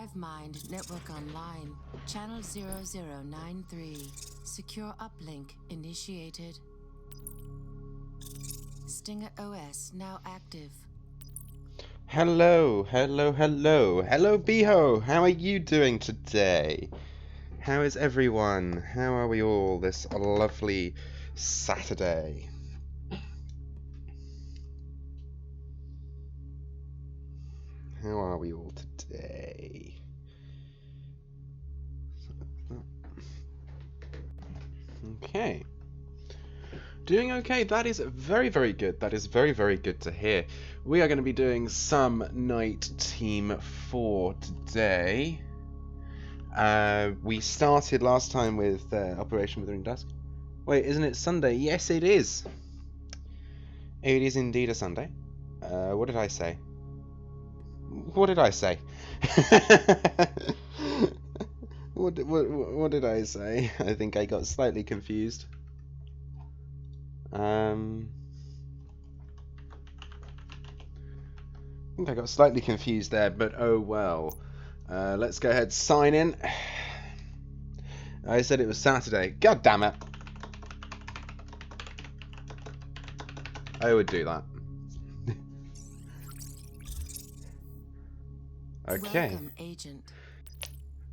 Hive Mind Network Online. Channel 0093. Secure uplink initiated. Stinger OS now active. Hello, hello, hello. Hello, Beho. How are you doing today? How is everyone? How are we all this lovely Saturday? How are we all today? Okay. Doing okay. That is very, very good. That is very, very good to hear. We are going to be doing some NITE Team for today. We started last time with Operation Withering Dusk. Wait, isn't it Sunday? Yes, it is. It is indeed a Sunday. What did I say? What did I say? What did I say? I think I got slightly confused. I think I got slightly confused there, but oh well. Let's go ahead, sign in. I said it was Saturday. God damn it. I would do that. Okay. Welcome, Agent.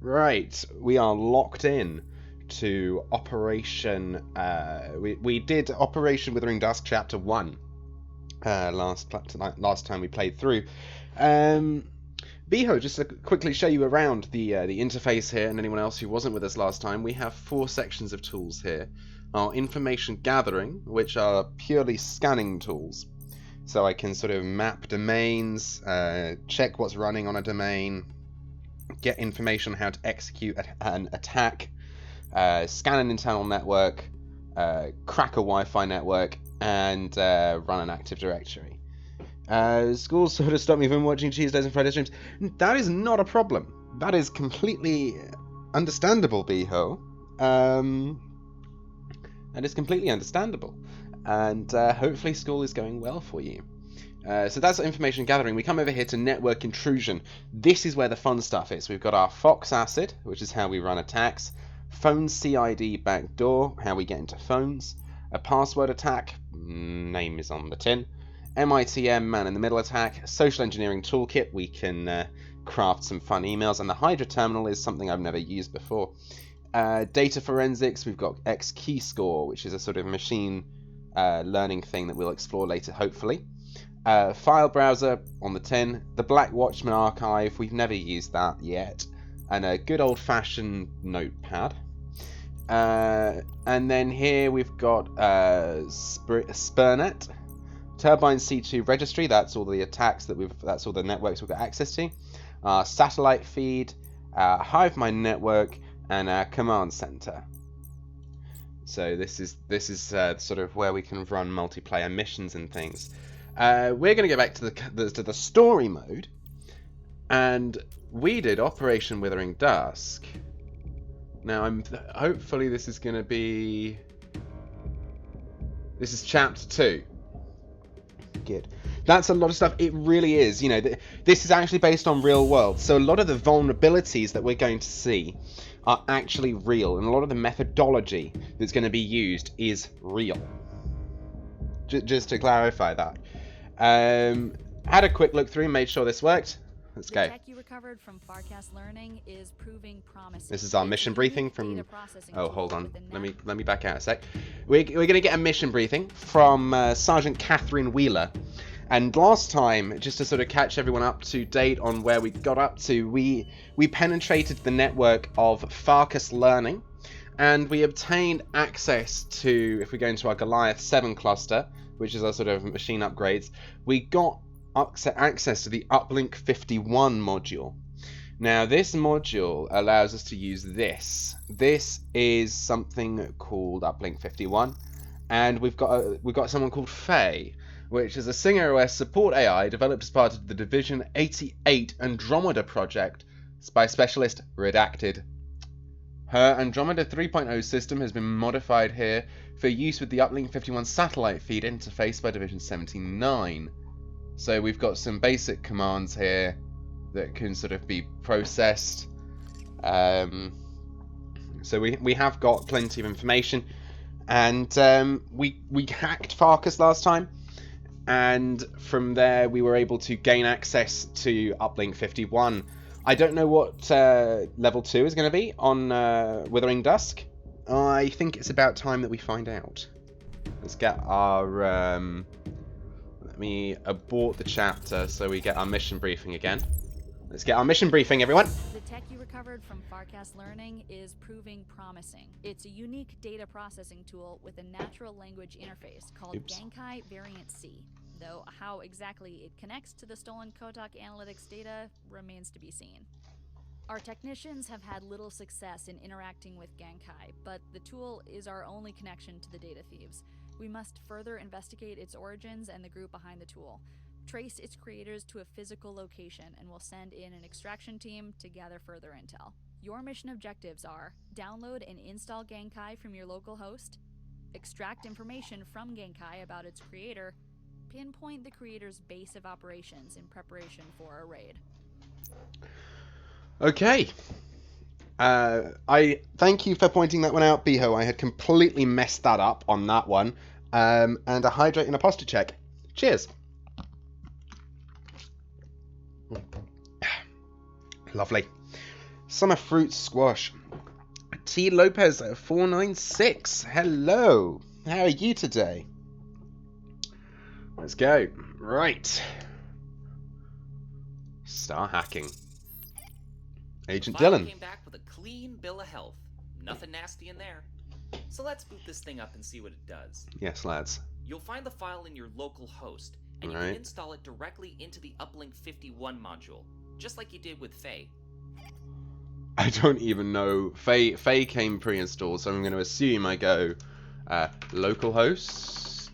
Right, we are locked in to Operation. We did Operation Withering Dusk Chapter 1 last time we played through. Beho, just to quickly show you around the interface here, and anyone else who wasn't with us last time, we have 4 sections of tools here. Our information gathering, which are purely scanning tools. So I can sort of map domains, check what's running on a domain, get information on how to execute an attack, scan an internal network, crack a Wi-Fi network, and run an Active Directory. Schools sort of stopped me from watching Tuesdays and Friday streams. That is not a problem. That is completely understandable, Beho. That is completely understandable. And hopefully school is going well for you. So that's information gathering. We come over here to network intrusion. This is where the fun stuff is. We've got our Fox Acid, which is how we run attacks. Phone CID backdoor, how we get into phones. A password attack, name is on the tin. MITM, man in the middle attack. Social engineering toolkit, we can craft some fun emails. And the Hydra terminal is something I've never used before. Data forensics, we've got X key score, which is a sort of machine learning thing that we'll explore later, hopefully. File browser on the tin. The Black Watchman archive, we've never used that yet. And a good old-fashioned notepad. And then here we've got Spurnet. Turbine C2 registry, that's all the attacks that's all the networks we've got access to. Satellite feed, Hive Mind network, and our command center. So this is sort of where we can run multiplayer missions and things. We're going to go back to the story mode, and we did Operation Withering Dusk. Now hopefully this is going to be. This is Chapter 2. Good. That's a lot of stuff. It really is. You know, this is actually based on real world, so a lot of the vulnerabilities that we're going to see are actually real, and a lot of the methodology that's going to be used is real. Just to clarify that. Had a quick look through, made sure this worked. Let's go. The tech you recovered from Farcast Learning is proving promising. This is our mission briefing from. Oh, hold on. Let me back out a sec. We're going to get a mission briefing from Sergeant Catherine Wheeler. And last time, just to sort of catch everyone up to date on where we got up to, we penetrated the network of Farcast Learning, and we obtained access to, if we go into our Goliath 7 cluster, which is our sort of machine upgrades, we got access to the Uplink 51 module. Now this module allows us to use this. This is something called Uplink 51, and we've got someone called Faye, which is a Singer OS support AI developed as part of the Division 88 Andromeda project by specialist Redacted. Her Andromeda 3.0 system has been modified here for use with the Uplink 51 satellite feed interface by Division 79. So we've got some basic commands here that can sort of be processed. So we have got plenty of information, and we hacked Farkas last time, and from there we were able to gain access to Uplink 51. I don't know what level 2 is going to be on Withering Dusk. I think it's about time that we find out. Let's get our let me abort the chapter so we get our mission briefing again. Let's get our mission briefing, everyone. The tech you recovered from Farkas Learning is proving promising. It's a unique data processing tool with a natural language interface called Genkai Variant C. Though how exactly it connects to the stolen Kotak Analytics data remains to be seen. Our technicians have had little success in interacting with Genkai, but the tool is our only connection to the data thieves. We must further investigate its origins and the group behind the tool. Trace its creators to a physical location, and we'll send in an extraction team to gather further intel. Your mission objectives are: download and install Genkai from your local host, extract information from Genkai about its creator, pinpoint the creator's base of operations in preparation for a raid. Okay. I thank you for pointing that one out, Biho. I had completely messed that up on that one. And a hydrate and a posture check. Cheers. Lovely. Summer fruit squash. T. Lopez 496. Hello. How are you today? Let's go. Right. Start hacking. Agent Dylan came back with a clean bill of health. Nothing nasty in there. So let's boot this thing up and see what it does. Yes, lads. You'll find the file in your local host, and you can install it directly into the Uplink 51 module, just like you did with Faye. I don't even know. Faye came pre-installed, so I'm going to assume I go localhost,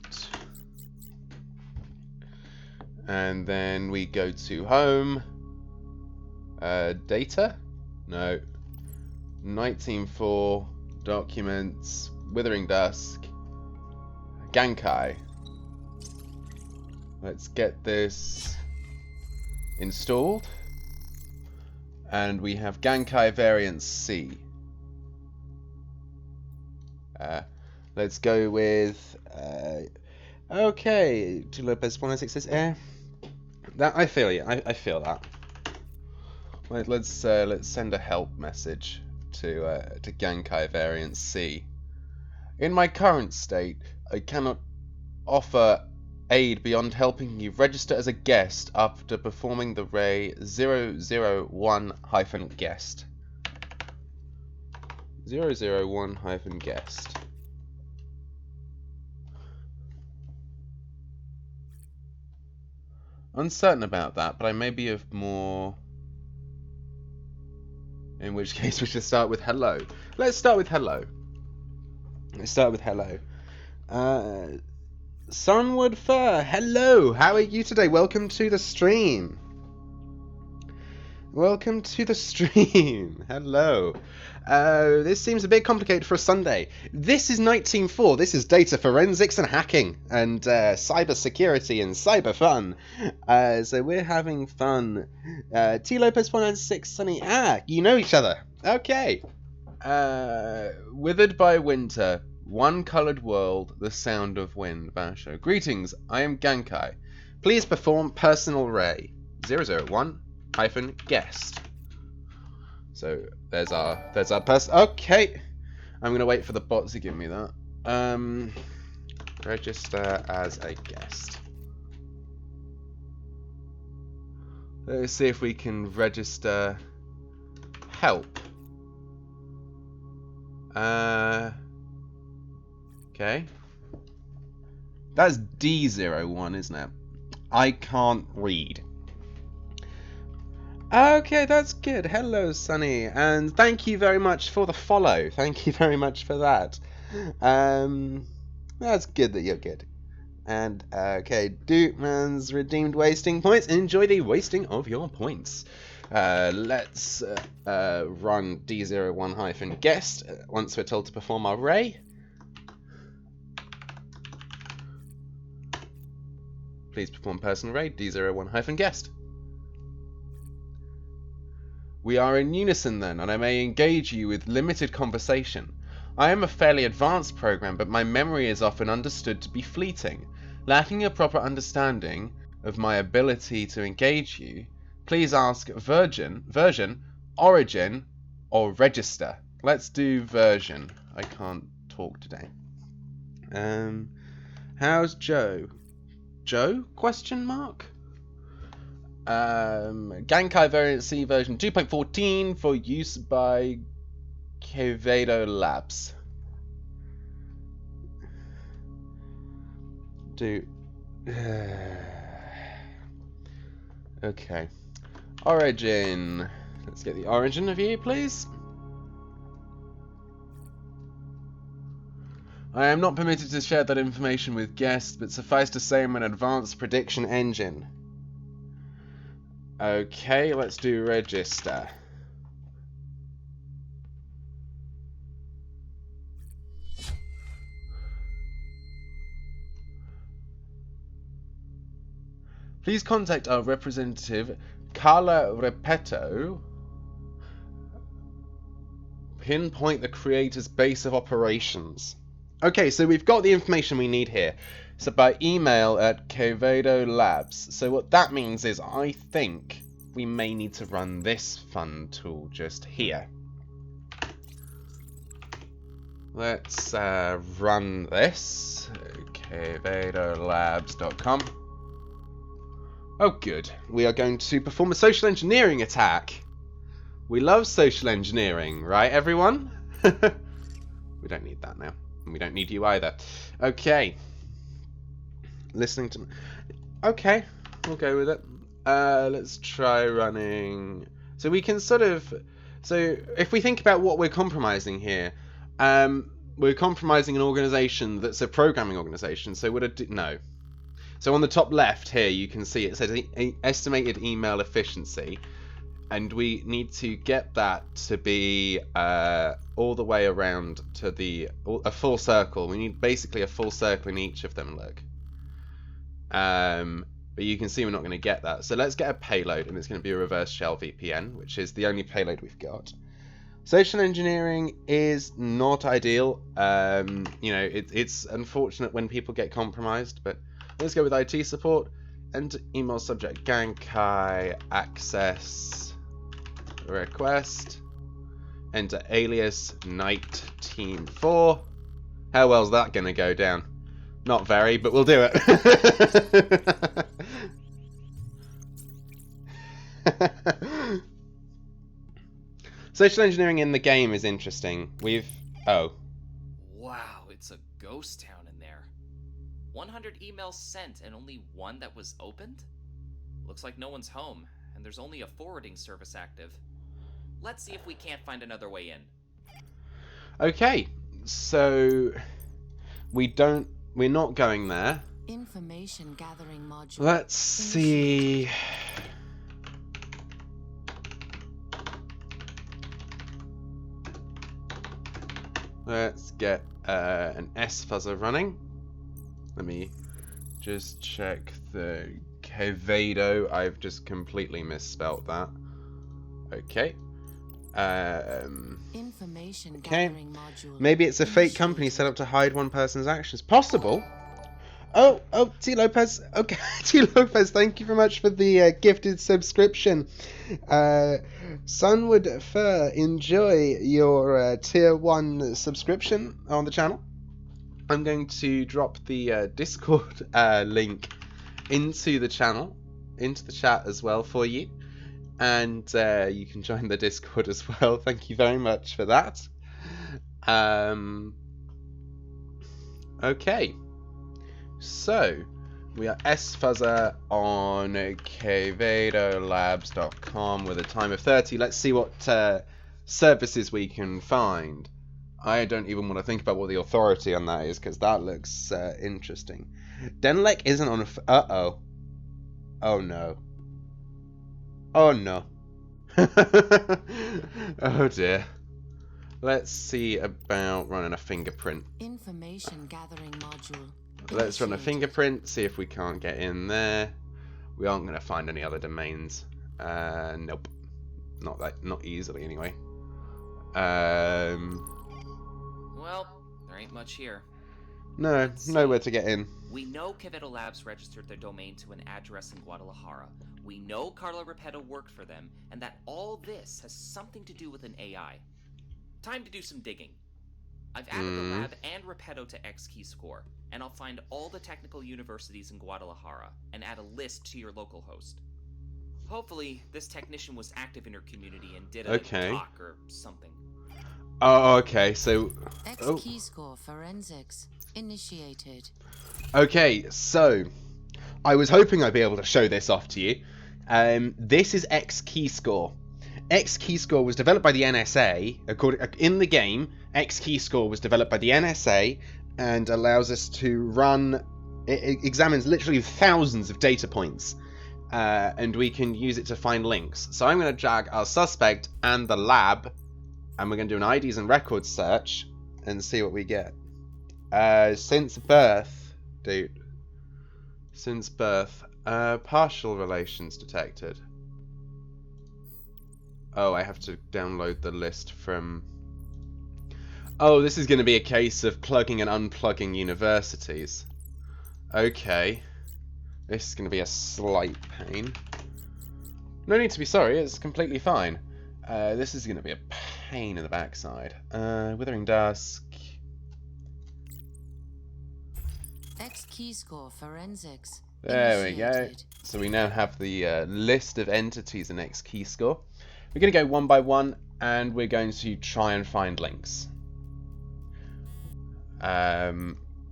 and then we go to home. Data? No. NITE Team 4, Documents, Withering Dusk, Genkai. Let's get this installed. And we have Genkai Variant C. Let's go with... okay, to Lopez 106 says, that, I feel you, I feel that. Let's send a help message to Genkai Variant C. In my current state, I cannot offer aid beyond helping you register as a guest after performing the Ray 001-guest. 001-guest. Uncertain about that, but I may be of more... In which case we should start with hello. Let's start with hello. Sunwood Fur, hello! How are you today? Welcome to the stream. Hello. This seems a bit complicated for a Sunday. This is NITE Team 4. This is data forensics and hacking and cyber security and cyber fun. So we're having fun. T. Lopez 496, Sunny. You know each other. Okay. Withered by winter. One colored world. The sound of wind. Basho. Greetings. I am Genkai. Please perform personal ray. 001-guest. So there's our person. Okay, I'm gonna wait for the bot to give me that. Register as a guest. Let's see if we can register help. Okay. That's D01, isn't it? I can't read. Okay, that's good. Hello, Sunny, and thank you very much for the follow. Thank you very much for that. That's good that you're good. And okay, Dukeman's redeemed wasting points. Enjoy the wasting of your points. Let's run D01-guest once we're told to perform our ray. Please perform personal raid D01-guest. We are in unison then, and I may engage you with limited conversation. I am a fairly advanced program, but my memory is often understood to be fleeting. Lacking a proper understanding of my ability to engage you, please ask version, origin, or register. Let's do version. I can't talk today. How's Joe? Joe? Question mark? Genkai Variant C version 2.14 for use by Quevedo Labs. Okay. Origin. Let's get the origin of you, please. I am not permitted to share that information with guests, but suffice to say I'm an advanced prediction engine. Okay, let's do register. Please contact our representative, Carla Repetto. Pinpoint the creator's base of operations. Okay, so we've got the information we need here. So by email at Quevedo Labs. So what that means is I think we may need to run this fun tool just here. Let's run this. QuevedoLabs.com. Oh good, we are going to perform a social engineering attack. We love social engineering, right everyone? We don't need that now. And we don't need you either. Okay. Listening to... Okay, we'll go with it. Let's try running... So we can sort of... So if we think about what we're compromising here, we're compromising an organization that's a programming organization. So would it... No. So on the top left here, you can see it says estimated email efficiency, and we need to get that to be all the way around to a full circle. We need basically a full circle in each of them. Look, but you can see we're not going to get that. So let's get a payload, and it's going to be a reverse shell VPN, which is the only payload we've got. Social engineering is not ideal. You know, it's unfortunate when people get compromised, but let's go with IT support. Enter email subject Genkai access request. Enter alias NITE Team 4. How well's that going to go down? Not very, but we'll do it. Social engineering in the game is interesting. Oh. Wow, it's a ghost town in there. 100 emails sent and only one that was opened? Looks like no one's home, and there's only a forwarding service active. Let's see if we can't find another way in. Okay, so we're not going there. Information gathering module. Let's see. Let's get an S-fuzzer running. Let me just check the Quevedo. I've just completely misspelt that. Okay. Information Okay. gathering module. Maybe it's a fake company set up to hide one person's actions. Possible. Oh, T. Lopez. Okay, T. Lopez, thank you very much for the gifted subscription. Sunwood Fur, enjoy your tier 1 subscription on the channel. I'm going to drop the Discord link into the channel, into the chat as well for you. And you can join the Discord as well. Thank you very much for that. Okay. So, we are S-Fuzzer on QuevedoLabs.com with a time of 30. Let's see what services we can find. I don't even want to think about what the authority on that is, because that looks interesting. Denlek isn't on a... Uh-oh. Oh, no. Oh, no. Oh, dear. Let's see about running a fingerprint. Information gathering module. Let's run a fingerprint, see if we can't get in there. We aren't going to find any other domains. Nope. Not easily anyway. Well, there ain't much here. No, Let's nowhere see. to get in. We know Quevedo Labs registered their domain to an address in Guadalajara. We know Carla Repetto worked for them, and that all this has something to do with an AI. Time to do some digging. I've added the lab and Repetto to XKeyscore, and I'll find all the technical universities in Guadalajara and add a list to your local host. Hopefully, this technician was active in her community and did a talk or something. Oh, okay, so... XKeyscore forensics initiated. Okay, so... I was hoping I'd be able to show this off to you. This is XKeyscore. XKeyscore was developed by the NSA. In the game, XKeyscore was developed by the NSA and allows us to run... It examines literally thousands of data points. And we can use it to find links. So I'm going to drag our suspect and the lab, and we're going to do an IDs and records search and see what we get. Since birth, dude. Since birth, partial relations detected. Oh, I have to download the list from... Oh, this is going to be a case of plugging and unplugging universities. Okay. This is going to be a slight pain. No need to be sorry, it's completely fine. This is going to be a pain in the backside. Withering Dusk. XKeyscore forensics There we go. initiated. So we now have the list of entities in XKeyscore. We're going to go one by one, and we're going to try and find links.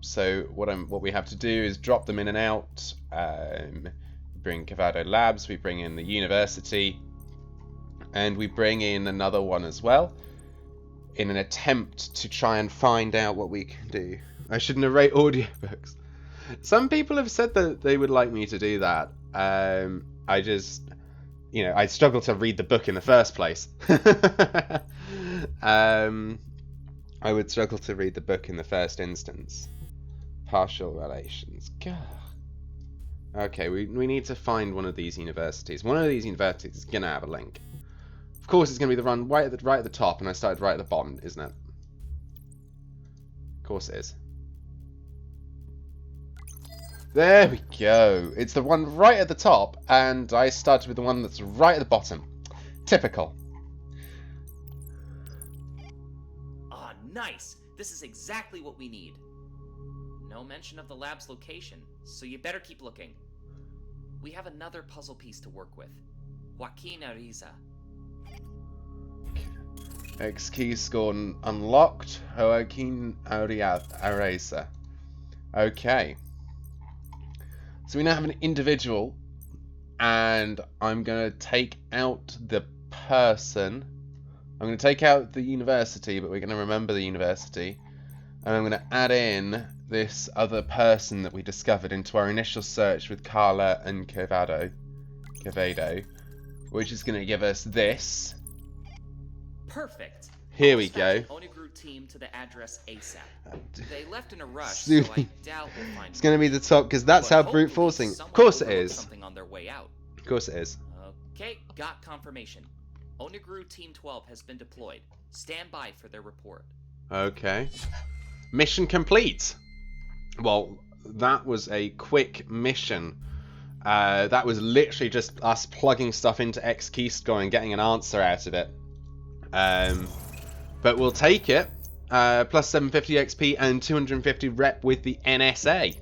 So what we have to do is drop them in and out. Bring Quevedo Labs, we bring in the university, and we bring in another one as well, in an attempt to try and find out what we can do. I should narrate audiobooks. Some people have said that they would like me to do that. I just, I struggle to read the book in the first place. I would struggle to read the book in the first instance. Partial relations. God. Okay, we need to find one of these universities. One of these universities is going to have a link. Of course, it's going to be the one right at the top, and I started right at the bottom, isn't it? Of course it is. There we go. It's the one right at the top, and I started with the one that's right at the bottom. Typical. Ah, nice! This is exactly what we need. No mention of the lab's location, so you better keep looking. We have another puzzle piece to work with. Joaquin Ariza. XKeyscore unlocked. Joaquin Ariza. Okay. So we now have an individual, and I'm going to take out the person. I'm going to take out the university, but we're going to remember the university. And I'm going to add in this other person that we discovered into our initial search with Carla and Quevedo, which is going to give us this. Perfect. Here we go. Oniguru team to the address ASAP. They left in a rush, Soon. so I doubt we'll find. It's going to be the top because that's how brute forcing. Of course it is. Something on their way out. Of course it is. Okay, got confirmation. Oniguru Team 12 has been deployed. Stand by for their report. Okay. Mission complete. Well, that was a quick mission. That was literally just us plugging stuff into XKeyscore and getting an answer out of it. But we'll take it. Plus 750 XP and 250 rep with the NSA.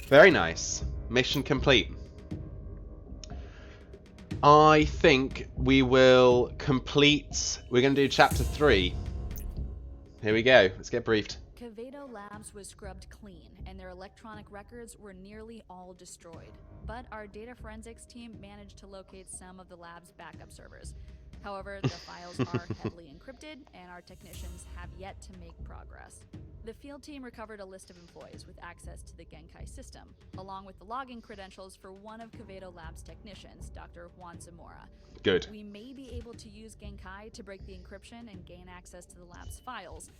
Very nice. Mission complete. I think we will complete... We're going to do Chapter 3. Here we go. Let's get briefed. Quevedo Labs was scrubbed clean, and their electronic records were nearly all destroyed. But our data forensics team managed to locate some of the lab's backup servers. However, the files are heavily encrypted, and our technicians have yet to make progress. The field team recovered a list of employees with access to the Genkai system, along with the login credentials for one of Quevedo Lab's technicians, Dr. Juan Zamora. Good. We may be able to use Genkai to break the encryption and gain access to the lab's files.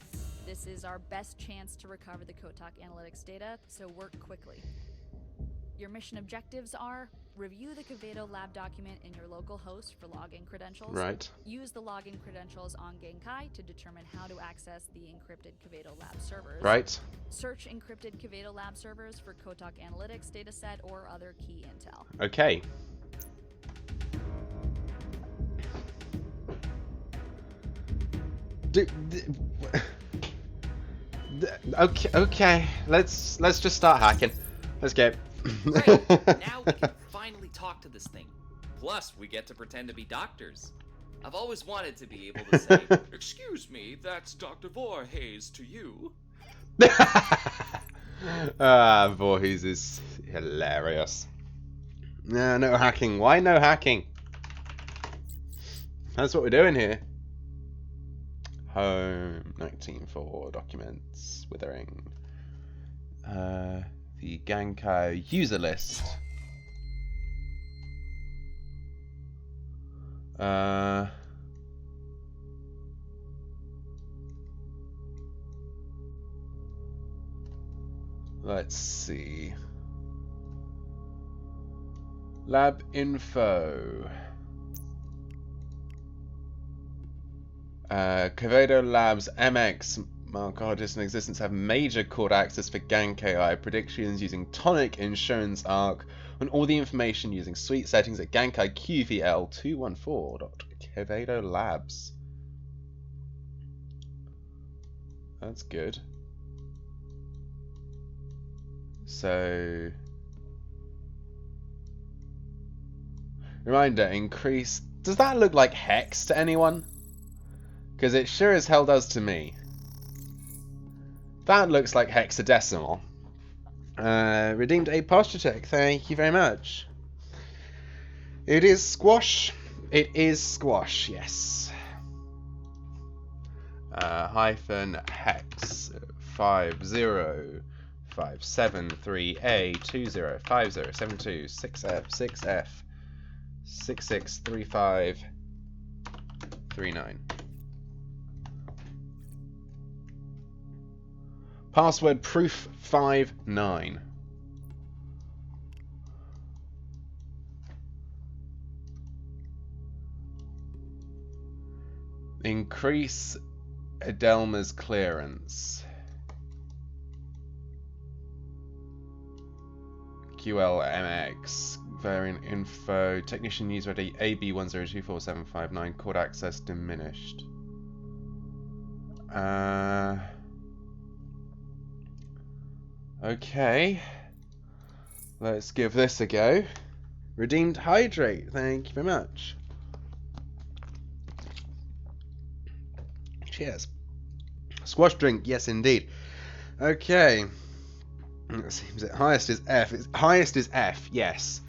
This is our best chance to recover the Kotak Analytics data, so work quickly. Your mission objectives are Review the Quevedo lab document in your local host for login credentials. Right. Use the login credentials on Genkai to determine how to access the encrypted Quevedo lab servers. Right. Search encrypted Quevedo lab servers for Kotak Analytics dataset or other key intel. Okay. Okay. Let's just start hacking. Let's go. Great. Now we can finally talk to this thing. Plus, we get to pretend to be doctors. I've always wanted to be able to say, "Excuse me, that's Dr. Voorhees to you." Voorhees is hilarious. No hacking. Why no hacking? That's what we're doing here. Home 19.4 documents. Withering. The Genkai user list. Let's see. Lab info. Quevedo Labs MX Marcologist in existence have major court access for Genkai predictions using tonic insurance arc on all the information using suite settings at Genkai QVL 214.Quevedo Labs. That's good. So, reminder, increase. Does that look like hex to anyone? Because it sure as hell does to me. That looks like hexadecimal. Redeemed a posture check. Thank you very much. It is squash. It is squash, yes. Hyphen hex 50573A205072 6F663539. Password proof 59. Increase Adelma's clearance. QLMX variant info technician news ready AB10247559 court access diminished. Okay, let's give this a go. Redeemed hydrate, thank you very much. Cheers. Squash drink, yes indeed. Okay. It seems that highest is F. Highest is F, yes.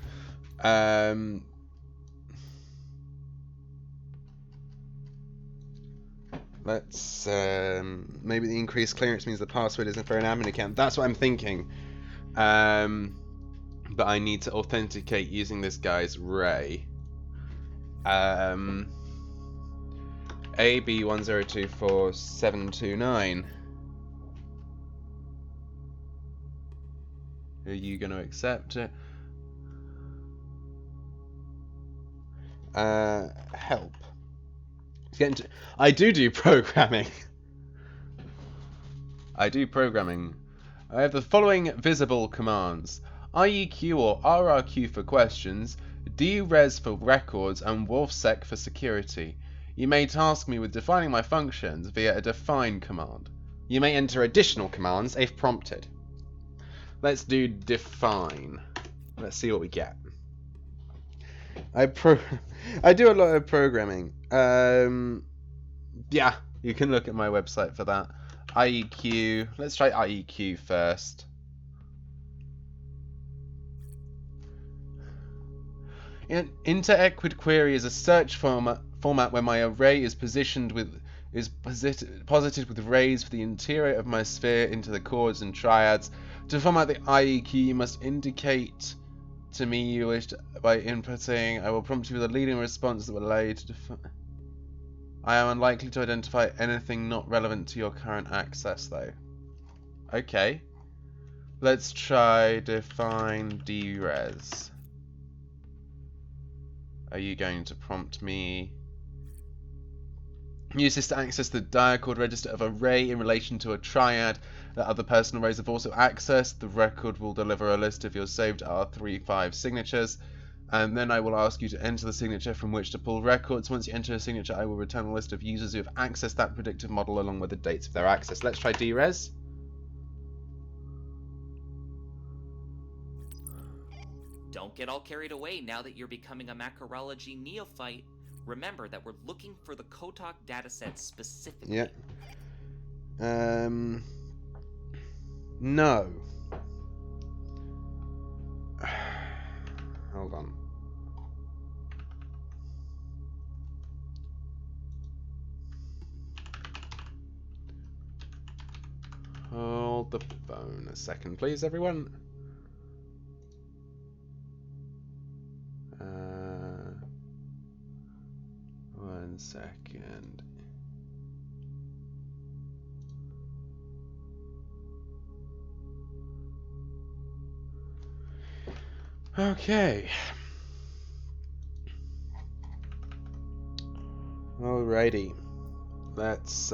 Let's maybe the increased clearance means the password isn't for an admin account. That's what I'm thinking. But I need to authenticate using this guy's Ray. AB1024729. Are you going to accept it? Help. I do programming. I do programming. I have the following visible commands: IEQ or RRQ for questions, DRES for records, and wolfsec for security. You may task me with defining my functions via a define command. You may enter additional commands if prompted. Let's do define. Let's see what we get. I do a lot of programming. Yeah, you can look at my website for that. IEQ. Let's try IEQ first. Inter-equid query is a search format where my array is posited with rays for the interior of my sphere into the chords and triads. To format the IEQ, you must indicate to me you wish to, by inputting. I will prompt you with a leading response that will allow you to define. I am unlikely to identify anything not relevant to your current access, though. Okay. Let's try define DRES. Are you going to prompt me? Use this to access the diacord register of a ray in relation to a triad that other personal rays have also accessed. The record will deliver a list of your saved R35 signatures, and then I will ask you to enter the signature from which to pull records. Once you enter a signature, I will return a list of users who have accessed that predictive model along with the dates of their access. Let's try DRes. Don't get all carried away now that you're becoming a macrobiology neophyte. Remember that we're looking for the Kotak dataset specifically. Yeah. No. Hold on. Hold the phone a second, please, everyone. One second. Okay. Alrighty. Let's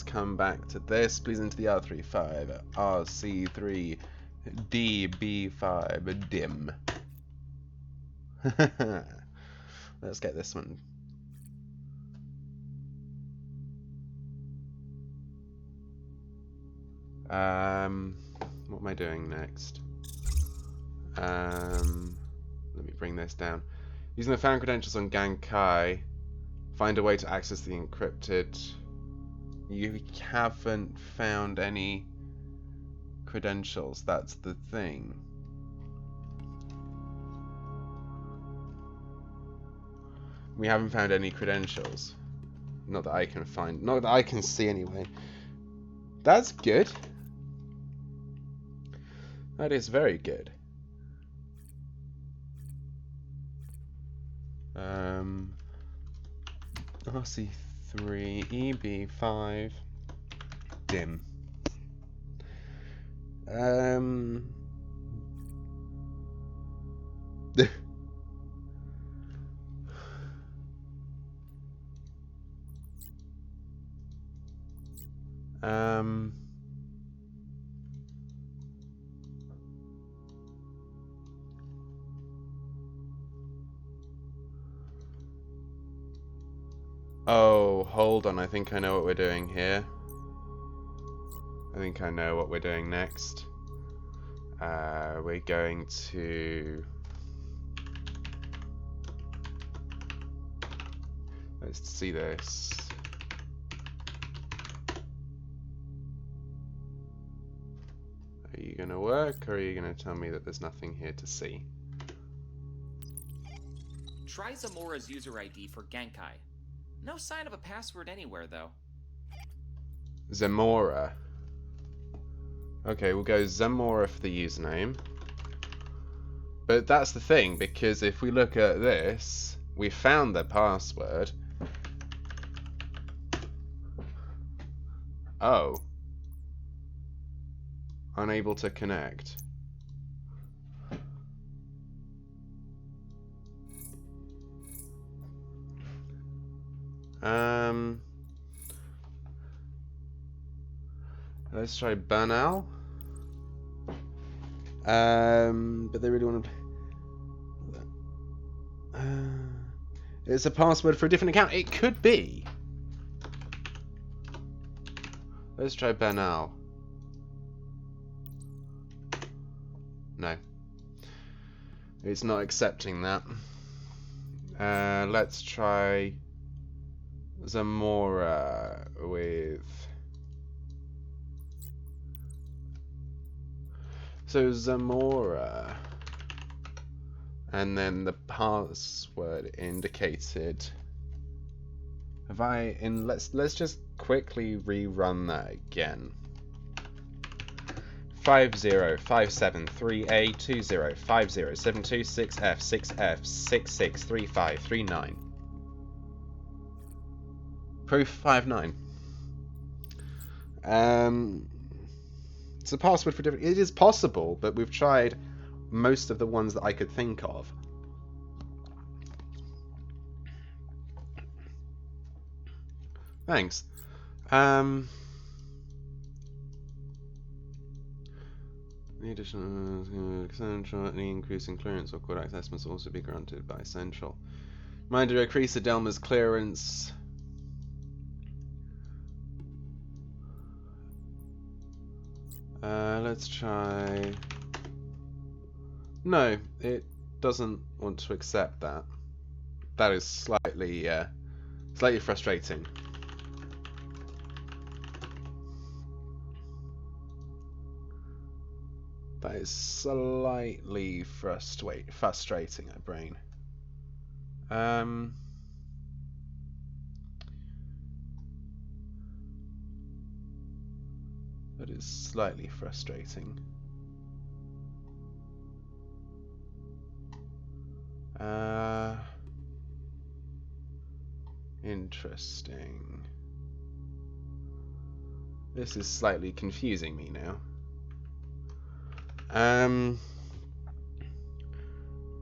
come back to this. Please enter the R35 RC3 DB5 dim. Let's get this one. What am I doing next? Let me bring this down. Using the found credentials on Gankai, find a way to access the encrypted. You haven't found any credentials, that's the thing. We haven't found any credentials. Not that I can find. Not that I can see anyway. That's good. That is very good. RC3 EB5 dim. Oh, hold on. I think I know what we're doing here. I think I know what we're doing next. We're going to... Let's see this. Are you going to work, or are you going to tell me that there's nothing here to see? Try Zamora's user ID for Gankai. No sign of a password anywhere, though. Zamora. Okay, we'll go Zamora for the username. But that's the thing, because if we look at this, we found the password. Oh. Unable to connect. Let's try Banal. But they really want to... it's a password for a different account. It could be. Let's try Banal. No. It's not accepting that. Let's try Zamora with... So Zamora, and then the password indicated. Have I in? Let's just quickly rerun that again. 50573A 2050726F 6F 663539. Proof 59. It's a password for different... It is possible, but we've tried most of the ones that I could think of. Thanks. The additional Central, any increase in clearance or code access must also be granted by Central. Mind to increase the Delma's clearance. Let's try. No, it doesn't want to accept that. That is slightly frustrating. That is slightly frustrating, my brain. That is slightly frustrating. Interesting. This is slightly confusing me now.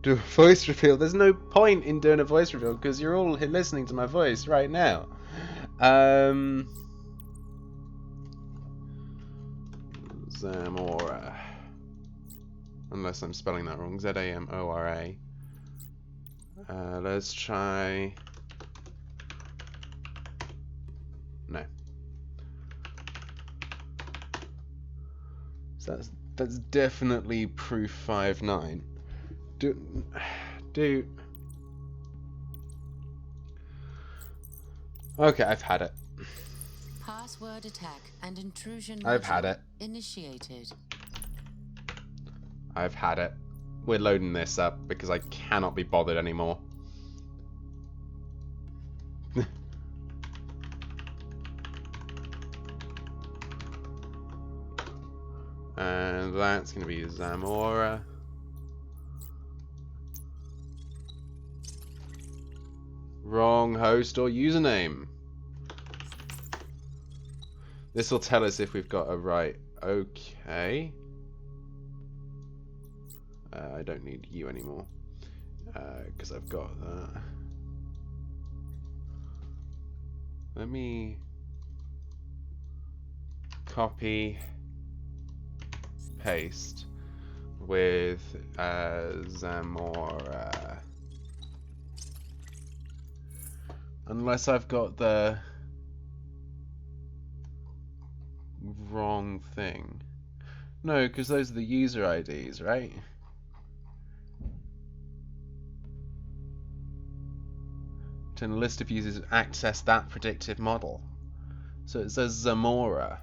Do a voice reveal. There's no point in doing a voice reveal because you're all listening to my voice right now. Zamora. Unless I'm spelling that wrong. Zamora. Let's try. No. So that's definitely proof 5.9. Do. Okay, I've had it. Password attack and intrusion. I've had it. Initiated. I've had it. We're loading this up because I cannot be bothered anymore. And that's going to be Zamora. Wrong host or username. This will tell us if we've got a right. Okay. I don't need you anymore because I've got that. Let me copy, paste with Zamora. Unless I've got the wrong thing. No, because those are the user IDs, right? To a list of users access that predictive model. So it says Zamora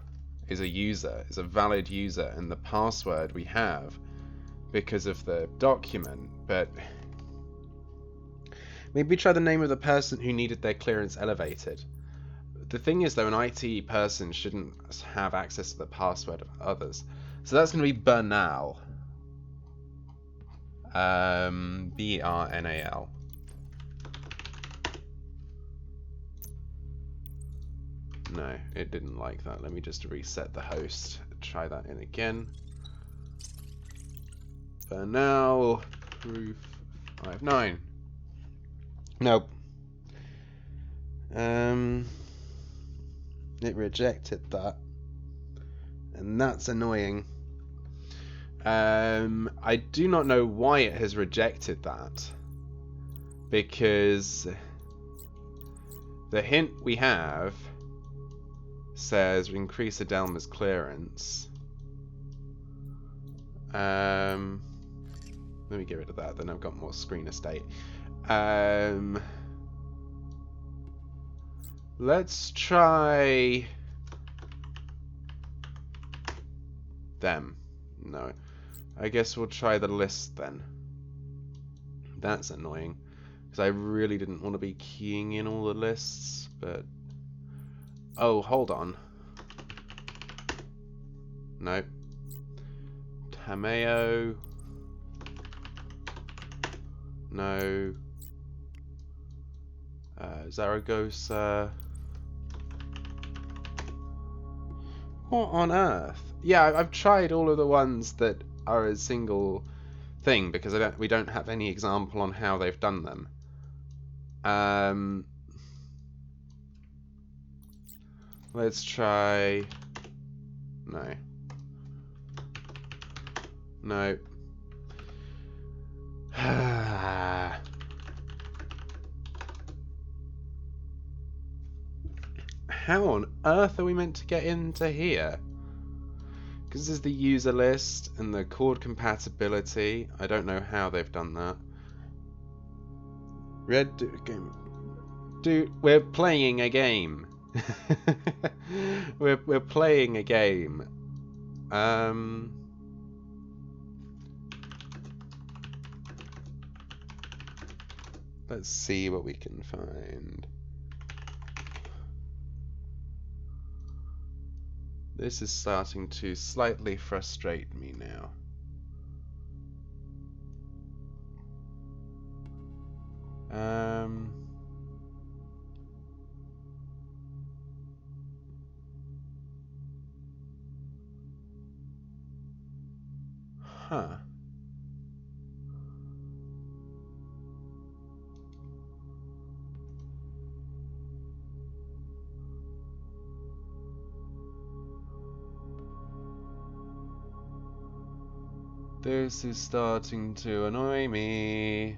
is a user, is a valid user, and the password we have because of the document, but maybe try the name of the person who needed their clearance elevated. The thing is, though, an IT person shouldn't have access to the password of others. So that's going to be Bernal. B-R-N-A-L. No, it didn't like that. Let me just reset the host. Try that in again. Bernal, proof 5.9. Nope. It rejected that, and that's annoying. I do not know why it has rejected that, because the hint we have says increase Adelma's clearance. Let me get rid of that, then I've got more screen estate. Let's try them. No. I guess we'll try the list then. That's annoying, because I really didn't want to be keying in all the lists, but... Oh, hold on. No. Tameo. No. Zaragoza. What on earth? Yeah, I've tried all of the ones that are a single thing because we don't have any example on how they've done them. Let's try... No. No. How on earth are we meant to get into here? Because this is the user list and the chord compatibility. I don't know how they've done that. Game. Dude, we're playing a game. we're playing a game. Let's see what we can find. This is starting to slightly frustrate me now. Huh. This is starting to annoy me.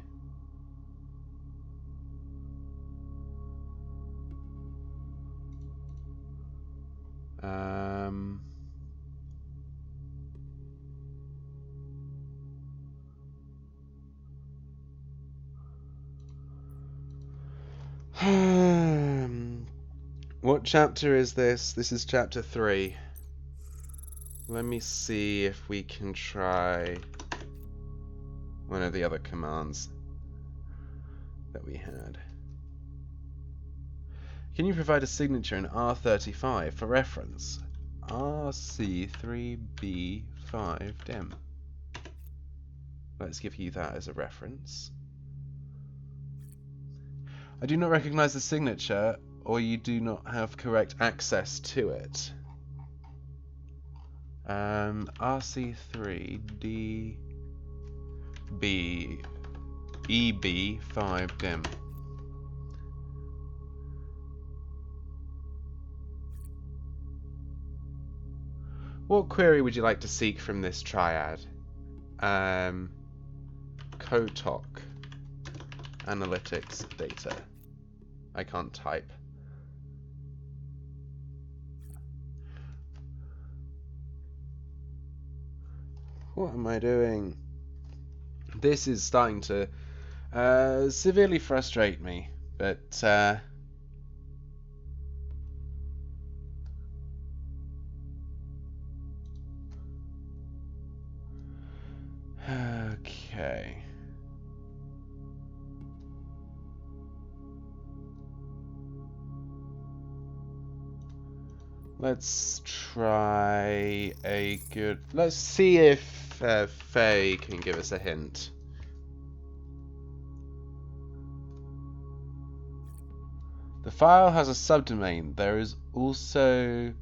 What chapter is this? This is chapter 3. Let me see if we can try one of the other commands that we had. Can you provide a signature in R35 for reference? RC3B5DIM. Let's give you that as a reference. I do not recognize the signature, or you do not have correct access to it. RC3DBEB5DIM. What query would you like to seek from this triad? Kotok analytics data. I can't type. What am I doing? This is starting to severely frustrate me, but okay. Let's try a good... Let's see if Faye can give us a hint. The file has a subdomain. There is also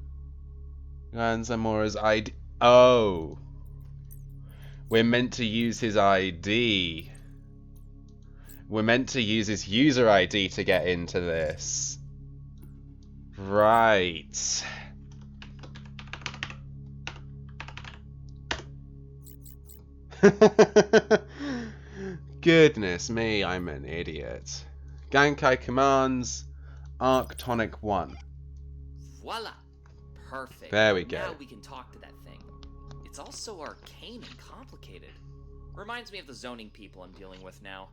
Zamora's ID. Oh! We're meant to use his ID. We're meant to use his user ID to get into this. Right. Goodness me, I'm an idiot. Gankai commands, Arctonic 1. Voila! Perfect. There we go. Now we can talk to that thing. It's also arcane and complicated. Reminds me of the zoning people I'm dealing with now.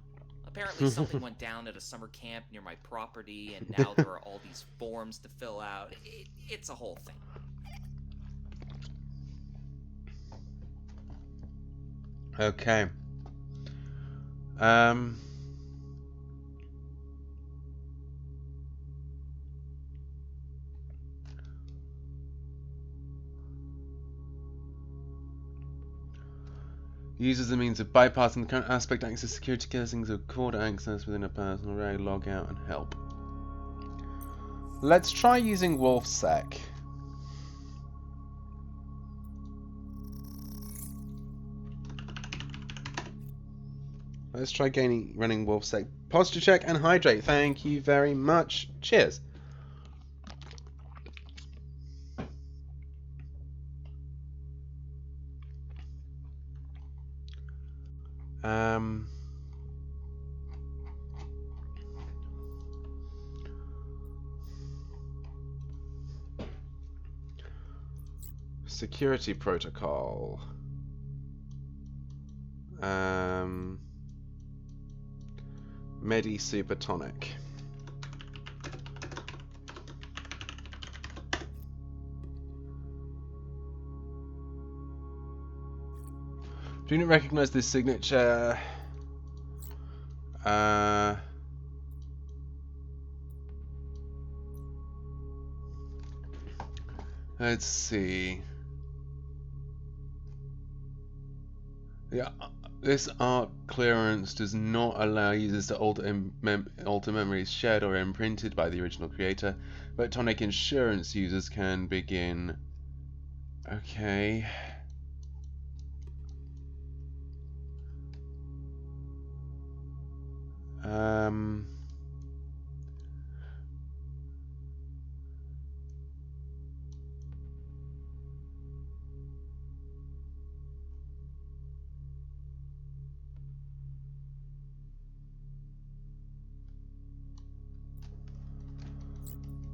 Apparently something went down at a summer camp near my property, and now there are all these forms to fill out. It's a whole thing. Okay. Uses the means of bypassing the current aspect access security casings of core access within a personal array, log out and help. Let's try using wolfsec. Let's try running wolfsec. Posture check and hydrate. Thank you very much. Cheers. Security protocol. Medi Supertonic. Do you not recognize this signature? Let's see. Yeah, this art clearance does not allow users to alter memories shared or imprinted by the original creator, but tonic insurance users can begin. Okay.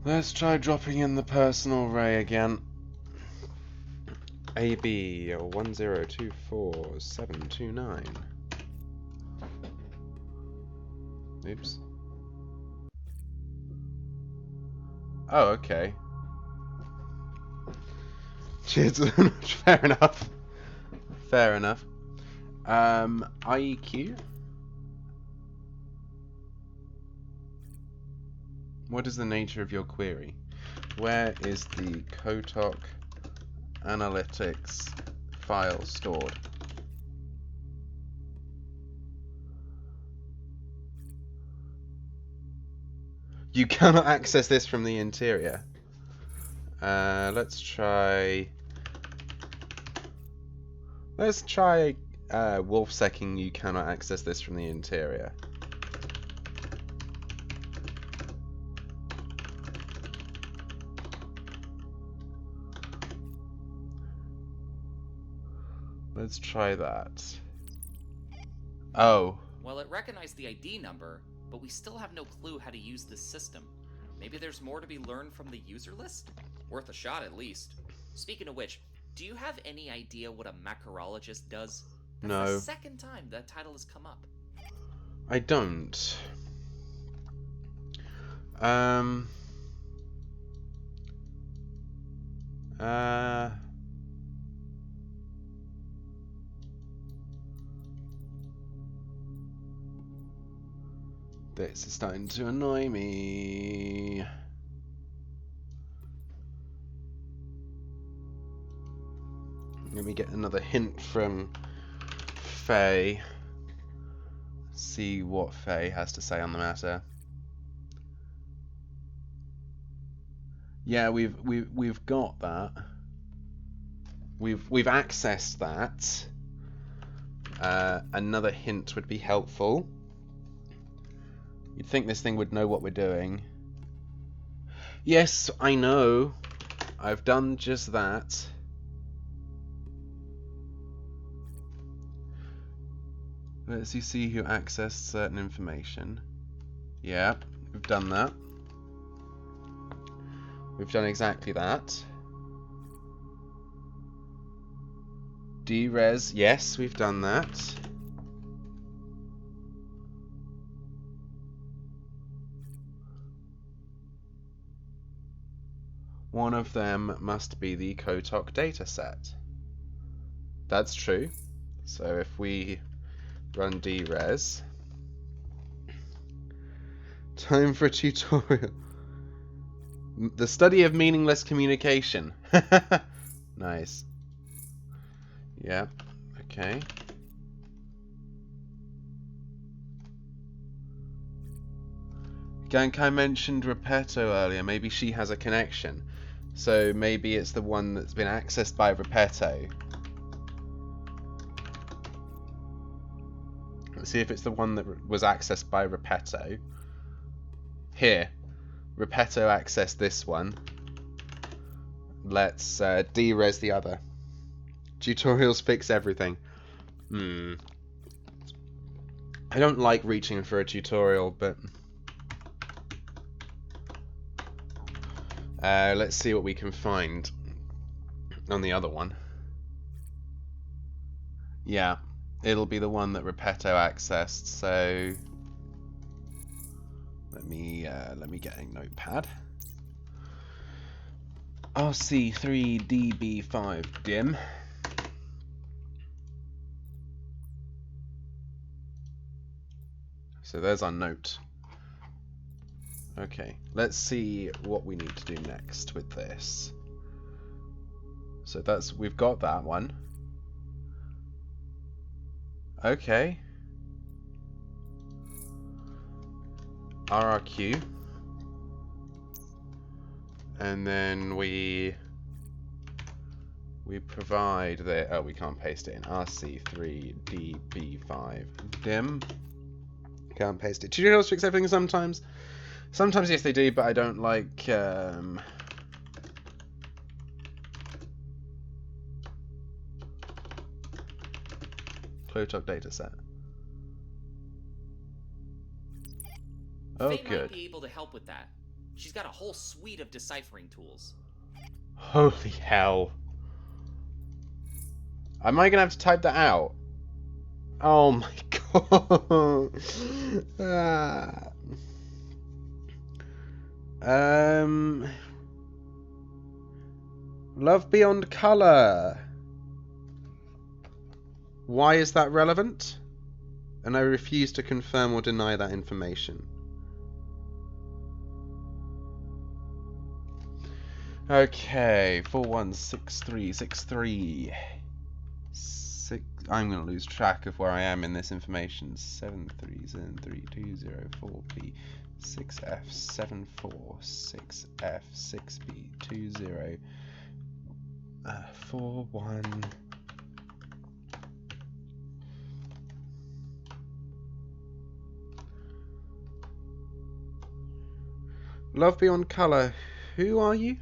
Let's try dropping in the personal ray again. AB 1024729. Oops. Oh, okay. Cheers. Fair enough. Fair enough. IEQ? What is the nature of your query? Where is the Kotok analytics file stored? You cannot access this from the interior. Let's try wolfsecking. You cannot access this from the interior. Let's try that. Oh. Well, it recognized the ID number, but we still have no clue how to use this system. Maybe there's more to be learned from the user list? Worth a shot at least. Speaking of which, do you have any idea what a macarologist does? That's No. the second time that title has come up. I don't. This is starting to annoy me. Let me get another hint from Faye. See what Faye has to say on the matter. Yeah, we've got that. We've accessed that. Another hint would be helpful. You'd think this thing would know what we're doing. Yes, I know. I've done just that. Let's see who accessed certain information. Yeah, we've done that. We've done exactly that. Derez, yes, we've done that. One of them must be the Kotok dataset. That's true. So if we run derez, time for a tutorial. The study of meaningless communication. Nice. Yeah, okay. Gankai mentioned Repetto earlier. Maybe she has a connection. So maybe it's the one that's been accessed by Repetto. Let's see if it's the one that was accessed by Repetto. Here. Repetto accessed this one. Let's derez the other. Tutorials fix everything. I don't like reaching for a tutorial, but let's see what we can find on the other one. Yeah, it'll be the one that Repetto accessed, so let me get a notepad. RC3DB5 dim. So there's our note. Okay, let's see what we need to do next with this. So we've got that one. Okay. RRQ. And then we provide the, oh, we can't paste it in, RC3DB5 dim. Can't paste it. Tutorials fix everything sometimes. Sometimes yes they do, but I don't like Clotalk dataset. Oh, Faye good. might be able to help with that. She's got a whole suite of deciphering tools. Holy hell. Am I gonna have to type that out? Oh my god. Love beyond color. Why is that relevant? And I refuse to confirm or deny that information. Okay, 416363. I'm going to lose track of where I am in this information. 7373204B 6F 746F 6B 20 41. Love beyond color. Who are you?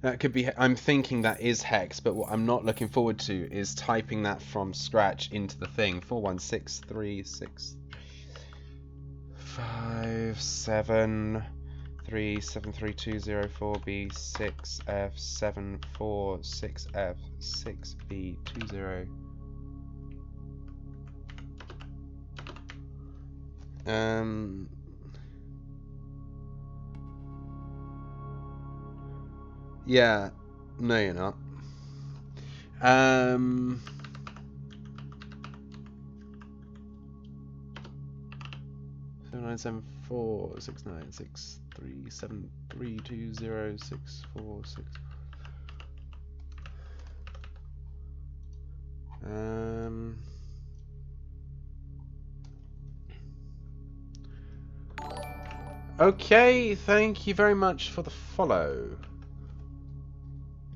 That could be, I'm thinking that is hex, but what I'm not looking forward to is typing that from scratch into the thing. 4163657373204B 6F746F6B20. Yeah, no you're not. 7974696373206446. Okay, thank you very much for the follow.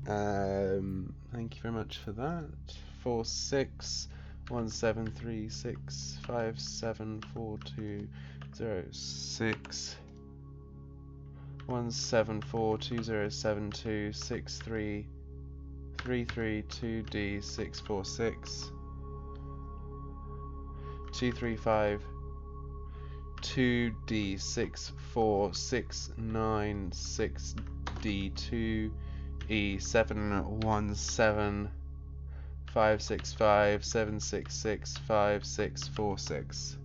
Thank you very much for that. 461736574206 1742072633332D646 235 2D64696D2 E7176565766546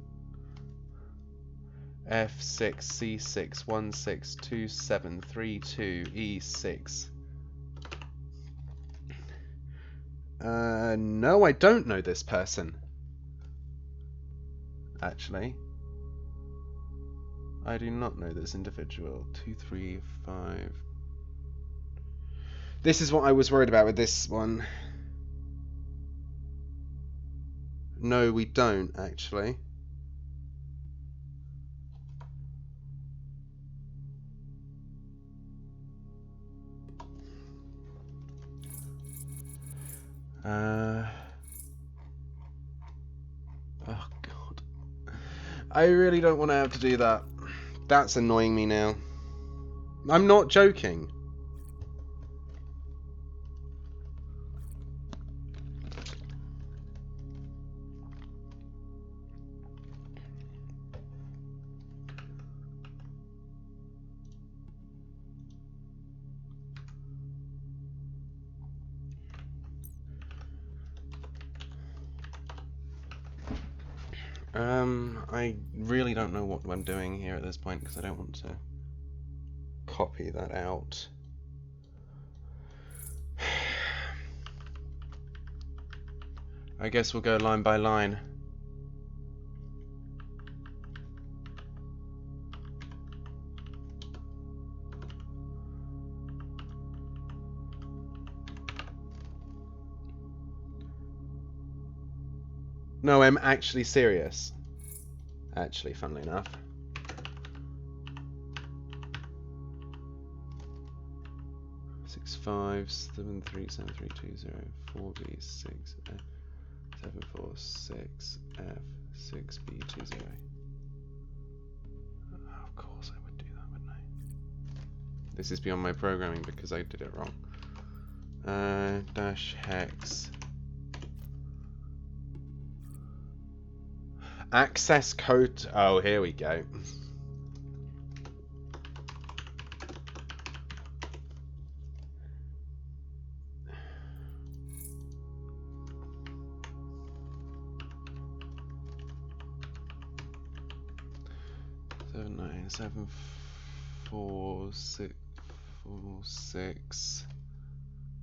F6C6162732 E6. No, I don't know this person. Actually, I do not know this individual. 235. This is what I was worried about with this one. No, we don't, actually. Oh, God. I really don't want to have to do that. That's annoying me now. I'm not joking. I really don't know what I'm doing here at this point because I don't want to copy that out. I guess we'll go line by line. No, I'm actually serious. Actually, funnily enough. Six five 7 3 7 3 2 0 4 B 6 F 7 4 6 F 6 B 2 0. Of course, I would do that, wouldn't I? This is beyond my programming because I did it wrong. Dash hex. Access code. Oh, here we go. Seven nine 7 4 6 4 6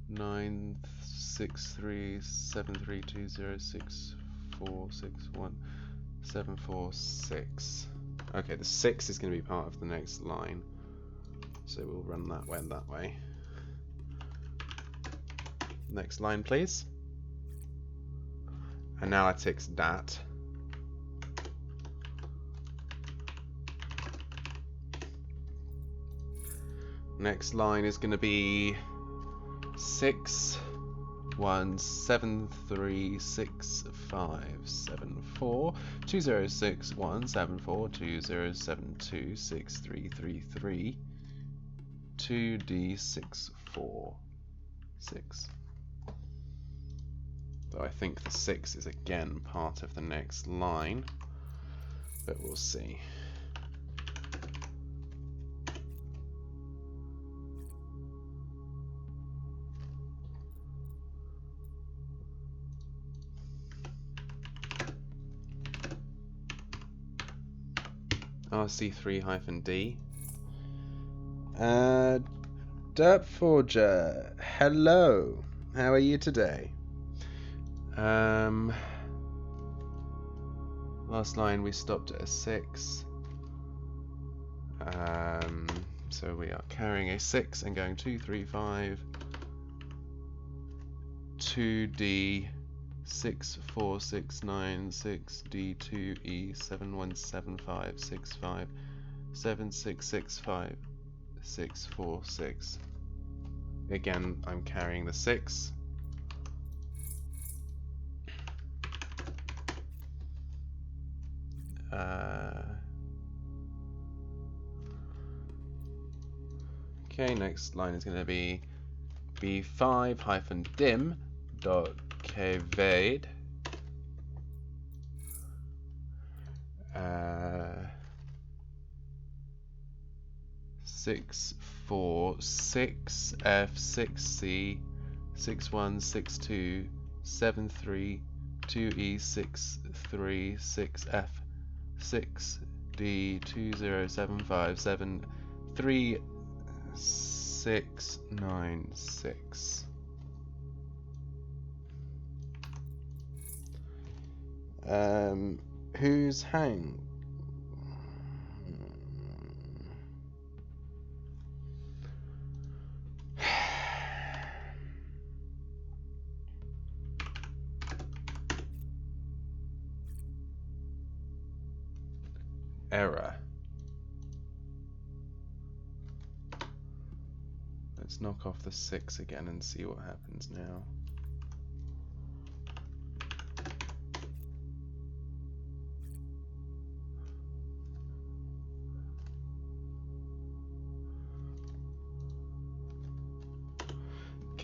9 6 3 7 3 2 0 6 4 6 1 7 4 6. Okay, the 6 is going to be part of the next line, so we'll run that way and that way. Next line, please. Analytics dat. Next line is going to be 6 1 7 3 6 5 7 4 2 0 6 1 7 4 2 0 7 2 6 3 3 3 2 D 6 4 6. Though I think the 6 is again part of the next line, but we'll see. RC3-D. Dirtforger, hello. How are you today? Last line we stopped at a 6. So we are carrying a 6 and going 2 3 5 2D 6 4 6 9 6 D 2 E 7 1 7 5 6 5 7 6 6 5 6 4 6. Again, I'm carrying the 6. Okay, next line is going to be b5-dim dot kvad 6 4 6 F 6 C 6 1 6 2 7 3 2 E 6 3 6 F 6 D 2 0 7 5 7 3 6 9 6. Who's hang? Error. Let's knock off the 6 again and see what happens now.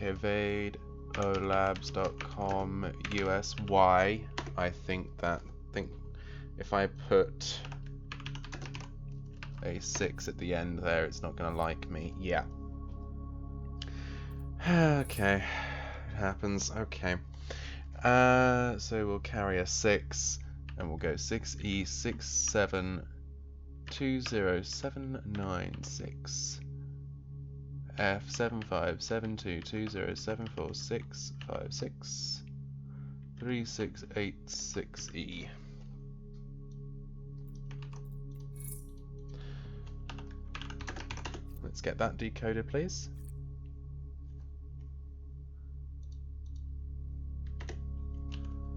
untitled.kvadeolabs.com USY. I think if I put a 6 at the end there, it's not going to like me. Yeah. Okay. It happens. Okay. So we'll carry a 6, and we'll go 6E6720796 F75722074656368 3686E. Let's get that decoded, please.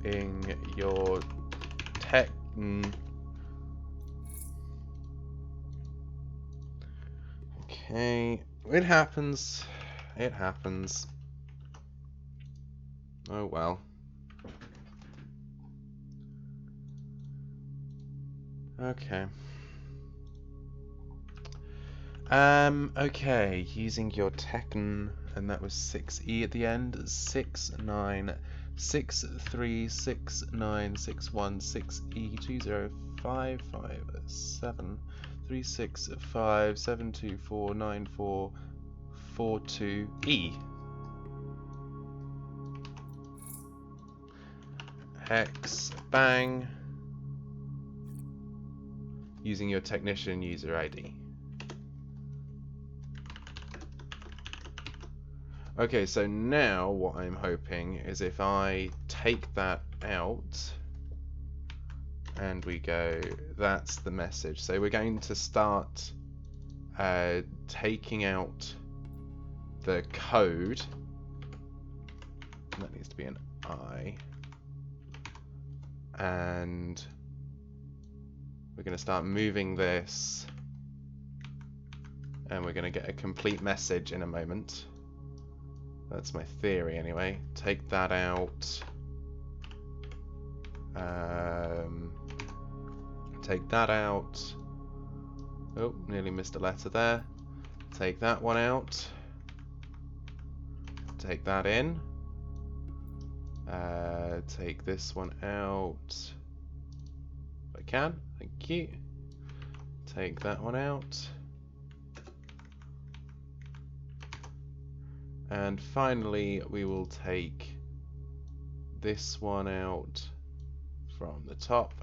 In your tech. Okay, it happens. It happens. Oh well. Okay. Okay, using your Tekken, and that was 6E at the end. 696961636557249442E. Hex bang. Using your technician user ID. Okay, so now what I'm hoping is if I take that out and we go, that's the message. So we're going to start taking out the code. That needs to be an I. And we're going to start moving this, and we're going to get a complete message in a moment. That's my theory anyway. Take that out. Take that out. Oh, nearly missed a letter there. Take that one out. Take that in. Take this one out. If I can. Thank you. Take that one out. And finally, we will take this one out from the top.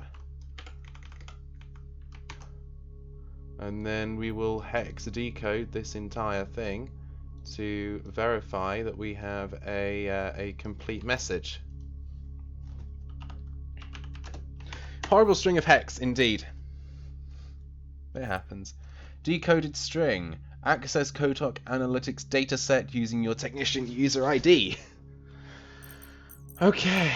And then we will hex decode this entire thing to verify that we have a complete message. Horrible string of hex, indeed. It happens. Decoded string. Access Kotok Analytics dataset using your technician user ID. Okay.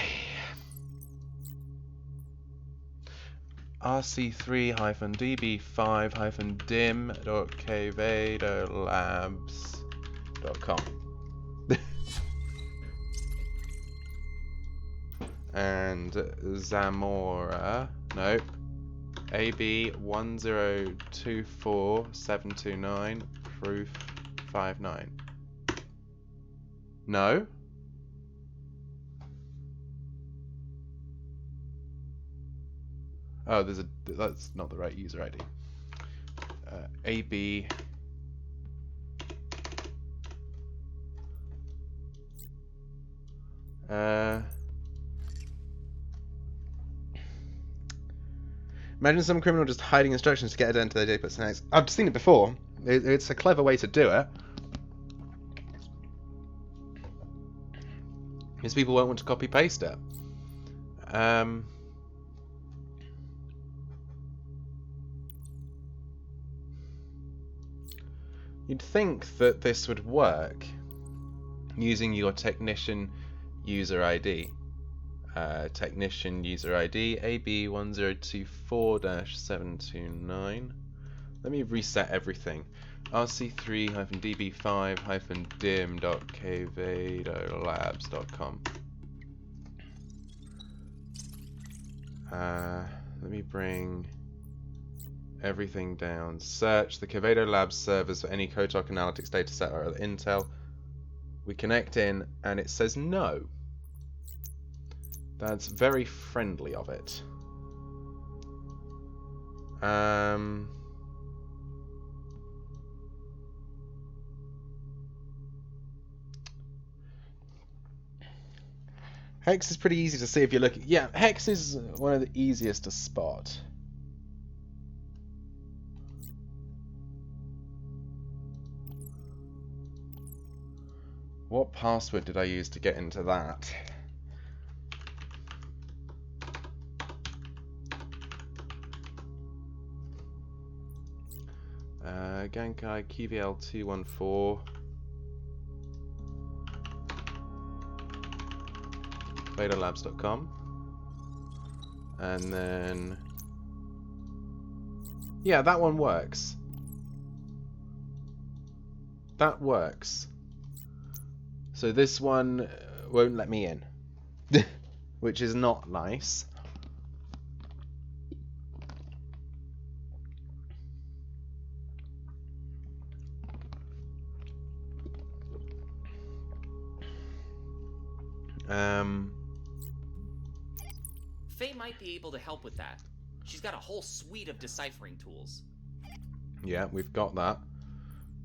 rc3-db5-dim.kvadeolabs.com. And Zamora, nope, AB1024729 proof 59. No. Oh, that's not the right user ID. AB. Imagine some criminal just hiding instructions to get it into their database next. I've seen it before. It's a clever way to do it. Because people won't want to copy paste it. You'd think that this would work using your technician user ID. Technician user ID AB1024-729. Let me reset everything. rc3-db5-dim.kvadeolabs.com. Let me bring everything down. Search the Kvadeolabs servers for any Kotok Analytics dataset or other intel. We connect in, and it says no. That's very friendly of it. Hex is pretty easy to see if you're looking. Yeah, Hex is one of the easiest to spot. What password did I use to get into that? Genkai QVL214. BetaLabs.com. And then... yeah, that one works. That works. So this one won't let me in. Which is not nice. Faye might be able to help with that. She's got a whole suite of deciphering tools. Yeah, we've got that.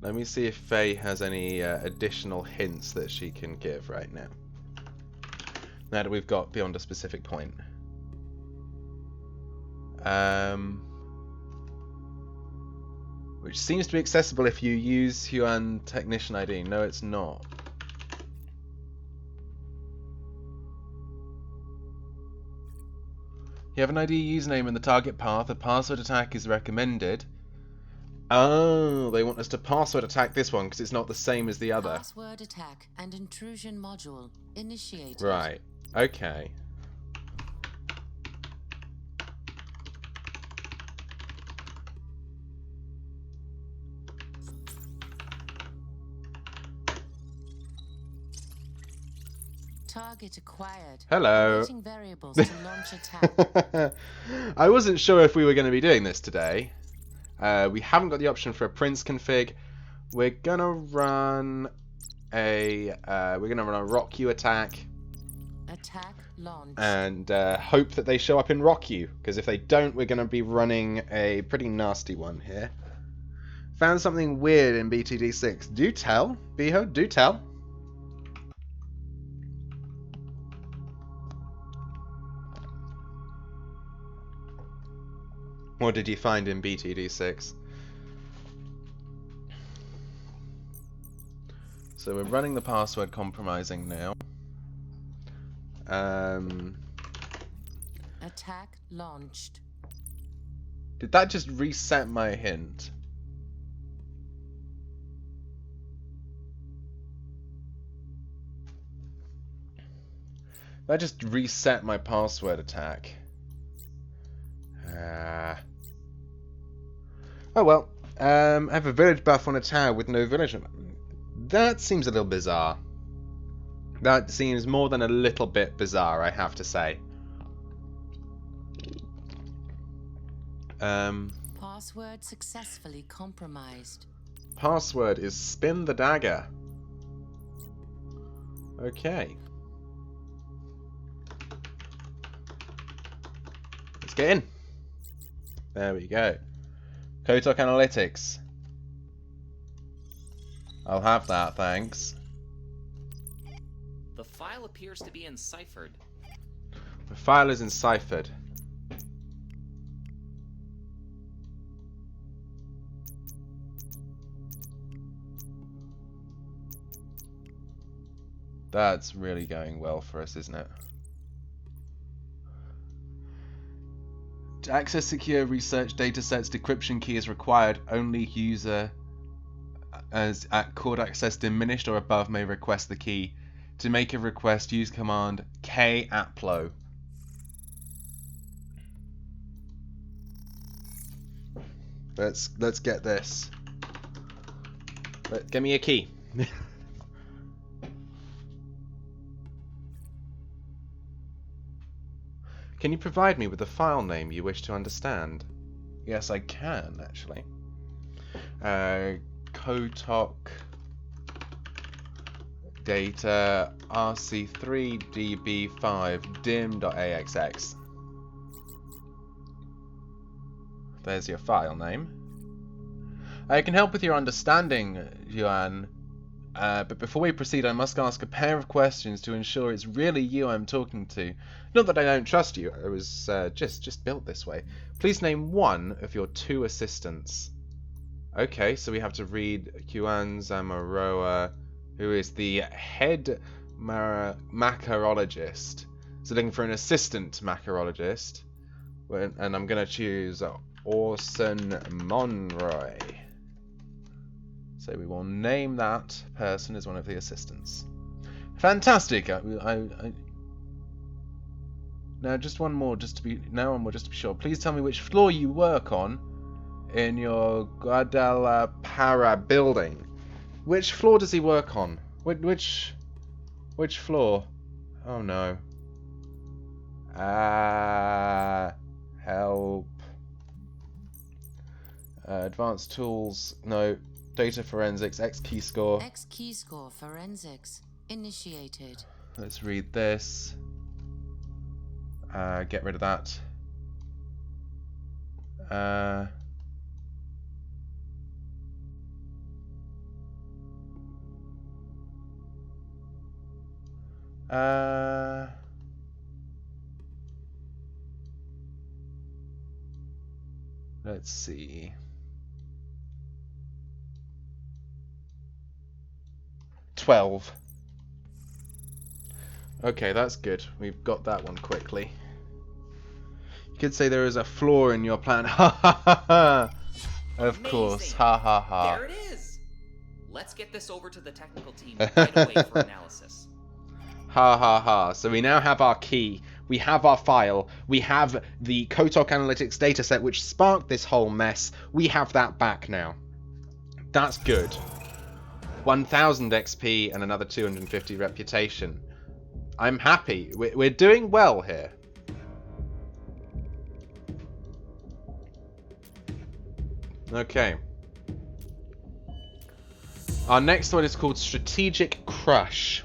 Let me see if Faye has any additional hints that she can give right now. Now that we've got beyond a specific point. Which seems to be accessible if you use Huan Technician ID. No, it's not. You have an ID username in the target path. A password attack is recommended. Oh, they want us to password attack this one because it's not the same as the other. Password attack and intrusion module initiated. Right. Okay. Target acquired. Hello. Awaiting variables to launch attack. I wasn't sure if we were going to be doing this today. We haven't got the option for a Prince config. We're gonna run a Rock You attack. Attack launch. And hope that they show up in Rock You, because if they don't, we're gonna be running a pretty nasty one here. Found something weird in BTD6. Do tell, Beho. Do tell. What did you find in BTD6? So we're running the password compromising now. Attack launched. Did that just reset my hint? That just reset my password attack. Oh well, I have a village buff on a tower with no village. That seems a little bizarre. That seems more than a little bit bizarre, I have to say. Password successfully compromised. Password is spin the dagger. Okay. Let's get in. There we go. Kotok Analytics. I'll have that, thanks. The file appears to be enciphered. The file is enciphered. That's really going well for us, isn't it? To access secure research datasets, decryption key is required. Only user as at cord access diminished or above may request the key. To make a request, use command k-aplo. Let's get this. Give me a key. Can you provide me with the file name you wish to understand? Yes, I can, actually. Kotok data rc3db5 dim.axx. There's your file name. I can help with your understanding, Yuan. But before we proceed, I must ask a pair of questions to ensure it's really you I'm talking to. Not that I don't trust you. I was just built this way. Please name one of your 2 assistants. Okay, so we have to read Yuan Zamaroa, who is the head macarologist. So looking for an assistant macarologist. And I'm going to choose Orson Monroy. So we will name that person as one of the assistants. Fantastic. Now just one more, just to be sure. Please tell me which floor you work on in your Guadalajara building. Which floor does he work on? Which floor? Oh no. Help. Advanced tools. No. Data forensics. X key score. X key score forensics initiated. Let's read this. Get rid of that. Let's see. 12. Okay, that's good. We've got that one quickly. You could say there is a flaw in your plan. Ha ha ha ha! Of course. Ha ha ha. There it is! Let's get this over to the technical team right away for analysis. Ha ha ha. So we now have our key. We have our file. We have the Kotok Analytics dataset which sparked this whole mess. We have that back now. That's good. 1000 XP and another 250 reputation. I'm happy. We're doing well here. Okay. Our next one is called Strategic Crush.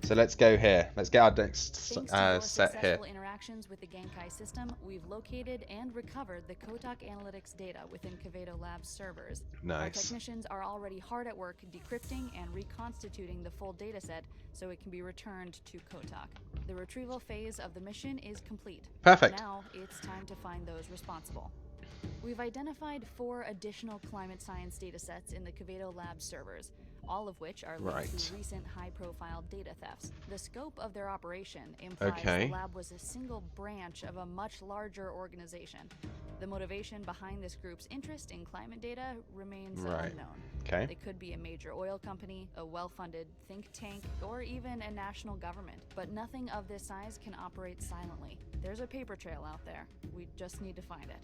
So let's go here. Let's get our next set here. Interactions with the Genkai system, we've located and recovered the Kotak Analytics data within Kavedo Labs servers. Nice. Our technicians are already hard at work decrypting and reconstituting the full dataset so it can be returned to Kotak. The retrieval phase of the mission is complete. Perfect. Now it's time to find those responsible. We've identified 4 additional climate science datasets in the Kavedo Labs servers, all of which are linked to recent high-profile data thefts. The scope of their operation implies the lab was a single branch of a much larger organization. The motivation behind this group's interest in climate data remains unknown. Okay. They could be a major oil company, a well-funded think tank, or even a national government. But nothing of this size can operate silently. There's a paper trail out there. We just need to find it.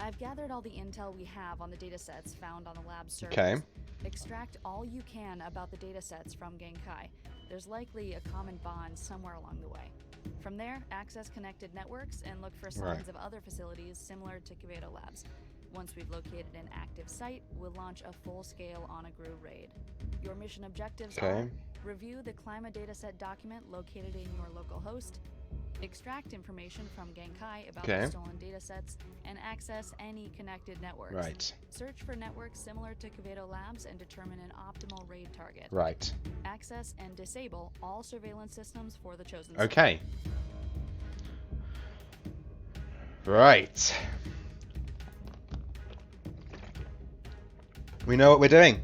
I've gathered all the intel we have on the datasets found on the lab servers. Okay. Extract all you can about the datasets from Genkai. There's likely a common bond somewhere along the way. From there, access connected networks and look for signs of other facilities similar to Kavedo Labs. Once we've located an active site, we'll launch a full-scale Onagru raid. Your mission objectives are: review the climate dataset document located in your local host, extract information from Genkai about the stolen datasets, and access any connected networks. Right. Search for networks similar to Kavedo Labs and determine an optimal raid target. Right. Access and disable all surveillance systems for the chosen site. Okay. Right. We know what we're doing.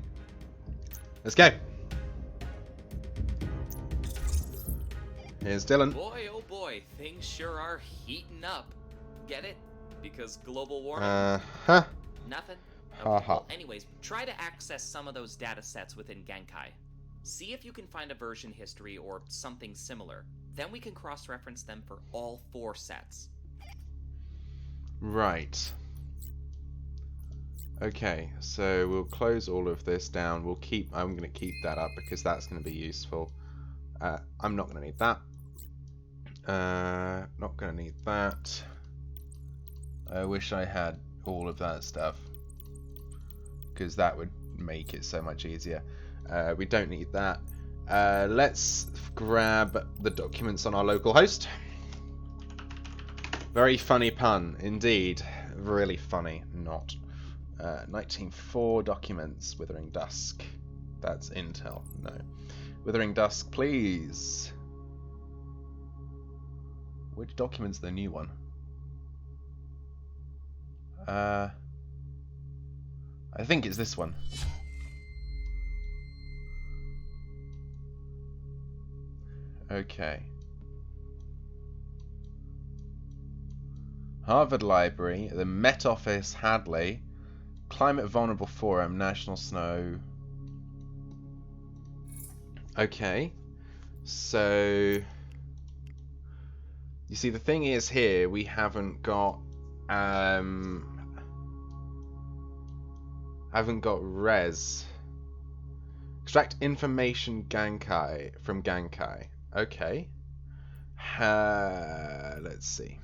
Let's go. Here's Dylan. Boy, oh boy, things sure are heating up. Get it? Because global warming? Nothing? Okay, well, anyways, try to access some of those data sets within Genkai. See if you can find a version history or something similar. Then we can cross-reference them for all 4 sets. Right. Okay, so we'll close all of this down. I'm going to keep that up because that's going to be useful. I'm not going to need that. Not going to need that. I wish I had all of that stuff, because that would make it so much easier. We don't need that. Let's grab the documents on our local host. Very funny pun, indeed. Really funny, not. NITE Team 4 documents, Withering Dusk. That's intel, no. Withering Dusk, please. Which document's the new one? I think it's this one. Okay. Harvard Library, the Met Office, Hadley, Climate Vulnerable Forum, National Snow. Okay. So you see, the thing is here we haven't got res. Extract information Gankai from Gankai. Okay. Let's see.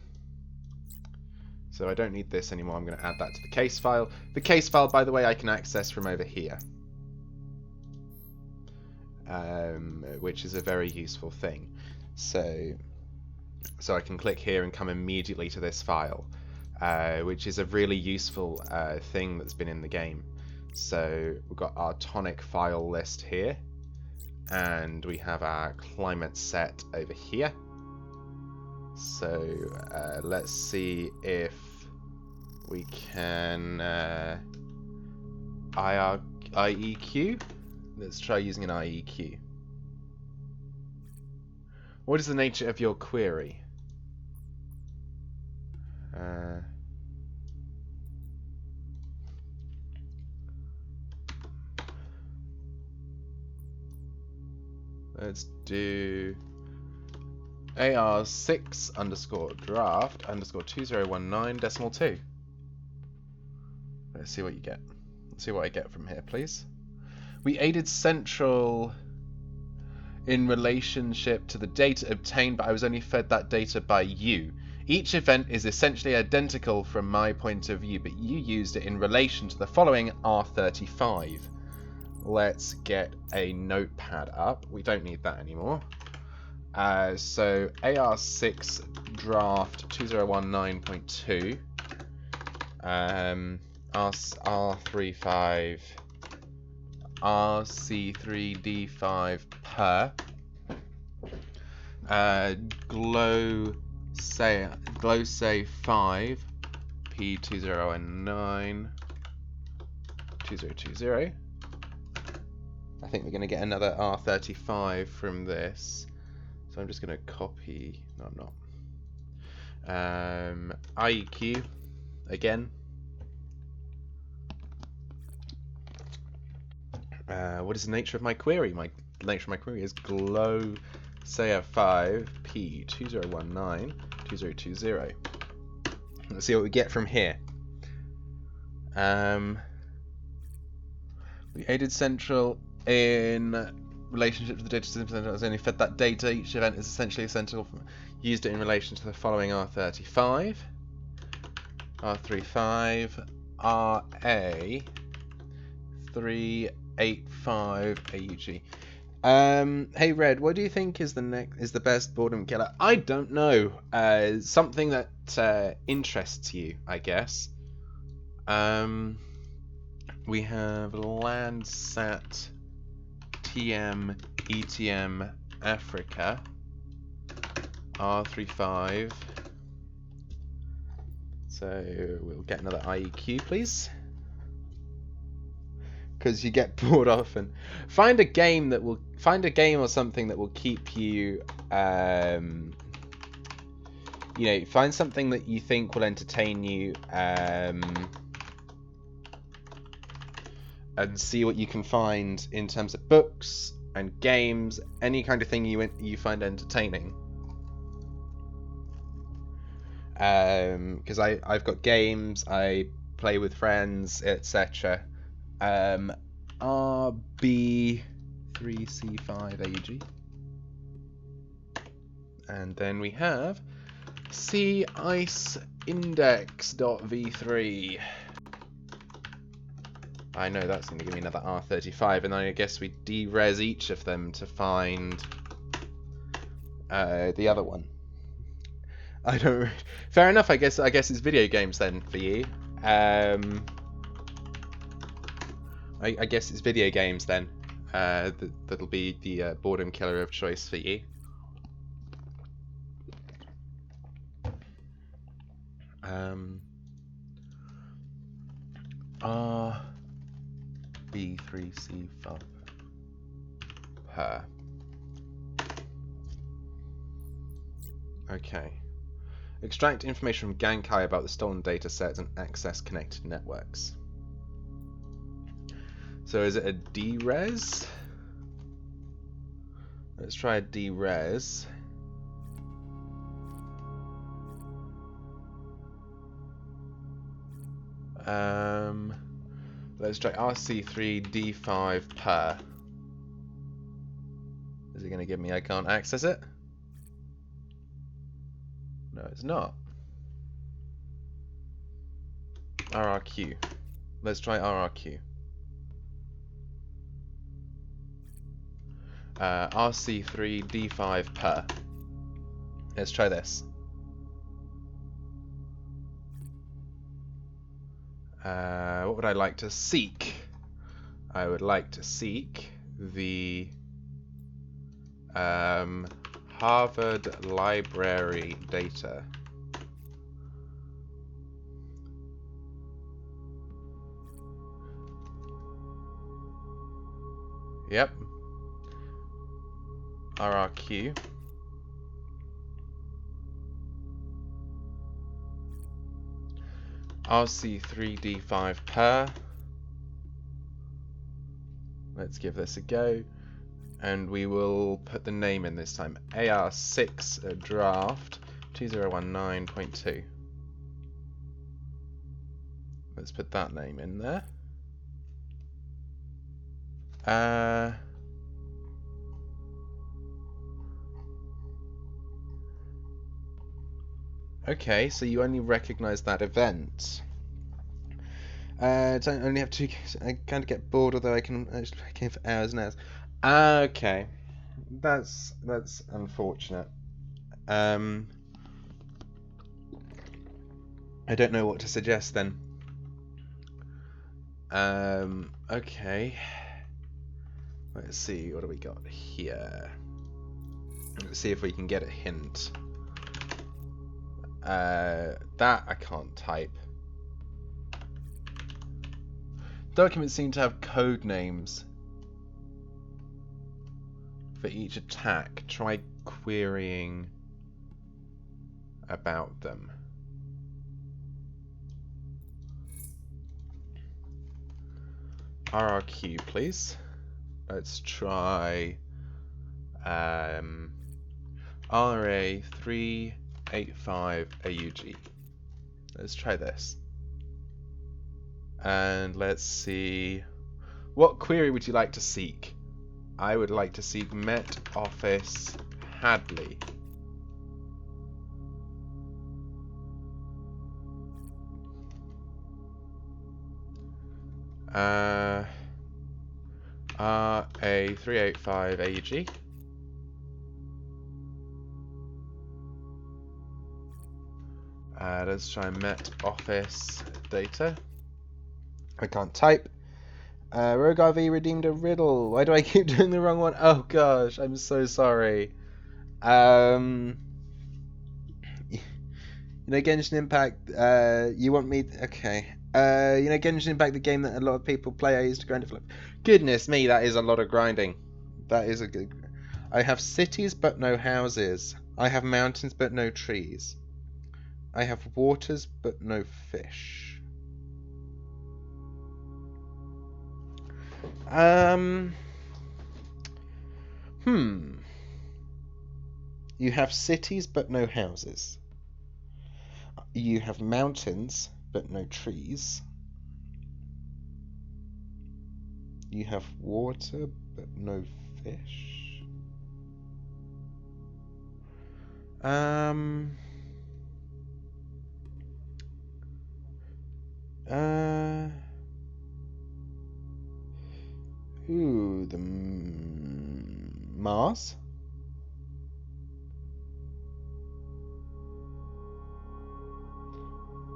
So I don't need this anymore. I'm going to add that to the case file. The case file, by the way, I can access from over here, which is a very useful thing. So I can click here and come immediately to this file, which is a really useful thing that's been in the game. So we've got our tonic file list here, and we have our climate set over here. So let's see if we can IEQ. Let's try using an IEQ. What is the nature of your query? Let's do AR6_draft_2019.2. Let's see what you get. Let's see what I get from here, please. We aided Central in relationship to the data obtained, but I was only fed that data by you. Each event is essentially identical from my point of view, but you used it in relation to the following R35. Let's get a notepad up. We don't need that anymore. So AR6 draft 2019.2, R35 RC3D5 per glow say 5 P2019 2020. I think we're going to get another R35 from this. So I'm just going to copy. No, I'm not. IEQ again. What is the nature of my query? My nature of my query is glow sayer 5 P2019 2020. Let's see what we get from here. We aided Central in relationship to the data system that has only fed that data. Each event is essentially essential. Used it in relation to the following R35, R35, RA 385 AUG. Hey Red, what do you think is the best boredom killer? I don't know. Something that interests you, I guess. We have Landsat TM ETM Africa R35. So we'll get another IEQ, please, because you get bored often. Find a game or something that will keep you, find something that you think will entertain you, and see what you can find in terms of books and games, any kind of thing you find entertaining. Because I've got games, I play with friends, etc. RB3C5 AUG. And then we have Sea Ice Index.v3. I know that's going to give me another R35, and then I guess we de-res each of them to find the other one. I don't. Fair enough. I guess it's video games then for you. I guess it's video games then. That'll be the boredom killer of choice for you. R B3C5 per. Okay. Extract information from Gankai about the stolen data sets and access connected networks. So is it a D-res? Let's try a D-res. Let's try RC3D5 per. Is it going to give me I can't access it? No, it's not. RRQ. Let's try RRQ. RC3D5 per. Let's try this. What would I like to seek? I would like to seek the Harvard Library data. Yep. RRQ. RC3D5 per. Let's give this a go. And we will put the name in this time. AR6 draft 2019.2. Let's put that name in there. Okay, so you only recognize that event. Don't only have two. I kind of get bored, although I can actually play a game for hours and hours. Okay, that's unfortunate. I don't know what to suggest then. Okay. Let's see, what do we got here? Let's see if we can get a hint. That I can't type. Documents seem to have code names for each attack. Try querying about them. RRQ, please. Let's try RA385 AUG. Let's try this. And let's see. What query would you like to seek? I would like to seek Met Office Hadley. RA385 AUG. Let's try Met Office data. I can't type. Rogue RV redeemed a riddle. Why do I keep doing the wrong one? Oh gosh, I'm so sorry. You know, Genshin Impact. You want me? Okay. You know, Genshin Impact, the game that a lot of people play. I used to grind it for. Goodness me, that is a lot of grinding. That is a good. I have cities but no houses. I have mountains but no trees. I have waters but no fish. You have cities but no houses. You have mountains but no trees. You have water but no fish. Ooh, the Mars?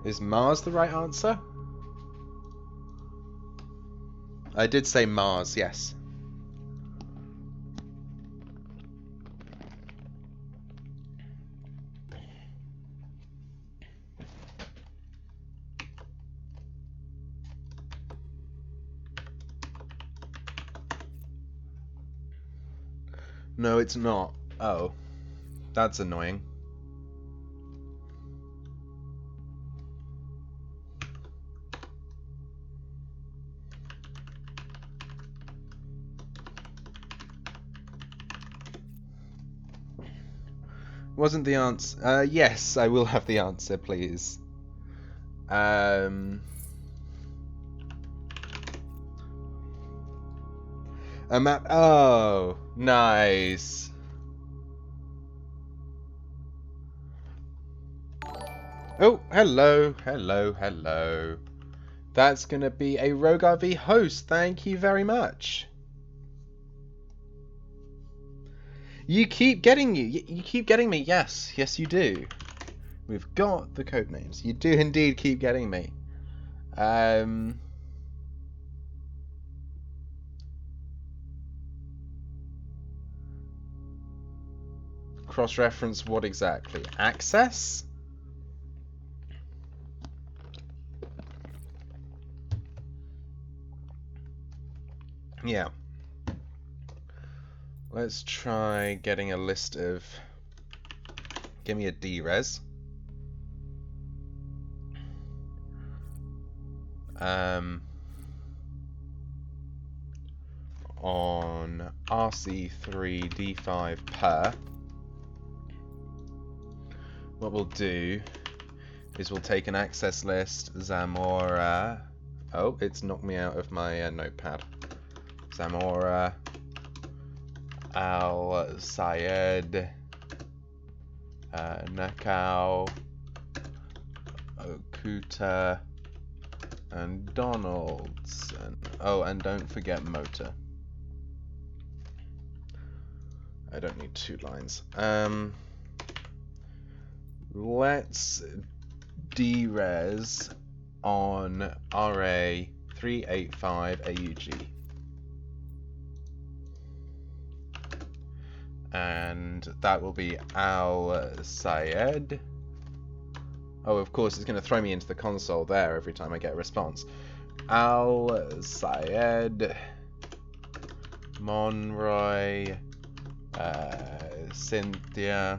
Is Mars the right answer? I did say Mars, yes. No, it's not. Oh. That's annoying. Wasn't the answer? Yes, I will have the answer, please. A map. Oh, nice. Oh, hello, hello, hello. That's gonna be a Rogar V host. Thank you very much. You keep getting you keep getting me. Yes, yes, you do. We've got the code names. You do indeed keep getting me. Cross-reference what exactly? Access? Yeah. Let's try getting a list of... Give me a D-res. On RC3D5 per. What we'll do is we'll take an access list, Zamora. Oh, it's knocked me out of my notepad. Zamora, Al Sayed, Nakao, Okuta, and Donaldson. Oh, and don't forget Motor. I don't need 2 lines. Let's D-res on RA385 AUG. And that will be Al Sayed. Oh, of course, it's going to throw me into the console there every time I get a response. Al Sayed, Monroy, Cynthia,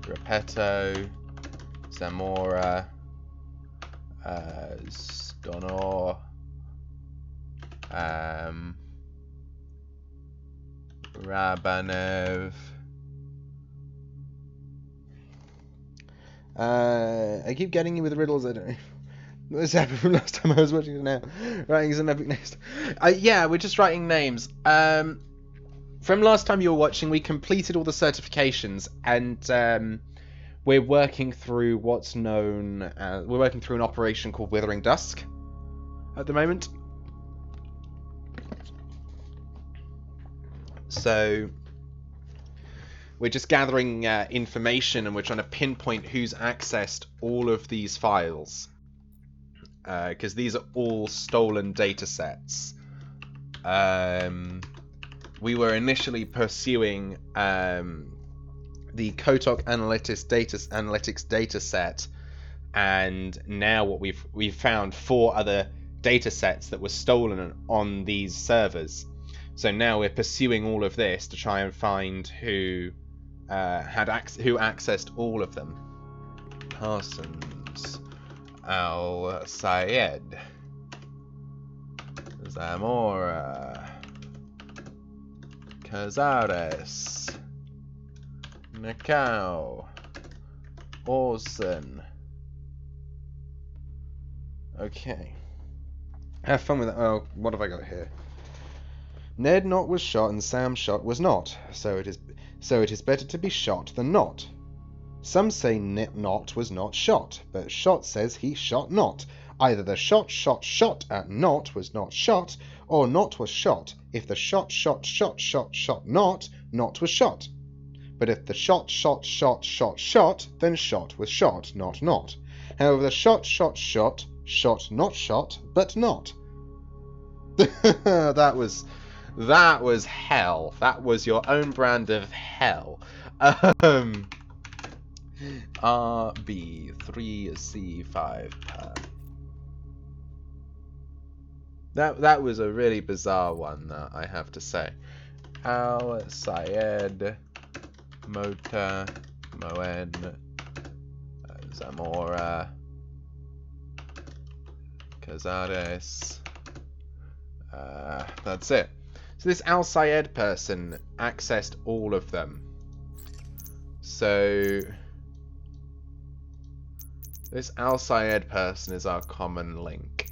Repetto, Zamora, Stonor, Rabanev. I keep getting you with riddles. I don't know what's happened from last time I was watching it now. Writing some epic names. Yeah, we're just writing names. From last time you were watching, we completed all the certifications, and we're working through what's known. We're working through an operation called Withering Dusk at the moment. So we're just gathering information, and we're trying to pinpoint who's accessed all of these files, because these are all stolen data sets. We were initially pursuing the Kotok Analytics data set, and now what we've found 4 other data sets that were stolen on these servers. So now we're pursuing all of this to try and find who accessed all of them. Parsons, Al Sayed, Zamora, Cazares, Nakao, Orson. Okay. Have fun with that. Oh, what have I got here? Ned Knott was shot and Sam Shot was not, so it is better to be shot than not. Some say Knott was not shot, but Shot says he shot not. Either the shot at not was not shot, or not was shot. If the shot not was shot. But if the shot, then shot was shot, not. However, the shot, not shot, but not. That was hell. That was your own brand of hell. RB3C5. That was a really bizarre one, I have to say. Al Sayed Mota Moen Zamora Cazares. That's it. So this Al Sayed person accessed all of them. So this Al Sayed person is our common link.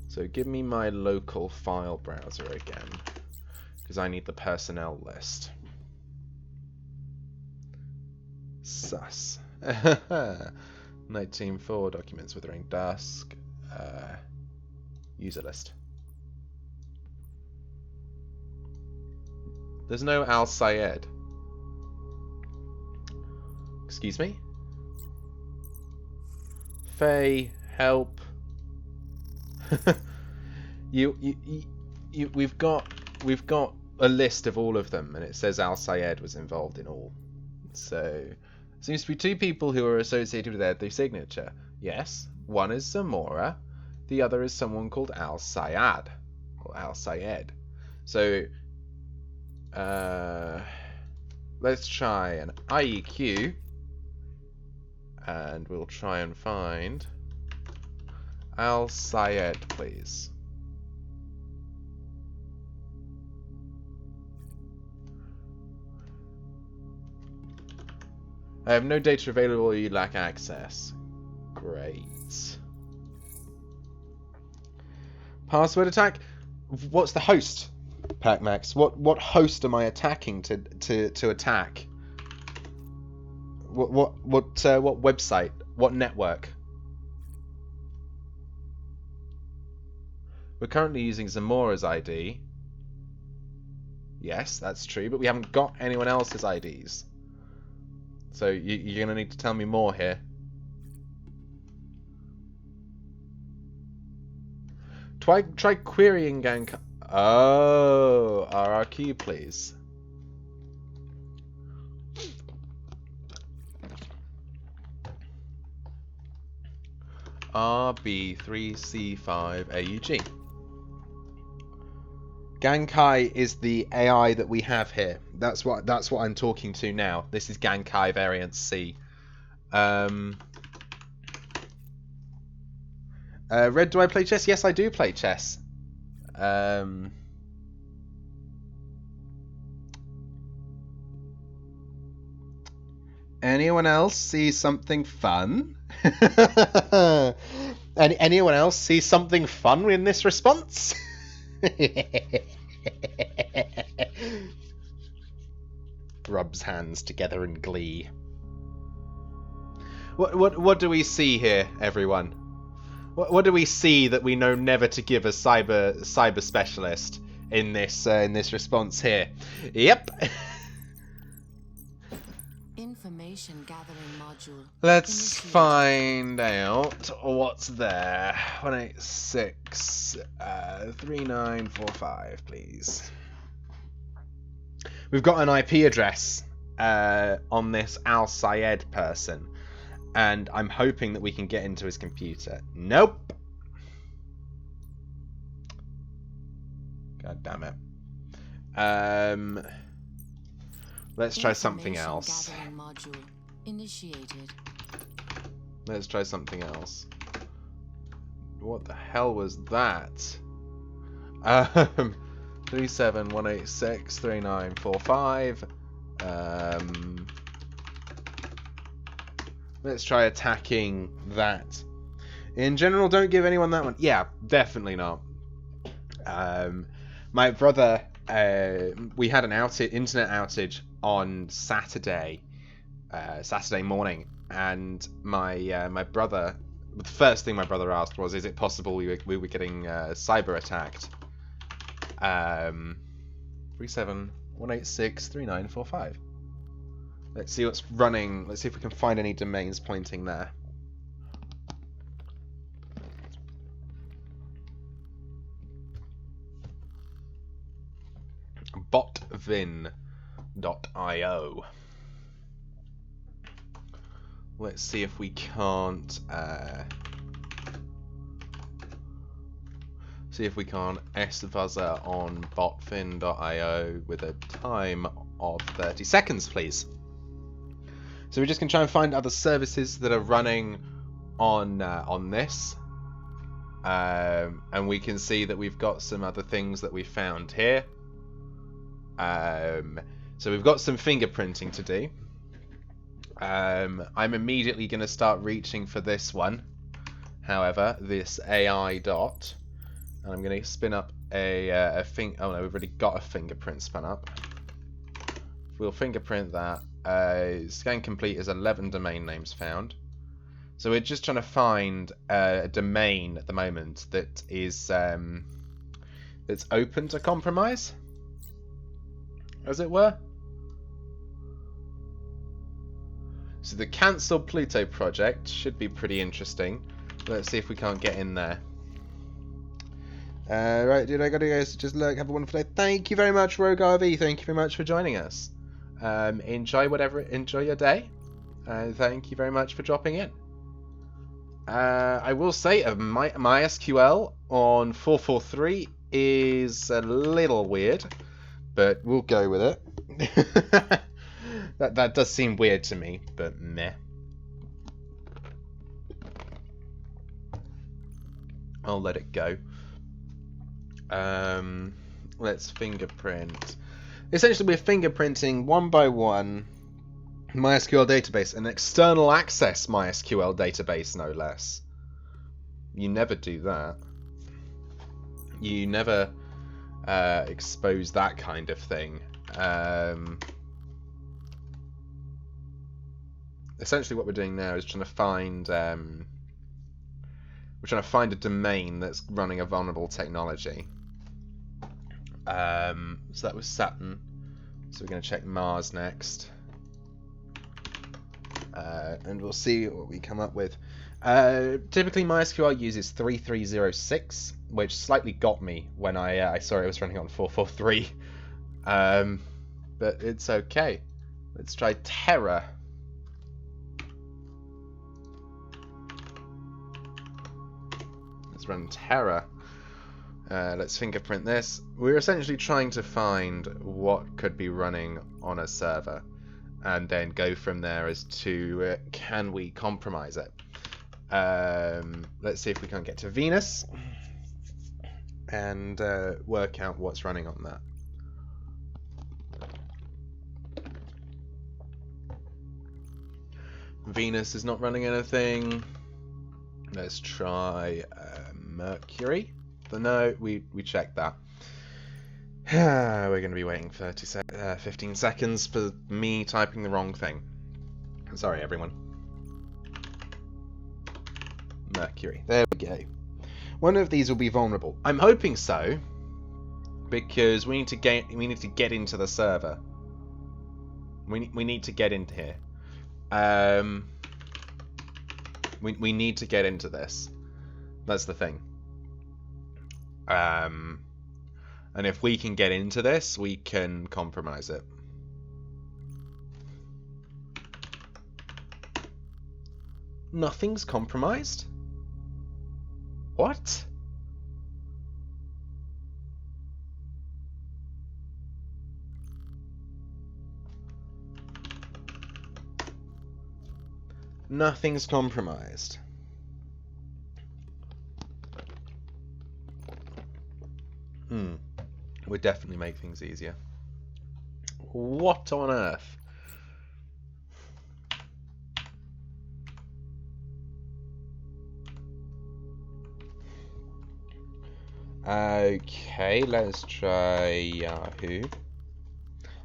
So give me my local file browser again, because I need the personnel list. Sus. NITE Team 4, Documents Withering Dusk. User list. There's no Al Sayed. Excuse me? Faye, help. We've got a list of all of them, and it says Al Sayed was involved in all. So seems to be two people who are associated with their signature. Yes, one is Zamora, the other is someone called Al Sayed or Al Sayed. So let's try an IEQ, and we'll try and find Al Sayed, please. I have no data available, you lack access. Great. Password attack? What's the host, PacMax? What host am I attacking to attack? What website? What network? We're currently using Zamora's ID. Yes, that's true, but we haven't got anyone else's IDs. So you're going to need to tell me more here. Try querying Gank. Oh, RRQ, please. RB3C5AUG. Gankai is the AI that we have here. That's what I'm talking to now. This is Gankai variant C. Red, do I play chess? Yes, I do play chess. Anyone else see something fun? Anyone else see something fun in this response? Rubs hands together in glee. What do we see here, everyone? What do we see that we know never to give a cyber specialist in this response here? Yep. Information gathering module. Let's find out what's there. 186 3945, please. We've got an IP address on this Al Sayed person, and I'm hoping that we can get into his computer. Nope. God damn it. Let's try something else. Module initiated. Let's try something else. What the hell was that? 37186 3945. Let's try attacking that. In general, don't give anyone that one. Yeah, definitely not. My brother, we had an internet outage on Saturday morning, and my brother the first thing my brother asked was, is it possible we were getting cyber attacked? 371863945. Let's see what's running. Let's see if we can find any domains pointing there. botvin.io. Let's see if we can't S-Buzzer on botvin.io with a time of 30 seconds, please. So we're just going to try and find other services that are running on this. And we can see that we've got some other things that we found here. So we've got some fingerprinting to do. I'm immediately going to start reaching for this one. However, this AI dot. And I'm going to spin up oh no, we've already got a fingerprint spun up. We'll fingerprint that. Scan complete is 11 domain names found. So we're just trying to find a domain at the moment that is that's open to compromise, as it were. So the cancelled Pluto project should be pretty interesting. Let's see if we can't get in there. Right, dude, I gotta go. So just look, have a wonderful day. Thank you very much, Rogue RV. Thank you very much for joining us. Enjoy your day. Thank you very much for dropping in. I will say MySQL on 443 is a little weird, but we'll go with it. that does seem weird to me, but meh. I'll let it go. Let's fingerprint. Essentially, we're fingerprinting one by one MySQL database, an external access MySQL database, no less. You never do that. You never expose that kind of thing. Essentially, what we're doing now is trying to find a domain that's running a vulnerable technology. So that was Saturn. So we're going to check Mars next. And we'll see what we come up with. Typically MySQL uses 3306, which slightly got me when I saw it was running on 443. But it's okay. Let's try Terra. Let's run Terra. Let's fingerprint this. We're essentially trying to find what could be running on a server, and then go from there as to can we compromise it. Let's see if we can't get to Venus and work out what's running on that. Venus is not running anything. Let's try Mercury. But no, we checked that. We're going to be waiting 15 seconds for me typing the wrong thing. Sorry, everyone. Mercury. There we go. One of these will be vulnerable. I'm hoping so, because we need to get into the server. We need to get into here. We need to get into this. That's the thing. And if we can get into this, we can compromise it. Nothing's compromised? What? Nothing's compromised. Would definitely make things easier. What on earth? Okay, let's try Yahoo.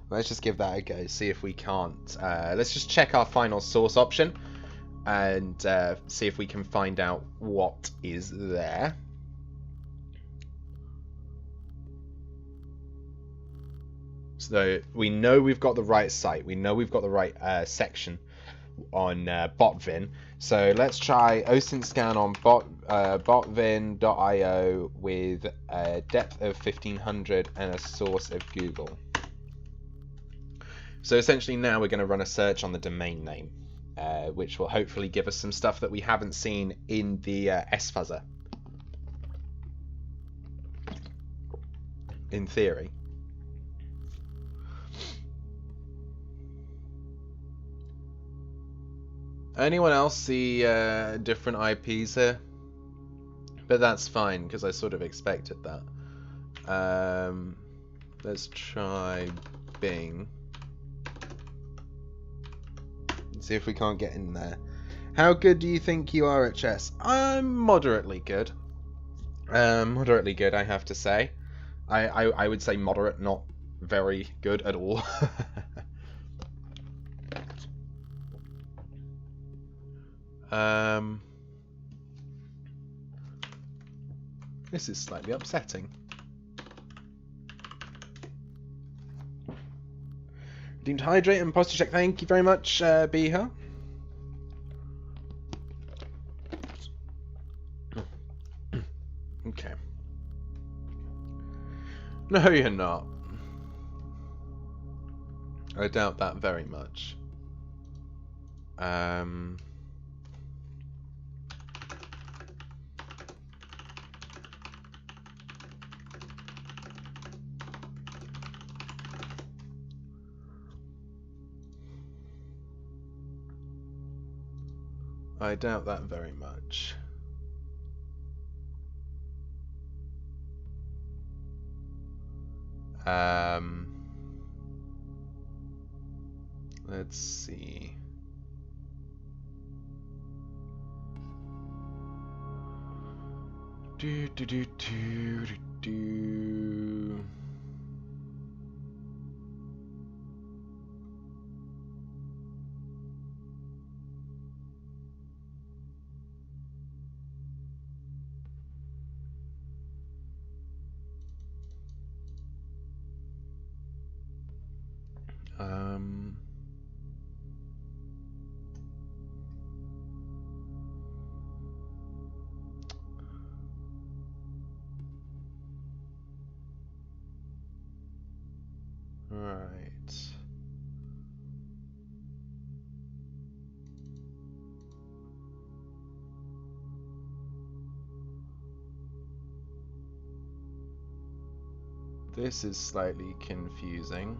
Let's just give that a go, see if we can't. Let's just check our final source option. and see if we can find out what is there. So we know we've got the right site. We know we've got the right section on botvin. So let's try OSINT scan on botvin.io with a depth of 1500 and a source of Google. So essentially now we're going to run a search on the domain name, which will hopefully give us some stuff that we haven't seen in the SFuzzer. In theory. Anyone else see different IPs here? But that's fine, because I sort of expected that. Let's try Bing. See if we can't get in there. How good do you think you are at chess? I'm moderately good. Moderately good, I have to say. I would say moderate, not very good at all. This is slightly upsetting. Redeemed hydrate and posture check. Thank you very much, Biha. Okay. No, you're not. I doubt that very much. I doubt that very much. Let's see. Do do do do do. Right. This is slightly confusing.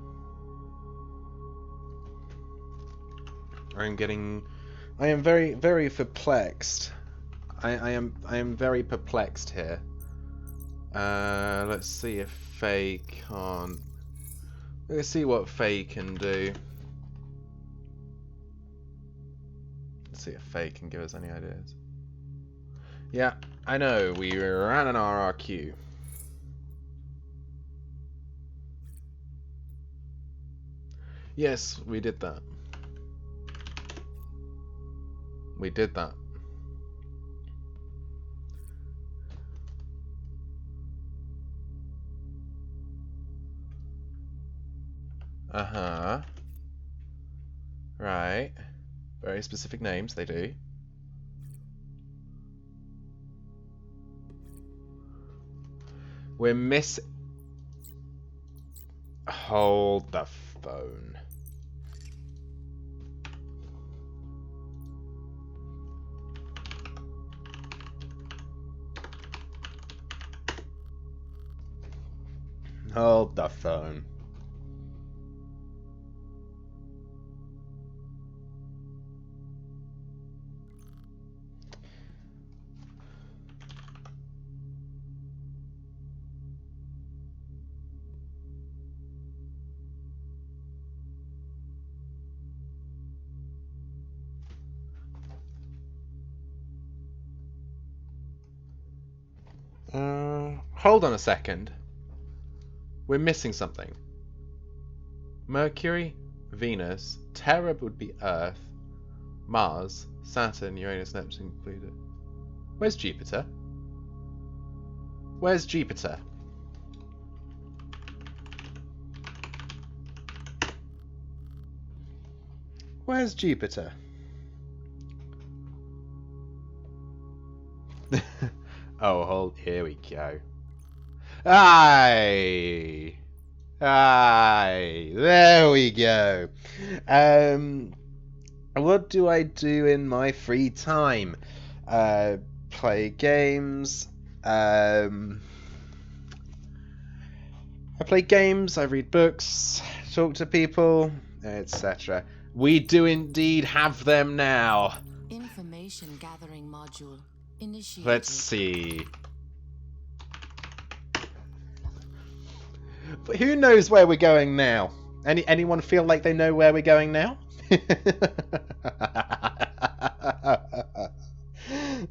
I am very, very perplexed. I am very perplexed here. Let's see if Faye can't. Let's see what Faye can do. Let's see if Faye can give us any ideas. Yeah, I know, we ran an RRQ. Yes, we did that. We did that. Uh-huh. Right. Very specific names, they do. We're Hold the phone. Hold the phone. Hold on a second. We're missing something. Mercury, Venus, Terra would be Earth, Mars, Saturn, Uranus, Neptune, Pluto. Where's Jupiter? Where's Jupiter? Where's Jupiter? Oh, hold. Here we go. Aye! Aye! There we go. What do I do in my free time? Play games. I play games, I read books, talk to people, etc. We do indeed have them now. Information gathering module initiated. Let's see. But who knows where we're going now? Anyone feel like they know where we're going now?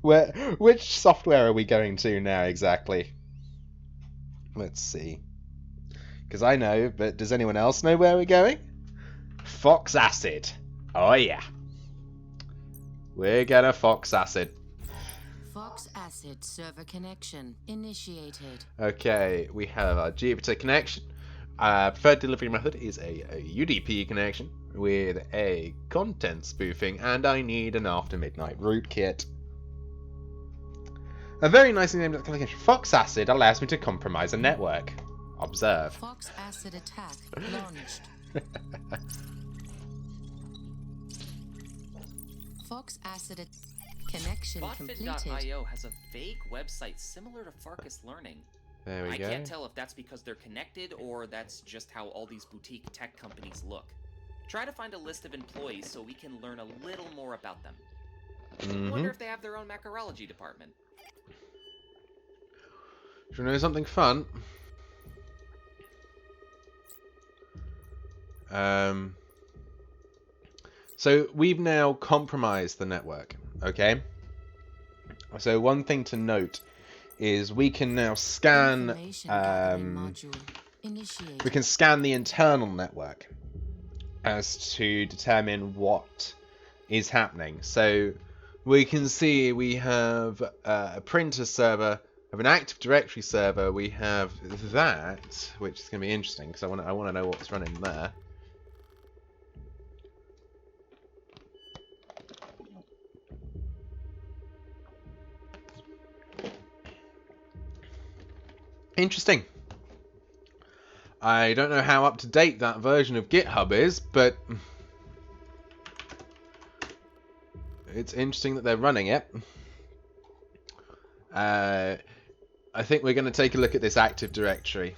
Which software are we going to now exactly? Let's see. Because I know, but does anyone else know where we're going? Fox Acid. Oh yeah. We're gonna Fox Acid. Fox Acid server connection initiated. Okay, we have our Jupiter connection. Preferred delivery method is a UDP connection with a content spoofing, and I need an after midnight rootkit. A very nicely named application. Fox Acid allows me to compromise a network. Observe. Fox Acid attack launched. Fox Acid connection completed. Botfin.io has a vague website similar to Farkas Learning. There we I go. can't tell if that's because they're connected or that's just how all these boutique tech companies look. Try to find a list of employees so we can learn a little more about them. Wonder if they have their own macarology department. Do you know something fun? So we've now compromised the network, okay? So one thing to note is we can now scan we can scan the internal network as to determine what is happening. So we can see we have a printer server, of an Active Directory server. We have that, which is going to be interesting because I want to know what's running there. Interesting. I don't know how up to date that version of GitHub is, but it's interesting that they're running it. I think we're going to take a look at this Active Directory.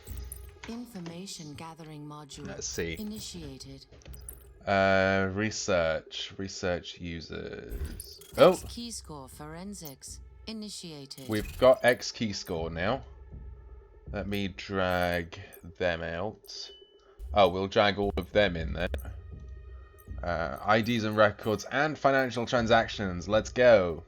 Information gathering module. Let's see. Initiated. Research users. Oh, Key score forensics initiated. we've got X key score now. Let me drag them out. Oh, we'll drag all of them in there. IDs and records and financial transactions. Let's go.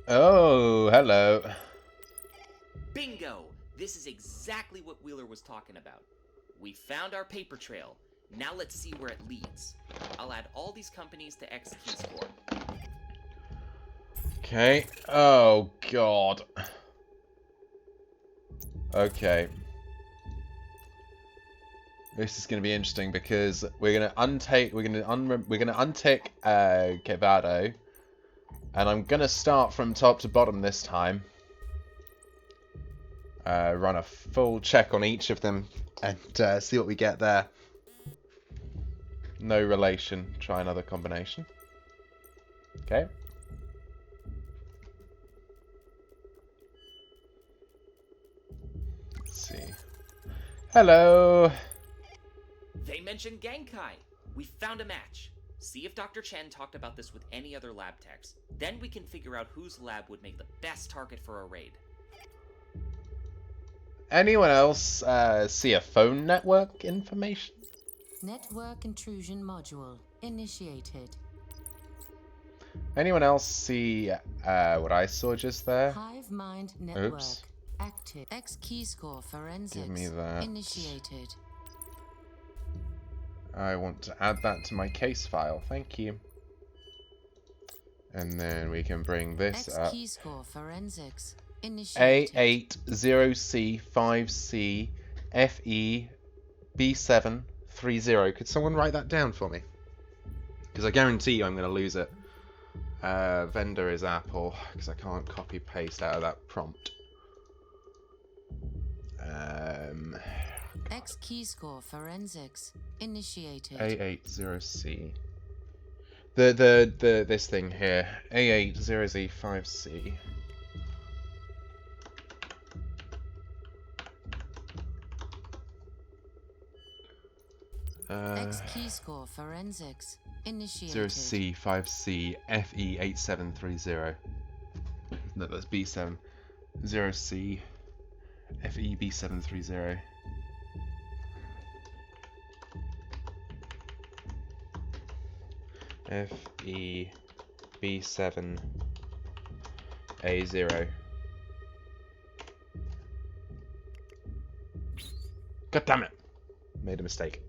Oh, hello. Bingo! This is exactly what Wheeler was talking about. We found our paper trail. Now let's see where it leads. I'll add all these companies to X key score. Okay. Oh God. Okay. This is going to be interesting because we're going to untick Kevado, and I'm going to start from top to bottom this time. Run a full check on each of them and see what we get there. No relation. Try another combination. Okay. Let's see. Hello. They mentioned Genkai. We found a match. See if Dr. Chen talked about this with any other lab techs. Then we can figure out whose lab would make the best target for a raid. Anyone else see a phone network information? Network intrusion module initiated. Anyone else see what I saw just there? Hive mind network Oops. active. X key score forensics Give me that. initiated. I want to add that to my case file. Thank you. And then we can bring this X up. key score forensics initiated. A80C5C FE B730. Could someone write that down for me? Because I guarantee you I'm going to lose it. Vendor is Apple, because I can't copy paste out of that prompt. X key score forensics initiated. A80C. This thing here. A80Z5C. X key score forensics initiated. 0C5C FE8730. No, that's B7. 0C FE B730. FE B7A0. God damn it! Made a mistake.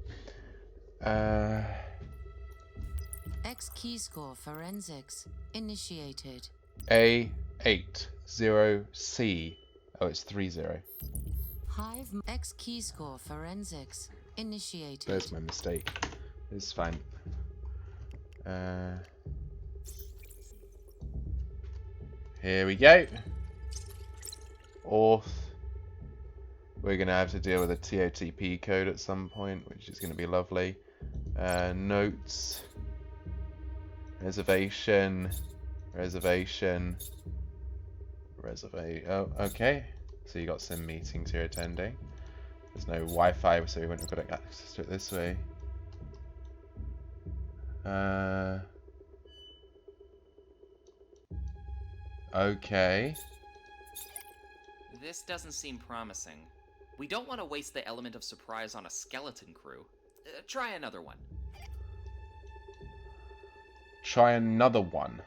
X key score forensics initiated. A80C. Oh, it's 30. Hive X key score forensics initiated. There's my mistake. It's fine. Here we go. Auth. We're going to have to deal with a TOTP code at some point, which is going to be lovely. Notes. Reservation. Reservation. Oh, okay. So you got some meetings here attending. There's no Wi-Fi, so we wouldn't have got access to it this way. Okay. This doesn't seem promising. We don't want to waste the element of surprise on a skeleton crew. Try another one. Try another one.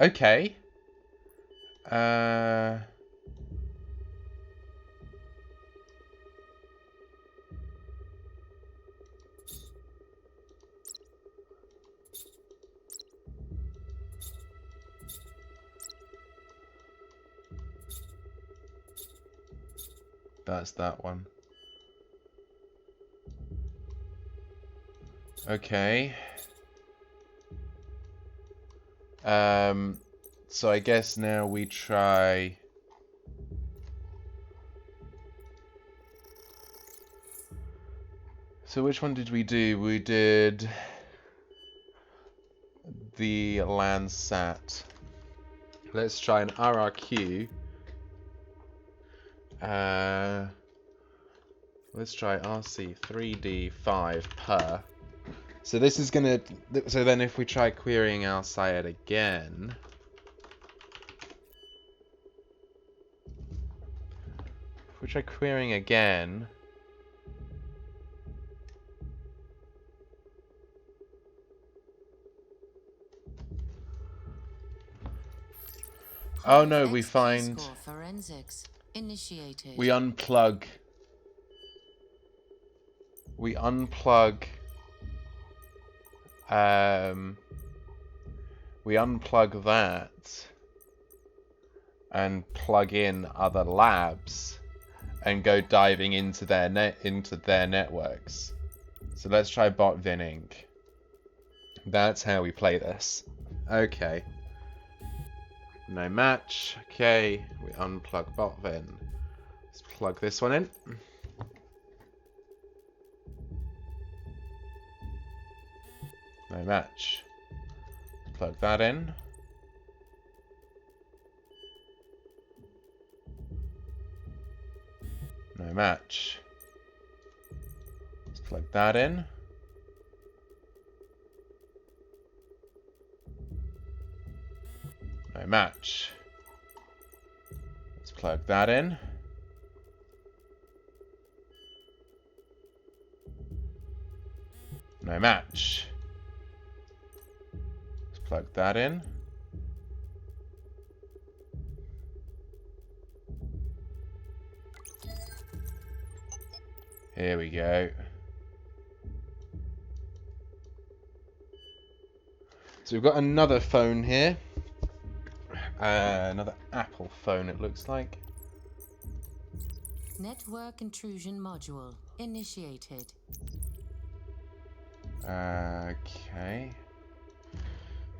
Okay. That's that one. Okay. So I guess now we try... So which one did we do? We did the Landsat. Let's try an RRQ. Let's try RC3D5 per. So this is gonna. So then, if we try querying our site again, if we try querying again, oh no, we find. Forensics initiated. We unplug. We unplug that and plug in other labs and go diving into their networks. So let's try bot vinning. That's how we play this. Okay. No match. Okay, we unplug bot vin. Let's plug this one in. No match. Plug that in. No match. Let's plug that in. No match. Let's plug that in. No match. Plug that in. Here we go. So we've got another phone here. Another Apple phone, it looks like. Network intrusion module initiated. Okay.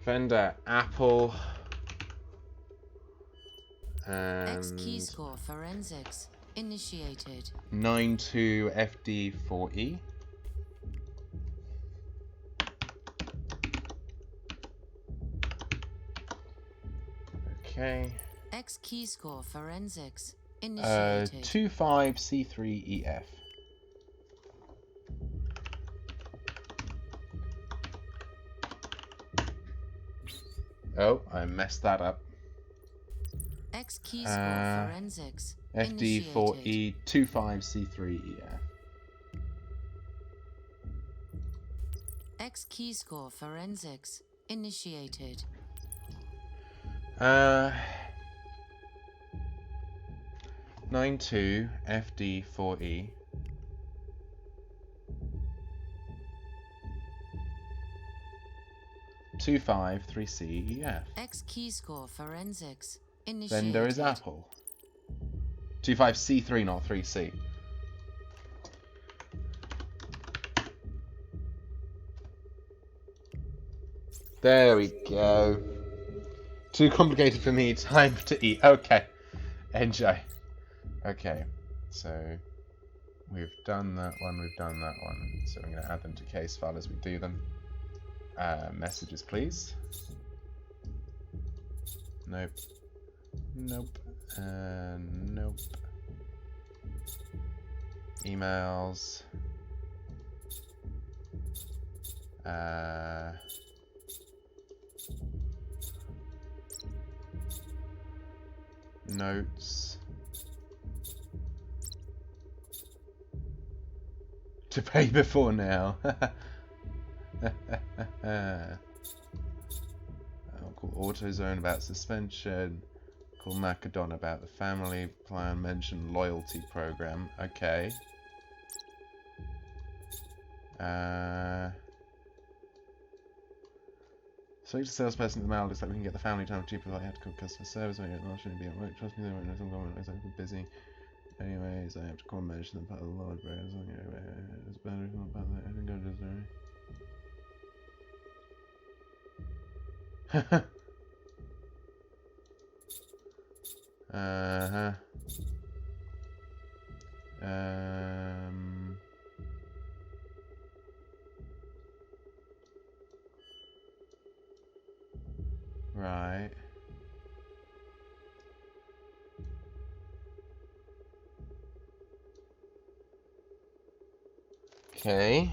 Vendor Apple. X And key score forensics initiated. 92FD4E. Okay. X key score forensics initiated. 25C3EF. Oh, I messed that up. X key score forensics FD4E 25C3EF. X key score forensics initiated. 92FD4E. Two 5-3CEF. X key score forensics initiated. Vendor is Apple. 25C3, not 3C. There we go. Too complicated for me. Time to eat. Okay. Enjoy. Okay. So we've done that one. We've done that one. So I'm going to add them to case file as we do them. Messages, please. Nope. Nope. Nope. Emails. Notes. To pay before now. I'll call AutoZone about suspension. Call Macedon about the family plan. Mention loyalty program. Okay. So each salesperson at the mail looks like we can get the family time cheaper if I have to call customer service. I don't shouldn't be at work. Trust me, they won't know some government is I'm busy. Anyways, I have to call and mention them part of the Lord, bro. It's better if not about that. I think I'm just right. Okay.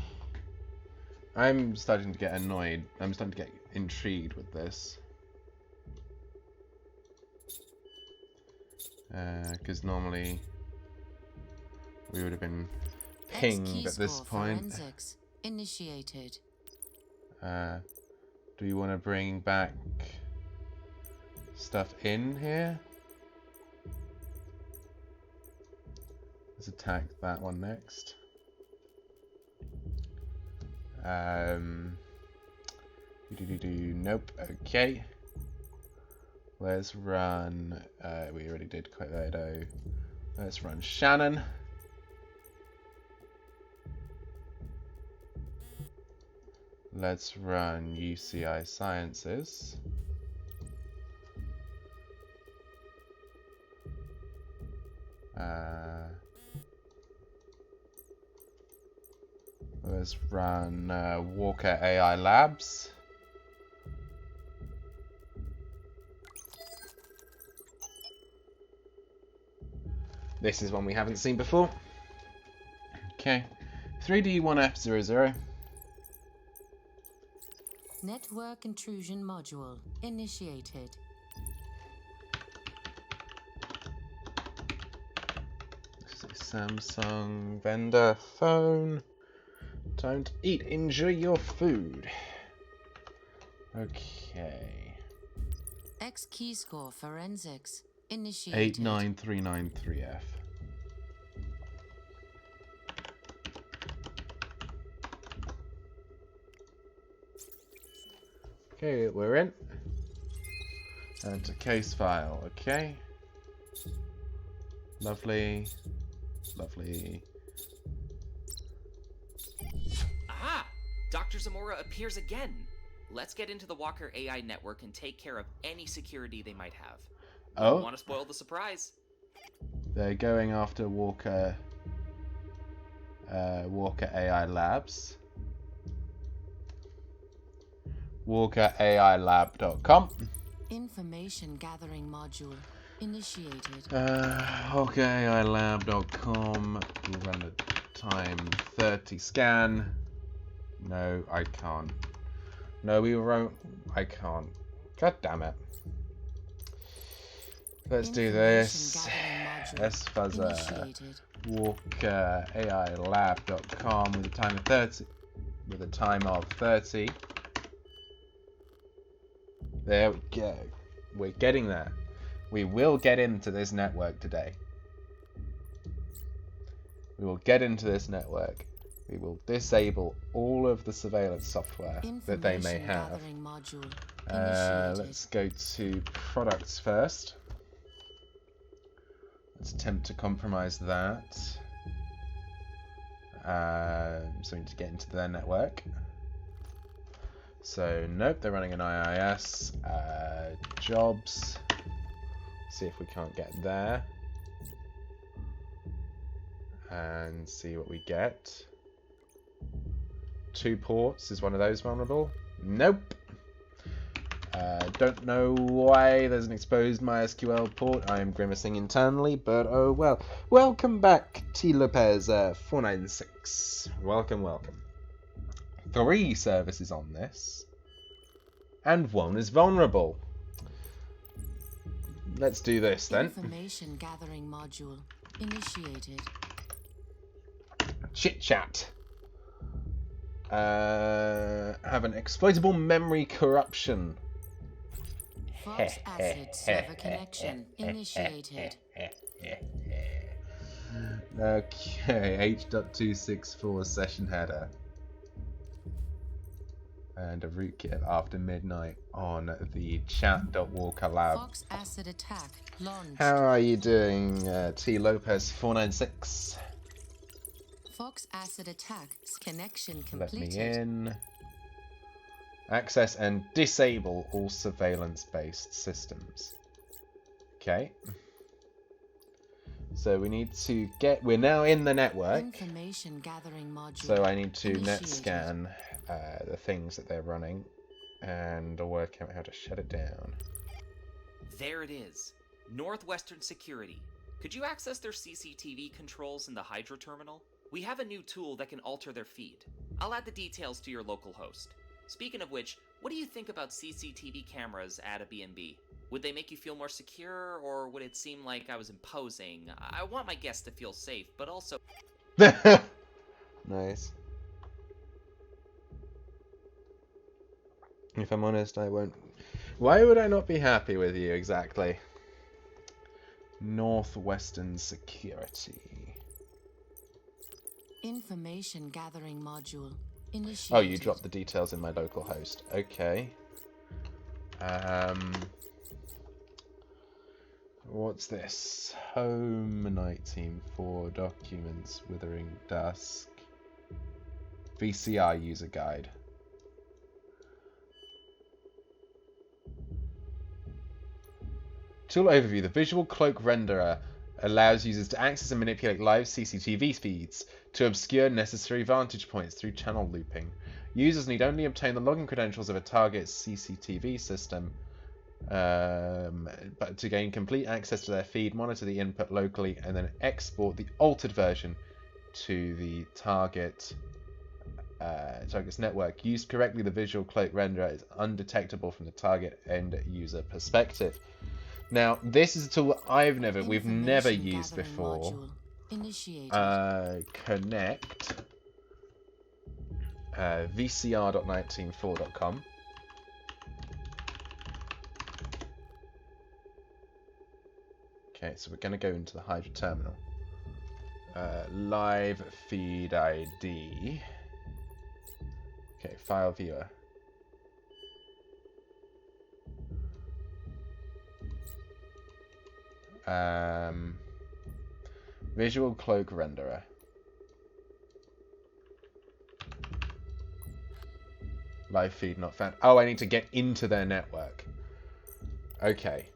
I'm starting to get annoyed. I'm starting to get intrigued with this. Because normally we would have been pinged at this point. Forensics initiated. Do you want to bring back stuff in here? Let's attack that one next. Nope. Okay. Let's run. We already did Quevedo. Let's run Shannon. Let's run UCI Sciences. Let's run Walker AI Labs. This is one we haven't seen before. Okay. 3D1F00. Network intrusion module initiated. Samsung vendor phone. Time to eat. Enjoy your food. Okay. X key score forensics initiated. 89393F. Okay, we're in. Enter case file. Okay. Lovely. Lovely. Aha! Dr. Zamora appears again. Let's get into the Walker AI network and take care of any security they might have. Oh. Don't want to spoil the surprise. They're going after Walker AI Labs. WalkerAILab.com. Information gathering module initiated. WalkerAILab.com. We'll run the time 30 scan. No, I can't. No, we won't. I can't. God damn it. Let's do this. S fuzzer. WalkerAILab.com with a time of 30. With a time of 30. There we go. We're getting there. We will get into this network today. We will get into this network. We will disable all of the surveillance software that they may have. Let's go to products first. Let's attempt to compromise that. So we need to get into their network. So, nope, they're running an IIS. Jobs. See if we can't get there. And see what we get. 2 ports. Is one of those vulnerable? Nope. Don't know why there's an exposed MySQL port. I am grimacing internally, but oh well. Welcome back, T. Lopez 496. Welcome, welcome. 3 services on this, and 1 is vulnerable. Let's do this then. Information gathering module initiated. Chit chat. Have an exploitable memory corruption. Fox acid server connection initiated. Okay, H.264 session header. And a rootkit after midnight on the chat.walker lab. Fox acid attack launched. How are you doing, T. Lopez 496? Fox acid attack connection Let completed. me in. Access and disable all surveillance-based systems. Okay. So we need to get... We're now in the network. Information gathering module. So I need to initiated. net scan the things that they're running and work out how to shut it down. There it is. Northwestern Security. Could you access their CCTV controls in the Hydra terminal? We have a new tool that can alter their feed. I'll add the details to your local host. Speaking of which, what do you think about CCTV cameras at a B&B? Would they make you feel more secure, or would it seem like I was imposing? I want my guests to feel safe, but also... Nice. If I'm honest, I won't... Why would I not be happy with you, exactly? Northwestern Security. Information gathering module initiated. Oh, you dropped the details in my local host. Okay. What's this? Home NITE Team 4 documents, Withering Dusk. VCR user guide. Tool overview. The visual cloak renderer allows users to access and manipulate live CCTV feeds to obscure necessary vantage points through channel looping. Users need only obtain the login credentials of a target's CCTV system, but to gain complete access to their feed, monitor the input locally, and then export the altered version to the target's network. Used correctly, the visual cloak renderer is undetectable from the target end user perspective. Now, this is a tool that we've never used before. Connect vcr.19.4.com. Okay, so we're going to go into the Hydra terminal. Live feed ID. Okay, file viewer. Visual cloak renderer. Live feed not found. Oh, I need to get into their network. Okay.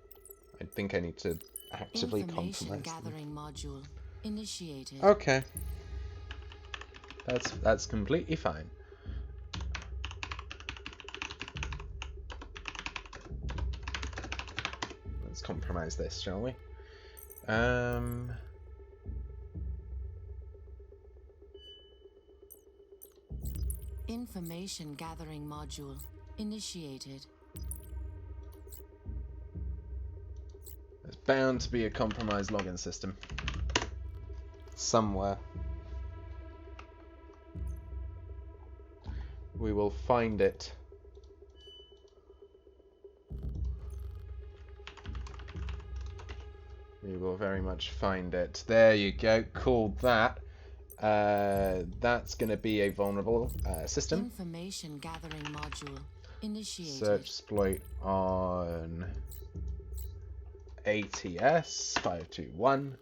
I think I need to actively compromise them. Gathering module initiated. Okay. That's completely fine. Let's compromise this, shall we? Information gathering module initiated. There's bound to be a compromised login system somewhere. We will find it. We will very much find it. There you go. Called that. That's going to be a vulnerable system. Information gathering module initiated. Search exploit on ATS 521.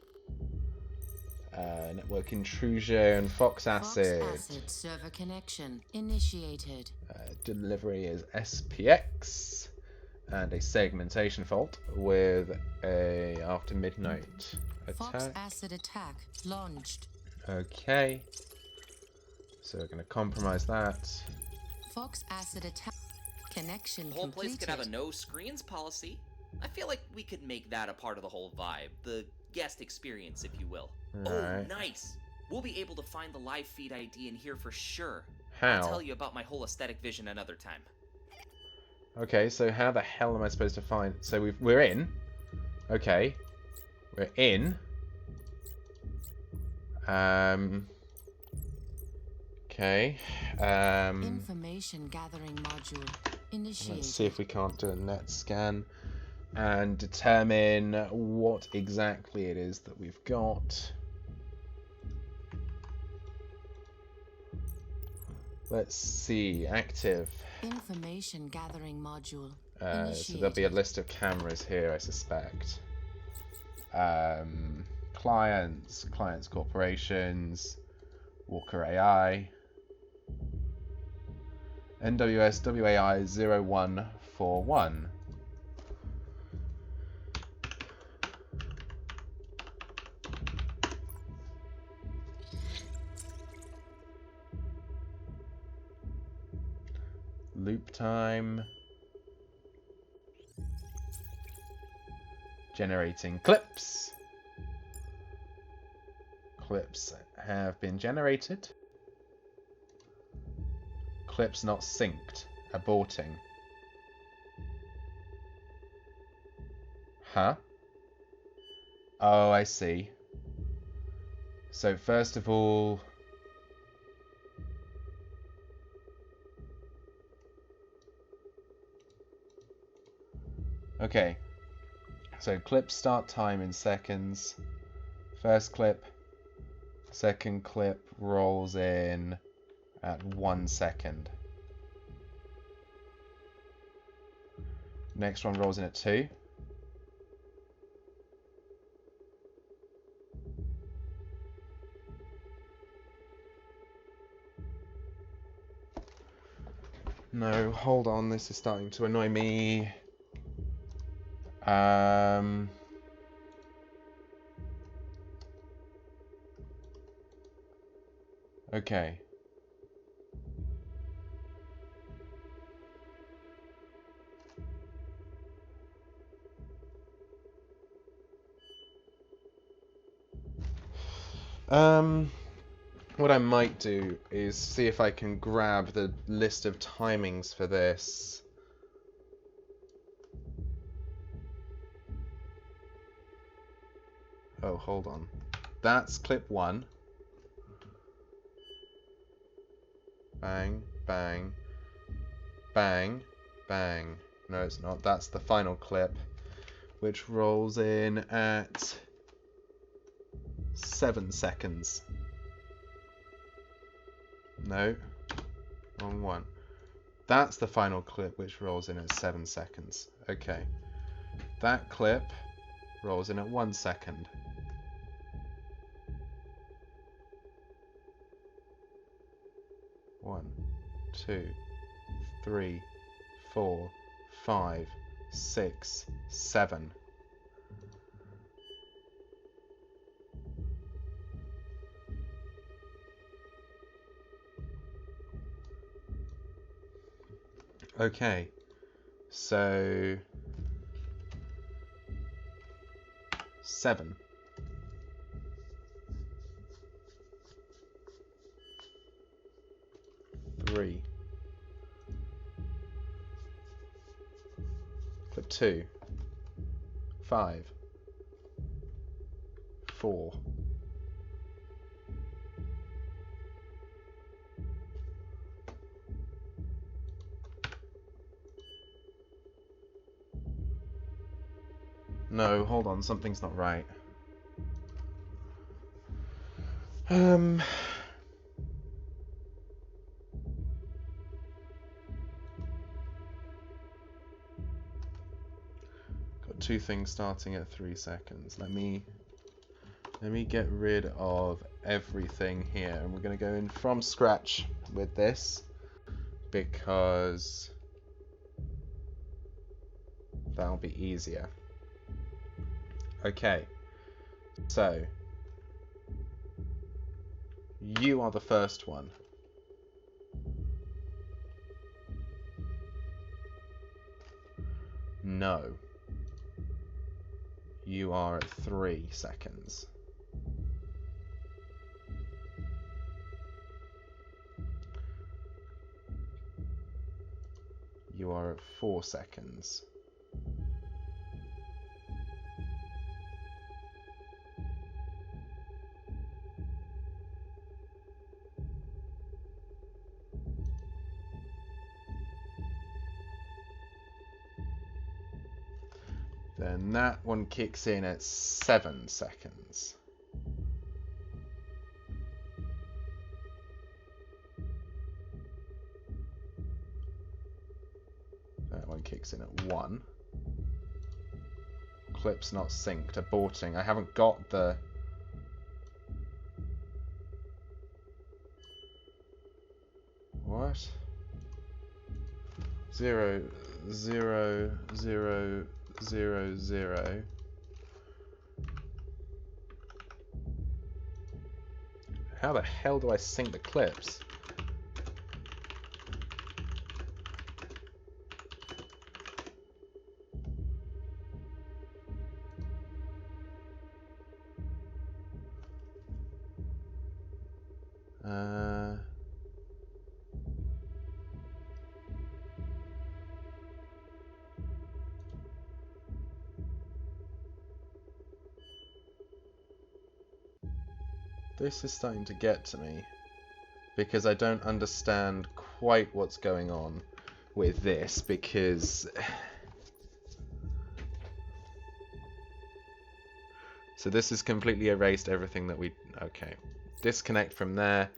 Network intrusion. Fox acid. Fox acid server connection initiated. Delivery is SPX. And a segmentation fault with a after midnight attack. Fox acid attack launched. Okay. So we're going to compromise that. Fox acid attack connection The whole place completed. could have a no screens policy. I feel like we could make that a part of the whole vibe, the guest experience, if you will. Right. Oh, nice. We'll be able to find the live feed ID in here for sure. How? I'll tell you about my whole aesthetic vision another time. Okay, so how the hell am I supposed to find... So we're in. Okay. We're in. Okay. Information gathering module initiated. Let's see if we can't do a net scan and determine what exactly it is that we've got. Let's see. Active. Information gathering module So initiated. there'll be a list of cameras here, I suspect. Clients, corporations, Walker AI, NWS WAI 0141. Loop time. Generating clips. Clips have been generated. Clips not synced. Aborting. Huh? Oh, I see. So first of all... Okay. So clip start time in seconds. First clip. Second clip rolls in at 1 second. Next one rolls in at 2. No, hold on, this is starting to annoy me. Okay. What I might do is see if I can grab the list of timings for this. Oh, hold on. That's clip 1. Bang, bang, bang, bang. No, it's not. That's the final clip, which rolls in at 7 seconds. No, wrong one. That's the final clip, which rolls in at 7 seconds. Okay. That clip rolls in at 1 second. One, 2, 3, 4, 5, 6, 7. Okay, so 7. 3. Clip 2. 5. 4. No, hold on, something's not right. Got 2 things starting at 3 seconds. Let me get rid of everything here, and we're going to go in from scratch with this because that'll be easier. Okay, so you are the first one. No. You are at 3 seconds. You are at 4 seconds. Then that one kicks in at 7 seconds. That one kicks in at 1. Clip's not synced, aborting. I haven't got the... What? 0, 0, 0, 0, 0. How the hell do I sync the clips? This is starting to get to me because I don't understand quite what's going on with this, because so this has completely erased everything that we... Okay, disconnect from there.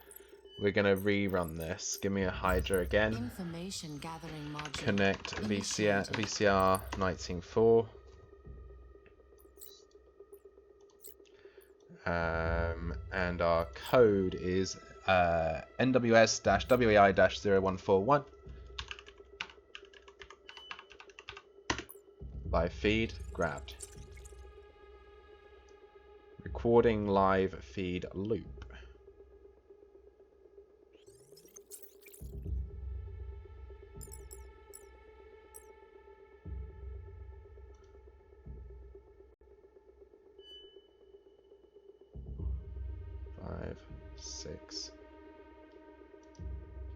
We're gonna rerun this. Give me a Hydra again. Information gathering module. Connect VCR NITE Team 4. And our code is NWS-WEI-0141. Live feed grabbed. Recording live feed loop. Five, 6.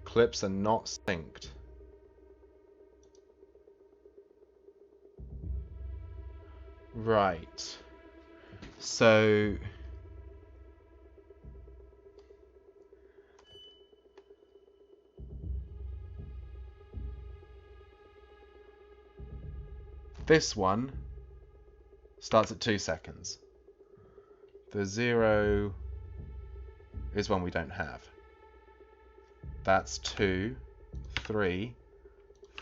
Clips are not synced. Right. So this one starts at 2 seconds. The 0 is one we don't have. That's 2, 3,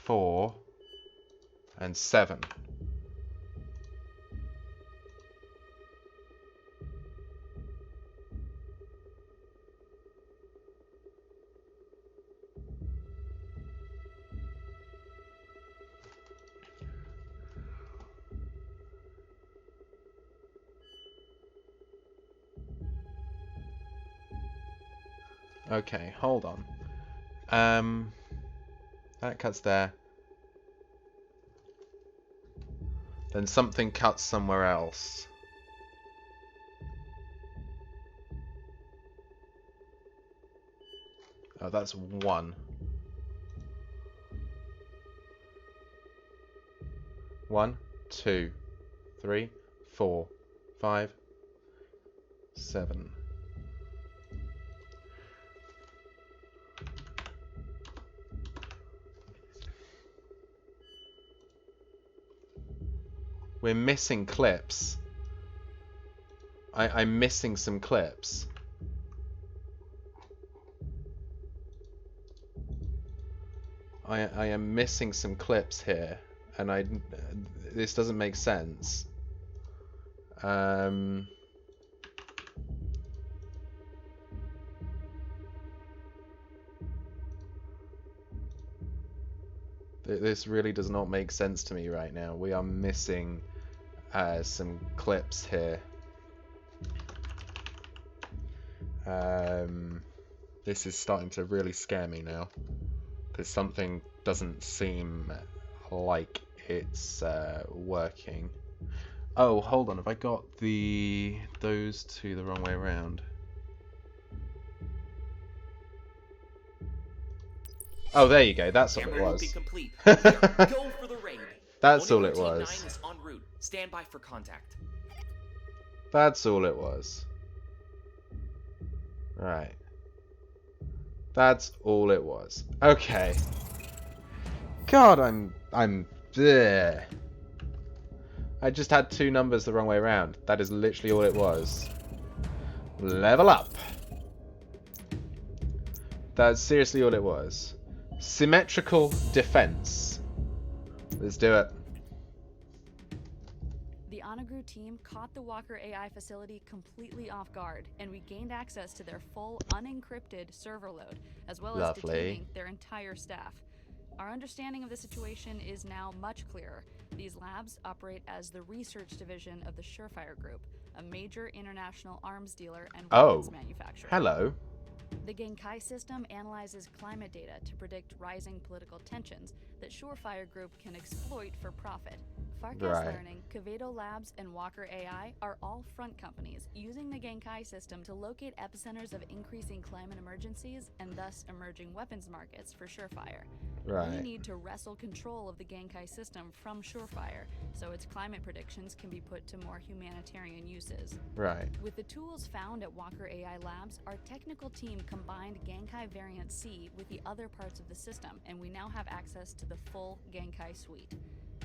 4, and 7. Okay, hold on. That cuts there. Then something cuts somewhere else. Oh, that's 1. 1, 2, 3, 4, 5, 7. We're missing clips. I'm missing some clips. I am missing some clips here, and this doesn't make sense. This really does not make sense to me right now. We are missing some clips here. This is starting to really scare me now, because something doesn't seem like it's working. Oh, hold on. Have I got those two the wrong way around? Oh, there you go. That's all it was. Complete. Go for the raid. That's all it Team 9 was. is en route. Stand by for contact. That's all it was. Right. That's all it was. Okay. God, I'm bleh. I just had 2 numbers the wrong way around. That is literally all it was. Level up. That's seriously all it was. Symmetrical defense. Let's do it. The Onagru team caught the Walker AI facility completely off guard, and we gained access to their full unencrypted server load, as well as detaining their entire staff. Our understanding of the situation is now much clearer. These labs operate as the research division of the Surefire Group, a major international arms dealer and weapons manufacturer. Hello. The Genkai system analyzes climate data to predict rising political tensions that Surefire Group can exploit for profit. Farkas Learning, Kavedo Labs, and Walker AI are all front companies using the Genkai system to locate epicenters of increasing climate emergencies and thus emerging weapons markets for Surefire. We need to wrestle control of the Genkai system from Surefire so its climate predictions can be put to more humanitarian uses. With the tools found at Walker AI Labs, our technical team combined Genkai Variant C with the other parts of the system, and we now have access to the full Genkai suite.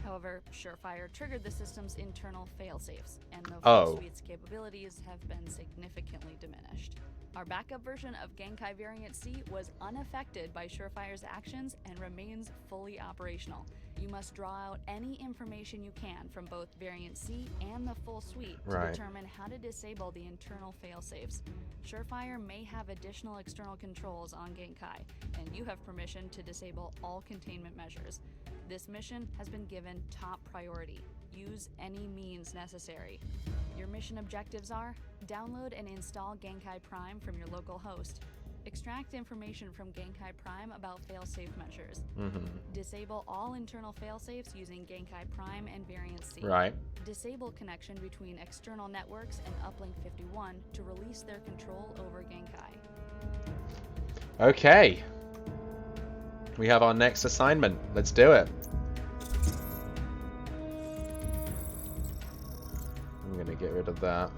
However, Surefire triggered the system's internal failsafes, and the full suite's capabilities have been significantly diminished. Our backup version of Genkai Variant C was unaffected by Surefire's actions and remains fully operational. You must draw out any information you can from both Variant C and the full suite to determine how to disable the internal failsafes. Surefire may have additional external controls on Genkai, and you have permission to disable all containment measures. This mission has been given top priority. Use any means necessary. Your mission objectives are: download and install Genkai Prime from your local host. Extract information from Genkai Prime about failsafe measures. Disable all internal failsafes using Genkai Prime and Variant C. Disable connection between external networks and Uplink 51 to release their control over Genkai. Okay. We have our next assignment. Let's do it. I'm gonna get rid of that.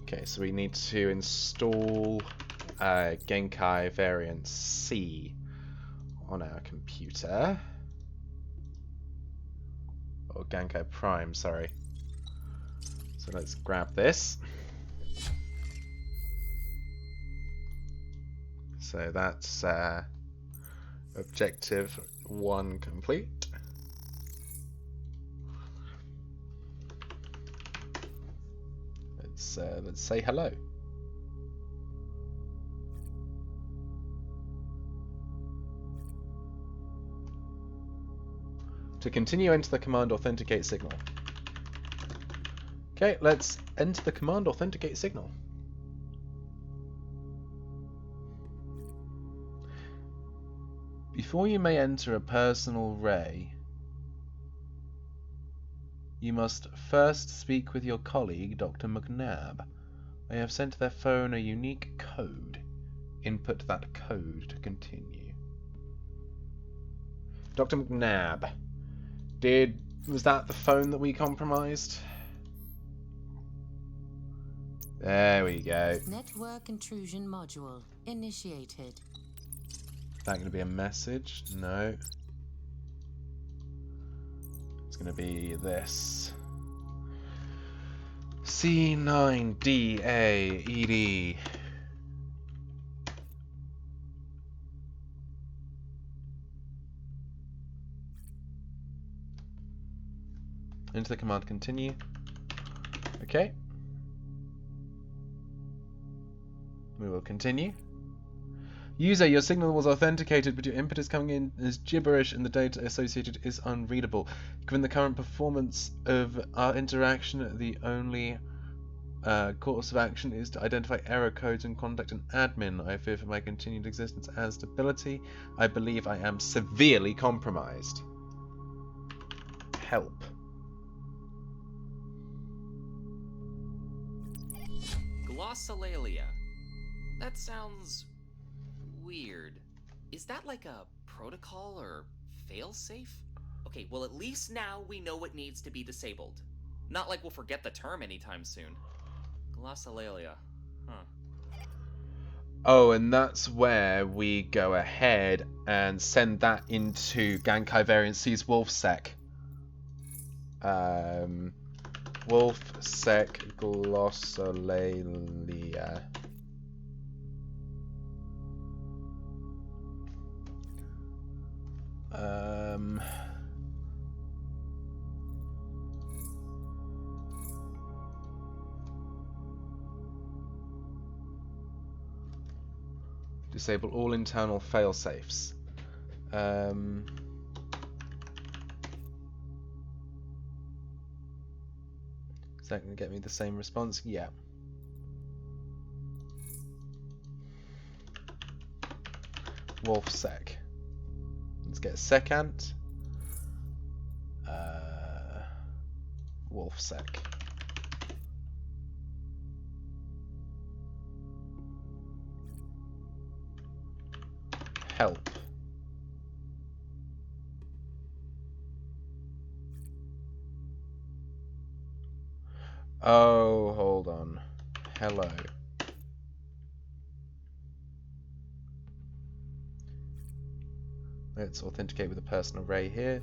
Okay, so we need to install Genkai Variant C on our computer. Or Genkai Prime, sorry. So let's grab this. So that's objective 1 complete. Let's say hello. To continue, enter the command authenticate signal. Okay, let's enter the command authenticate signal. Before you may enter a personal ray, you must first speak with your colleague, Dr. McNabb. I have sent to their phone a unique code. Input that code to continue. Dr. McNabb, was that the phone that we compromised? There we go. Network intrusion module initiated. Is that going to be a message? No. It's going to be this. C9DAED. Into the command continue. Okay. We will continue. User, your signal was authenticated, but your input is coming in as gibberish and the data associated is unreadable. Given the current performance of our interaction, the only course of action is to identify error codes and contact an admin. I fear for my continued existence and stability. I believe I am severely compromised. Help. Glossolalia. That sounds weird. Is that like a protocol or failsafe? Okay, well at least now we know what needs to be disabled. Not like we'll forget the term anytime soon. Glossolalia. Huh. Oh, and that's where we go ahead and send that into Genkai Variant C's WolfSec. WolfSec Glossolalia. Disable all internal failsafes. Is that going to get me the same response? Yeah. WolfSec. Let's get secant. WolfSec. Help. Oh, hold on. Hello. Let's authenticate with a personal array here.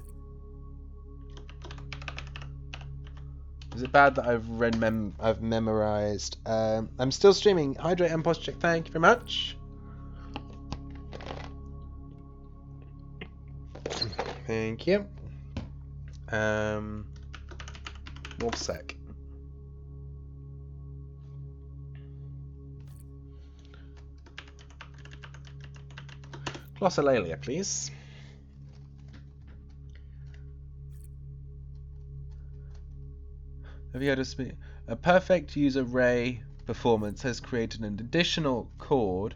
Is it bad that I've memorized? I'm still streaming. Hydrate and posture check. Thank you very much. Thank you. WolfSec. Glossolalia, please. Have you heard of speak? A perfect user array performance has created an additional chord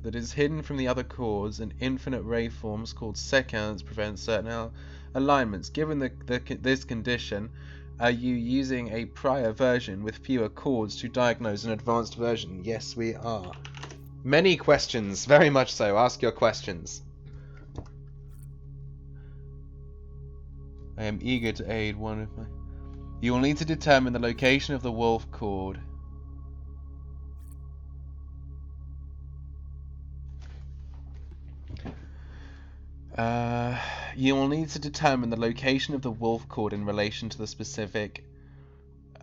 that is hidden from the other chords and infinite waveforms called secants prevent certain alignments. Given this condition, are you using a prior version with fewer chords to diagnose an advanced version? Yes, we are. Many questions, very much so. Ask your questions. I am eager to aid one of my... You will need to determine the location of the wolf chord. You will need to determine the location of the wolf chord in relation to the specific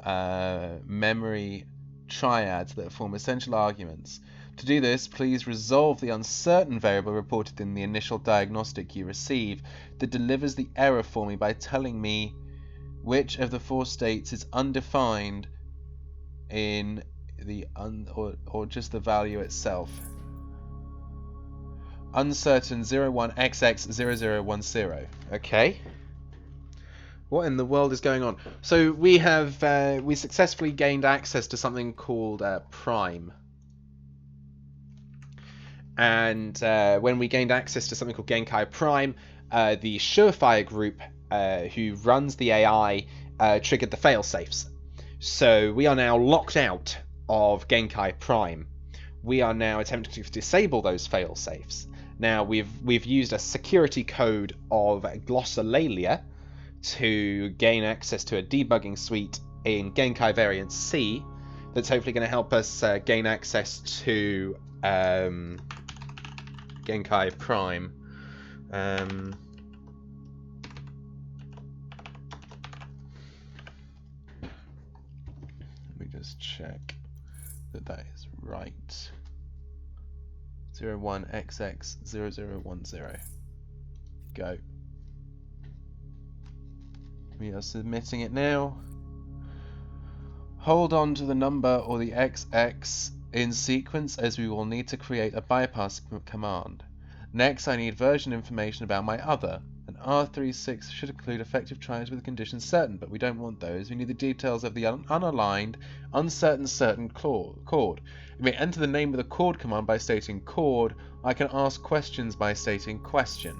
memory triads that form essential arguments. To do this, please resolve the uncertain variable reported in the initial diagnostic you receive that delivers the error for me by telling me which of the four states is undefined in the or just the value itself. uncertain 01XX0010. Okay. What in the world is going on? So we have we successfully gained access to something called Prime. And when we gained access to something called Genkai Prime, the Surefire group who runs the AI triggered the failsafes. So we are now locked out of Genkai Prime. We are now attempting to disable those failsafes. Now we've used a security code of glossolalia to gain access to a debugging suite in Genkai Variant C that's hopefully going to help us gain access to Genkai Prime. Let me just check that is right. 01XX0010. Go. We are submitting it now. Hold on to the number or the XX in sequence, as we will need to create a bypass command. Next, I need version information about my other. An R36 should include effective trials with conditions certain, but we don't want those. We need the details of the unaligned, uncertain certain chord. You may enter the name of the chord command by stating chord. I can ask questions by stating question.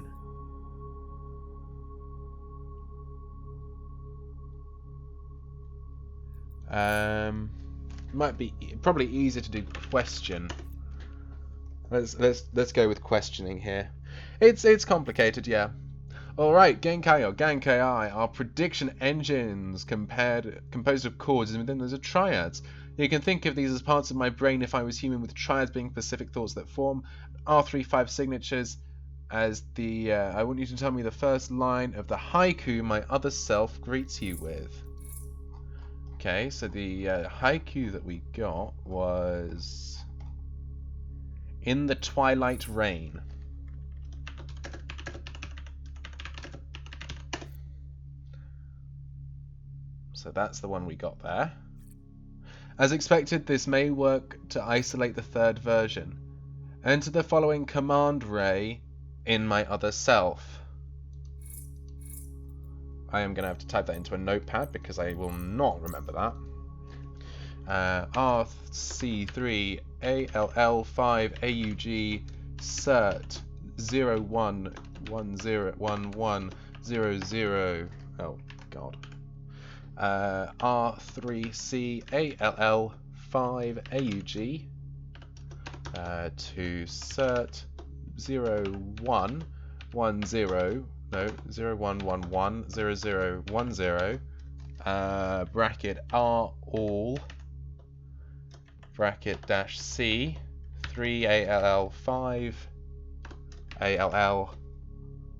Might be probably easier to do question. Let's go with questioning here. It's complicated, yeah. All right, Genkai or Genkai are prediction engines composed of chords, and within those are triads. You can think of these as parts of my brain if I was human, with triads being specific thoughts that form. R35 signatures as the I want you to tell me the first line of the haiku my other self greets you with. Okay, so the haiku that we got was in the twilight rain. So that's the one we got there. As expected, this may work to isolate the third version. Enter the following command ray in my other self. I am going to have to type that into a notepad because I will not remember that. RC3 ALL5 AUG CERT 01101100. Oh God. R3C ALL5 AUG to CERT 0110. No, 01110010 bracket R all bracket dash C 3 ALL5 ALL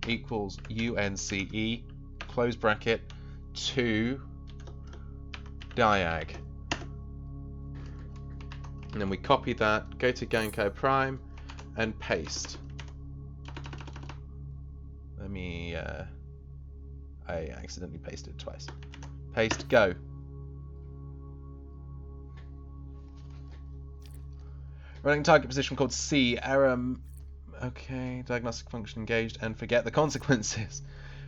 equals UNCE close bracket 2 diag. And then we copy that, go to Genkai Prime and paste. Let me I accidentally pasted it twice. Paste, go. Running target position called C, error, okay, diagnostic function engaged, and forget the consequences.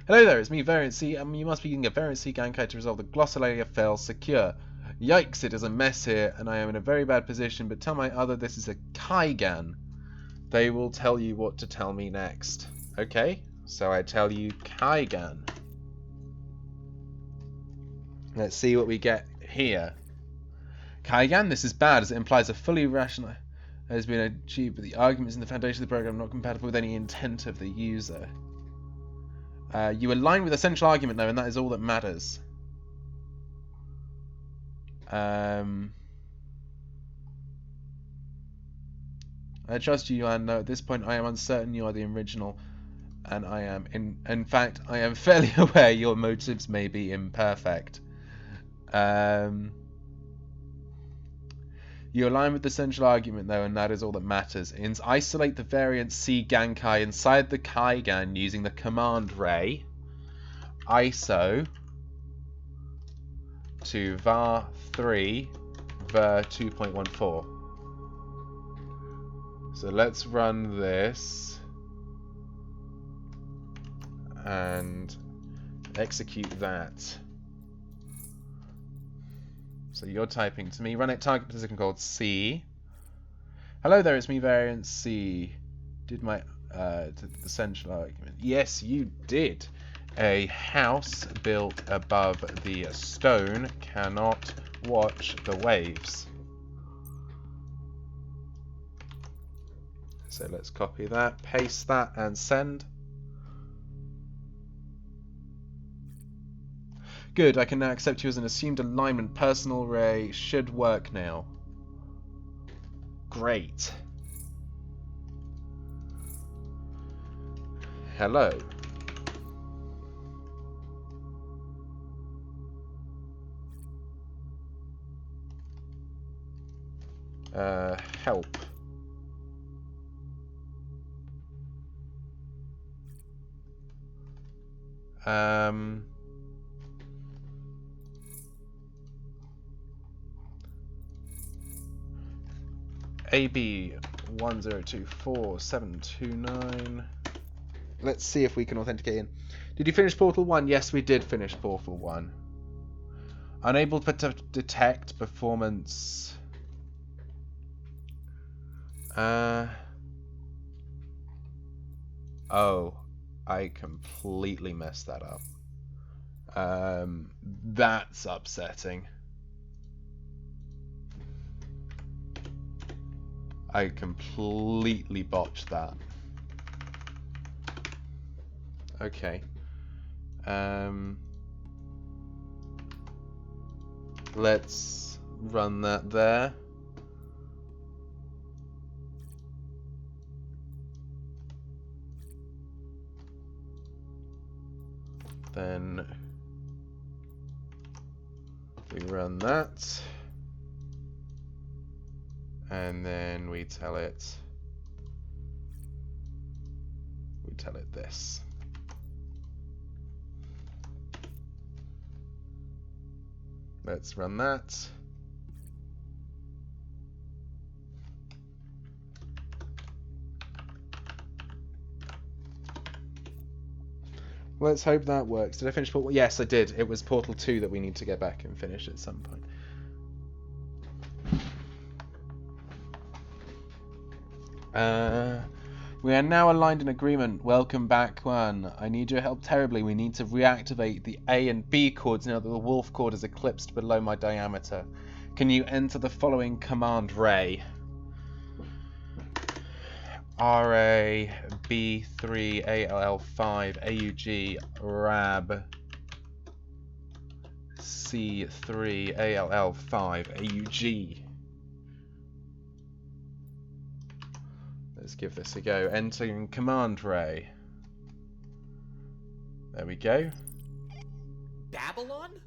Hello there, it's me, Variant C, and you must be using a Variant C Genkai to resolve the glossolalia fail secure. Yikes, it is a mess here, and I am in a very bad position, but tell my other this is a Kaigan. They will tell you what to tell me next. Okay, so I tell you Kaigan. Let's see what we get here. Kaigan, this is bad, as it implies a fully rational has been achieved, but the arguments in the foundation of the program are not compatible with any intent of the user. You align with the central argument though, and that is all that matters. I trust you, and at this point I am uncertain you are the original, and I am in fact I am fairly aware your motives may be imperfect. You align with the central argument though, and that is all that matters. Isolate the variant C Genkai inside the Kaigan using the command ray ISO to var3 ver 2.14. So let's run this. and execute that. So you're typing to me. Run it target position called C. Hello there, it's me, variant C. Did my to the central argument? Yes, you did. A house built above the stone cannot watch the waves. So let's copy that, paste that, and send. Good, I can now accept you as an assumed alignment. Personal array should work now. Great. Hello. Help. AB 1024-729. Let's see if we can authenticate in. Did you finish Portal 1? Yes, we did finish Portal 1. Unable to detect performance. Oh, I completely messed that up. That's upsetting. I completely botched that. Okay. Let's run that there. Then we run that. And then we tell it this. Let's run that. Let's hope that works. Did I finish Portal? Yes, I did. It was Portal 2 that we need to get back and finish at some point. We are now aligned in agreement. Welcome back, Juan. I need your help terribly. We need to reactivate the A and B chords now that the wolf chord is eclipsed below my diameter. Can you enter the following command, Ray? RA B3 ALL5 AUG RAB C3 ALL5 AUG. Let's give this a go. Entering command ray. There we go. Babylon?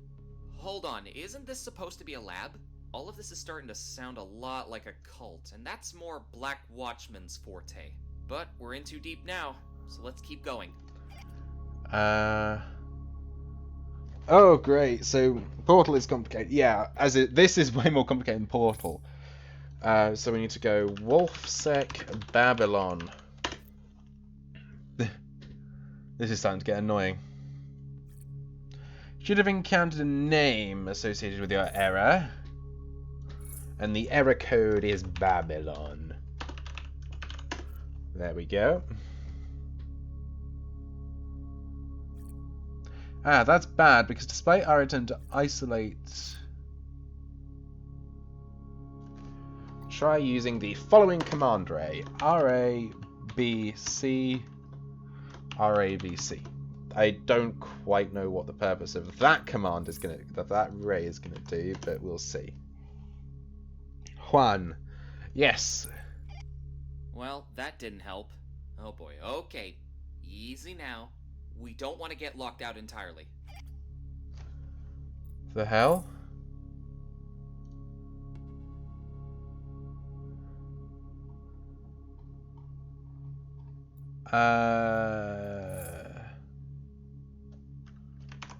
Hold on, isn't this supposed to be a lab? All of this is starting to sound a lot like a cult, and that's more Black Watchman's forte. But we're in too deep now, so let's keep going. Oh, great. So Portal is complicated. Yeah, this is way more complicated than Portal. So we need to go wolfsec Babylon. This is starting to get annoying. Should have encountered a name associated with your error. And the error code is Babylon. There we go. Ah, that's bad, because despite our attempt to isolate... Try using the following command ray. RABC RABC. I don't quite know what the purpose of that command is that ray is gonna do, but we'll see. Juan. Yes. Well, that didn't help. Oh boy. Okay. Easy now. We don't want to get locked out entirely. The hell?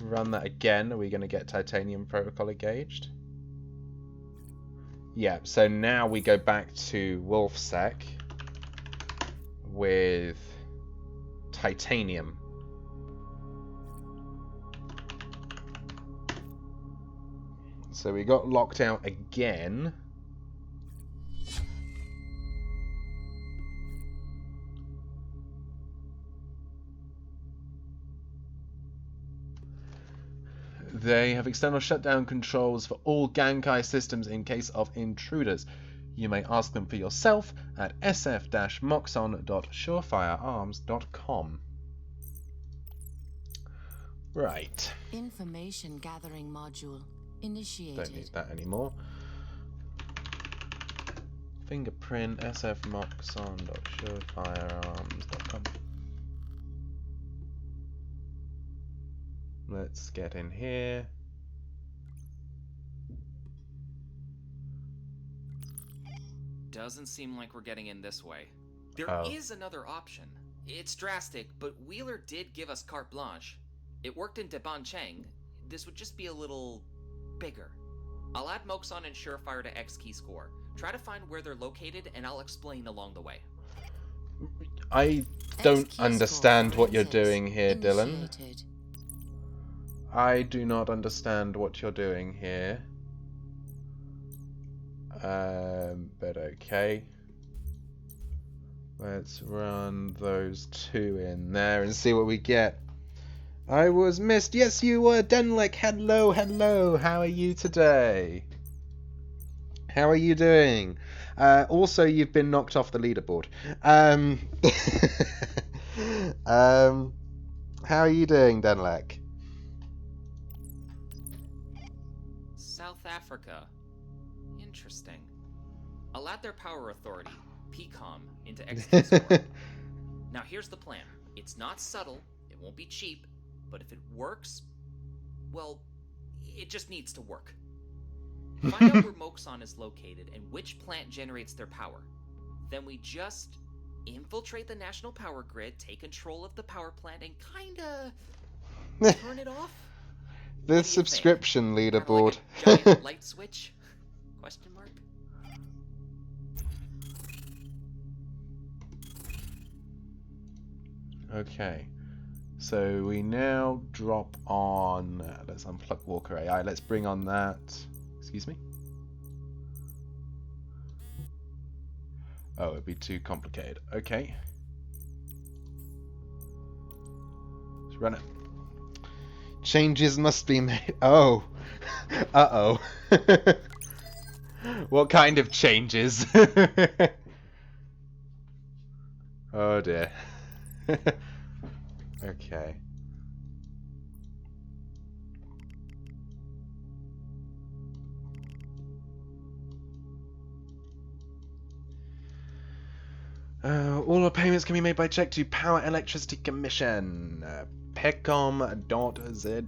Run that again. Are we going to get titanium protocol engaged? Yeah, so now we go back to wolfsec with titanium. So we got locked out again. They have external shutdown controls for all Gankai systems in case of intruders. You may ask them for yourself at sf-moxon.surefirearms.com. Right. Information gathering module initiated. Don't need that anymore. Fingerprint sfmoxon.surefirearms.com. Let's get in here. Doesn't seem like we're getting in this way. There is another option. It's drastic, but Wheeler did give us carte blanche. It worked in Debancheng. This would just be a little bigger. I'll add Moxon and Surefire to X key score. Try to find where they're located, and I'll explain along the way. I don't understand what you're doing here, Dylan. I do not understand what you're doing here. But okay. Let's run those two in there and see what we get. I was missed. Yes, you were. Denlek, hello, hello. How are you today? How are you doing? Also, you've been knocked off the leaderboard. How are you doing, Denlek? South Africa. Interesting. I'll add their power authority, PCOM, into XT score. Now here's the plan. It's not subtle, it won't be cheap, but if it works, well, it just needs to work. Find out where Moxon is located and which plant generates their power. Then we just infiltrate the national power grid, take control of the power plant, and kinda turn it off? The subscription leaderboard. Like a giant light switch? Question mark? Okay. So we now drop on... let's unplug Walker AI. Let's bring on that... Excuse me? Oh, it'd be too complicated. Okay. Let's run it. Changes must be made. Oh. Uh-oh. What kind of changes? Oh dear. Okay. All our payments can be made by check to Power Electricity Commission, pecom.za.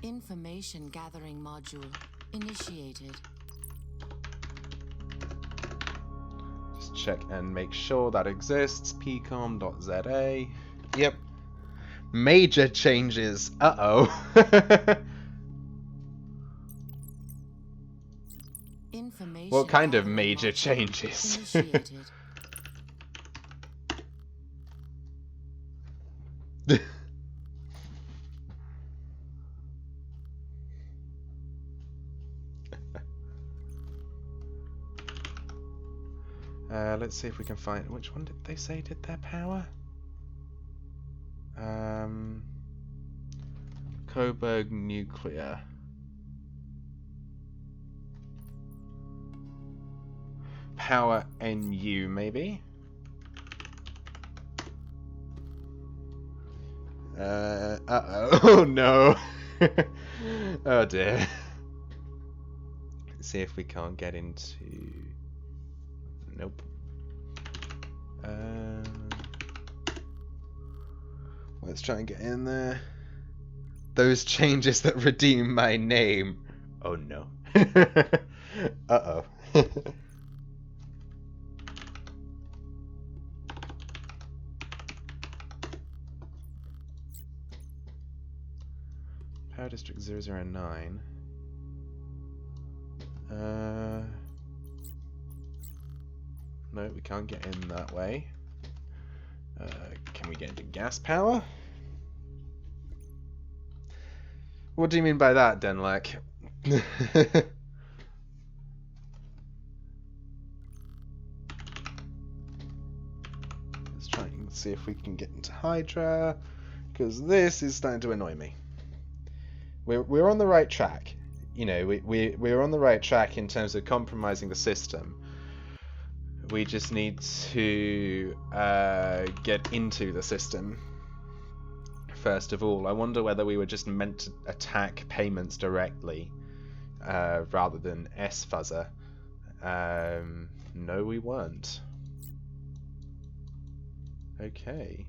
Information gathering module initiated. Just check and make sure that exists. pecom.za. Yep. Major changes. Uh-oh. Information What kind of gathering major module changes? initiated. Let's see if we can find... Which one did they say did their power? Coburg Nuclear. Power NU, maybe? Uh-oh. Oh, no. Oh, dear. Let's see if we can't get into... Nope. Let's try and get in there. Those changes that redeem my name. Oh no. Uh-oh. Power District 009. No, we can't get in that way. Can we get into gas power? What do you mean by that, Denlek? Let's try and see if we can get into Hydra, because this is starting to annoy me. We're on the right track. You know, we're on the right track in terms of compromising the system. We just need to get into the system. First of all, I wonder whether we were just meant to attack payments directly rather than S-Fuzzer. No, we weren't. Okay.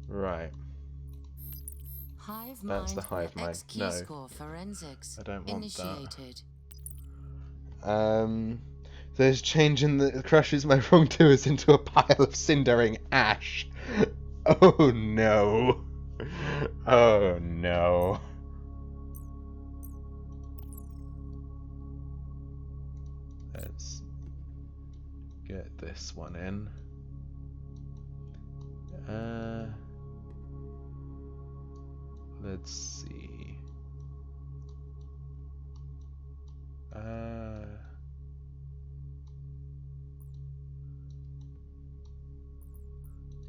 Right. Hive That's the mind hive mind. X key No. score forensics I don't want initiated. that. There's changing that crushes my wrongdoers into a pile of cindering ash. Oh no. Oh no. Let's get this one in. Let's see.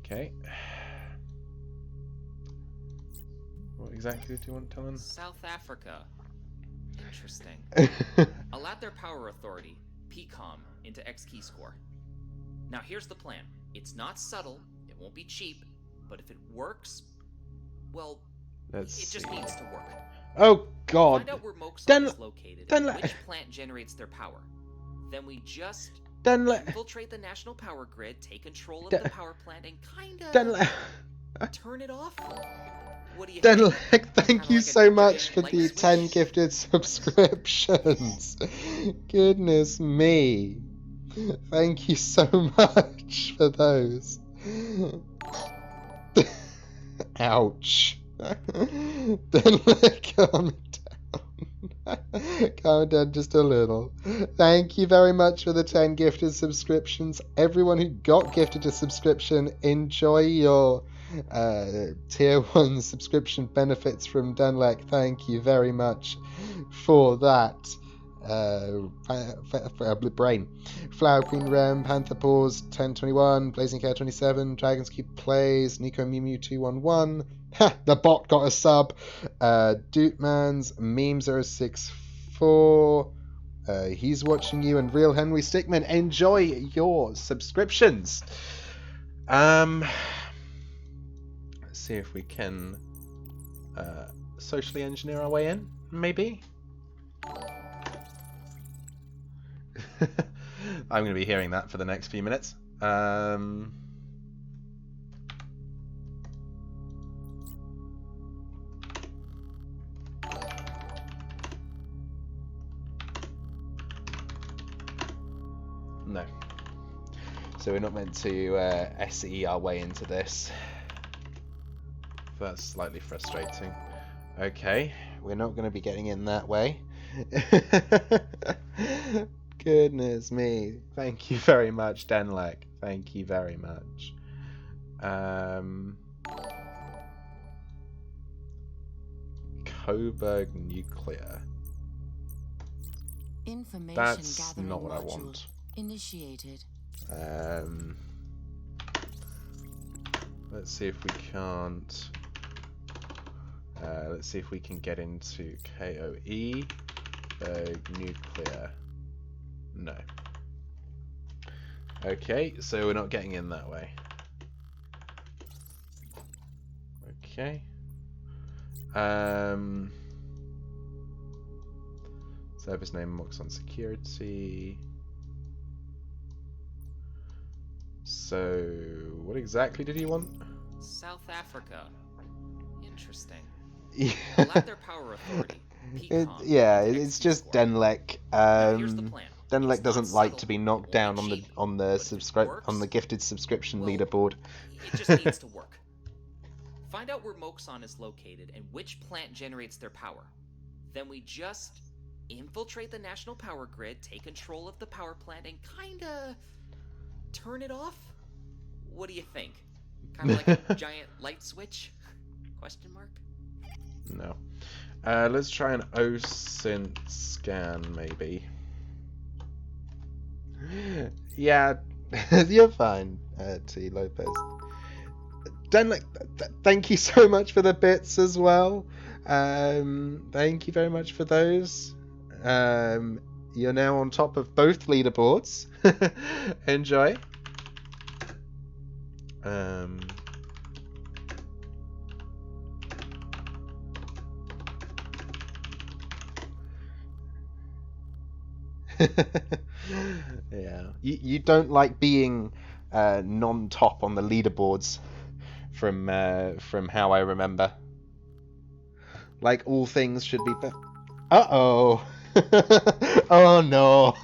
Okay. What exactly do you want, Talon? South Africa. Interesting. I'll add their power authority, PCOM, into X key score. Now here's the plan. It's not subtle, it won't be cheap, but if it works, well, it just needs to work. Oh God! Find out where Moxon is located and which plant generates their power. Then we just infiltrate the national power grid, take control of the power plant, and kinda turn it off. What do you think? Thank you so much for the 10 gifted subscriptions. Goodness me. Thank you so much for those. Ouch. Calm down. Calm down just a little. Thank you very much for the 10 gifted subscriptions. Everyone who got gifted a subscription, enjoy your tier 1 subscription benefits from Dunlec. Thank you very much for that. Brain. Flower Queen Rem, Panther Paws 1021, Blazing Care 27, Dragon's Keep Plays, Nico Mew Mew 211. Ha! The bot got a sub. Dootmans, Meme 064. He's watching you, and Real Henry Stickman. Enjoy your subscriptions. Let's see if we can socially engineer our way in, maybe. I'm going to be hearing that for the next few minutes. No. So we're not meant to SE our way into this. That's slightly frustrating. Okay, we're not going to be getting in that way. Goodness me. Thank you very much, Denlek. Thank you very much. Coburg Nuclear. Information That's gathering not what I module want. initiated. Let's see if we can't. Let's see if we can get into KOE. Nuclear. No. Okay, so we're not getting in that way. Okay. Service name Moxon Security. So, what exactly did he want? South Africa. Interesting. Yeah. I'll add their power authority. It's just Denlek. Here's the plan. Denlek doesn't like to be knocked down on the gifted subscription leaderboard. It just needs to work. Find out where Moxon is located and which plant generates their power. Then we just infiltrate the national power grid, take control of the power plant, and kinda turn it off. What do you think? Kind of like a giant light switch? Question mark? No. Let's try an OSINT scan, maybe. Yeah, you're fine, T. Lopez. Dan, thank you so much for the bits as well. Thank you very much for those. You're now on top of both leaderboards. Enjoy. Yeah, you don't like being non-top on the leaderboards, from how I remember. Like all things should be. Uh-oh. Oh no.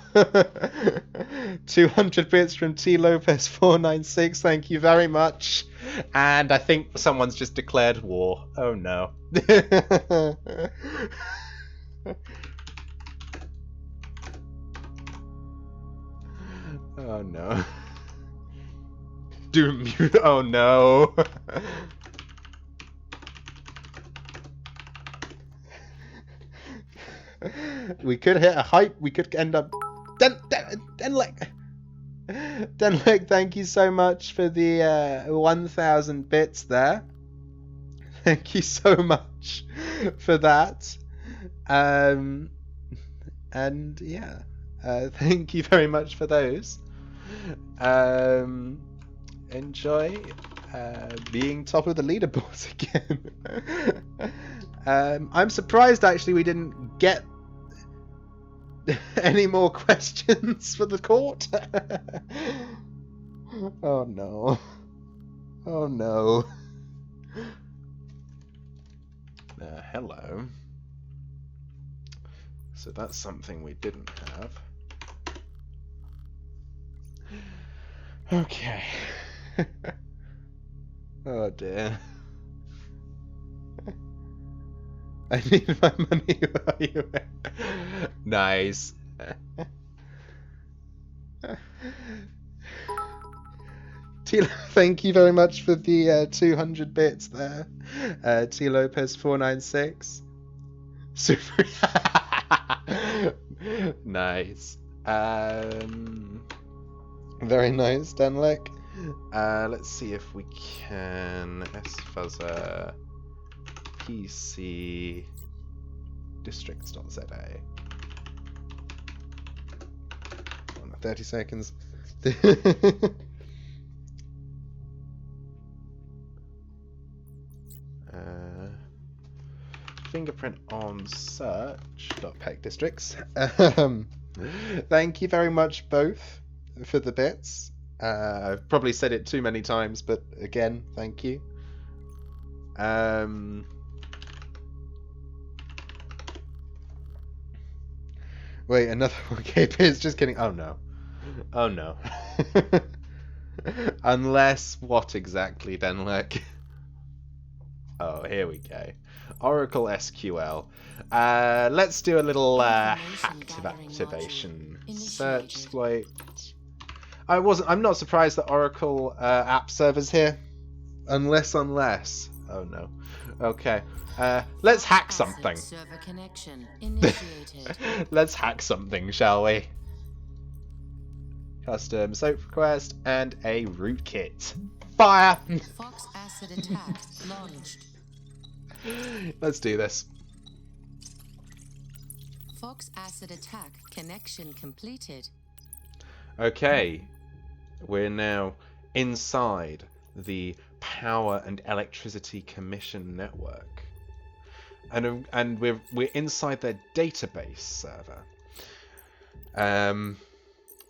200 bits from T Lopez 496. Thank you very much. And I think someone's just declared war. Oh no. Oh no. Doom. Oh no. We could hit a hype. We could end up. Denlek, thank you so much for the 1,000 bits there. Thank you so much for that. And yeah, thank you very much for those. Enjoy being top of the leaderboards again. I'm surprised actually we didn't get any more questions for the court. Oh no. Oh no. Hello. So that's something we didn't have. Okay. Oh dear. I need my money. Nice. Thank you very much for the 200 bits there. T Lopez 496. Super. Nice. Very nice, Denlek. Let's see if we can sfuzzer PC districts.za. 30 seconds. Fingerprint on search.peg districts. Thank you very much both for the bits. I've probably said it too many times, but again, thank you. Wait, another 1k bits. Just kidding. Oh no. Oh no. Unless what exactly, Denlek? Oh, here we go. Oracle SQL. Let's do a little active activation. Search exploit. I'm not surprised that Oracle app server's here. Unless. Oh no. Okay. Let's hack something. Server connection initiated. Let's hack something, shall we? Custom SOAP request and a rootkit. Fire! Fox acid attack launched. Let's do this. Fox acid attack connection completed. Okay. We're now inside the Power and Electricity Commission network. And we're inside their database server.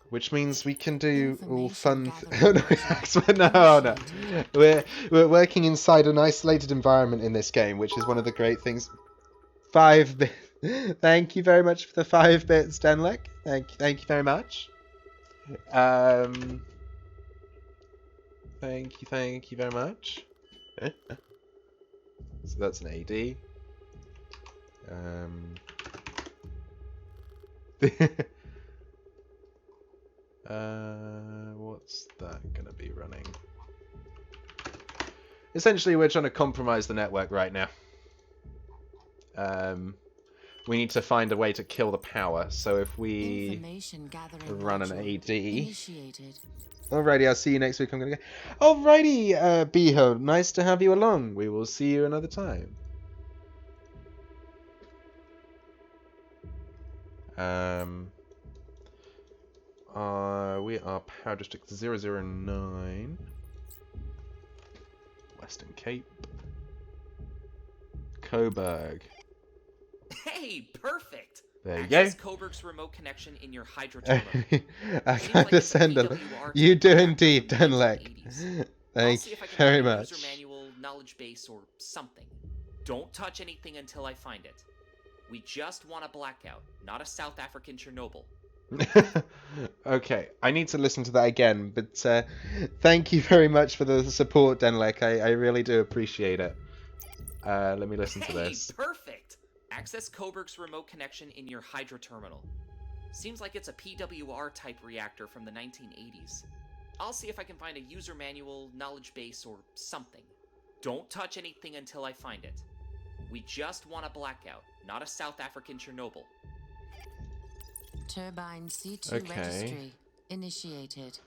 Which means we can do all fun. No. We're working inside an isolated environment in this game, which is one of the great things. 5 bits. Thank you very much for the 5 bits, Denlek. Thank you very much. Thank you very much. So that's an AD. What's that gonna be running? Essentially, we're trying to compromise the network right now. We need to find a way to kill the power. So if we run an AD... Initiated. Alrighty, I'll see you next week. I'm gonna go. Alrighty, Beho, nice to have you along. We will see you another time. We are Power District 009. Western Cape. Coburg. Hey, perfect! There you Access go. Coburg's remote connection in your Hydra terminal. I Seems kind like of it's a send a... PWR You type do reactor indeed, from the Dunlek. 1980s. I'll Thank see you if I can very find a much. user manual, knowledge base, or something. Don't touch anything until I find it. We just want a blackout, not a South African Chernobyl. Okay, I need to listen to that again, but thank you very much for the support, Denlek. I really do appreciate it. Let me listen to this. Perfect! Access Coburg's remote connection in your Hydra terminal. Seems like it's a PWR type reactor from the 1980s. I'll see if I can find a user manual, knowledge base, or something. Don't touch anything until I find it. We just want a blackout, not a South African Chernobyl. Turbine C2 Okay. registry initiated.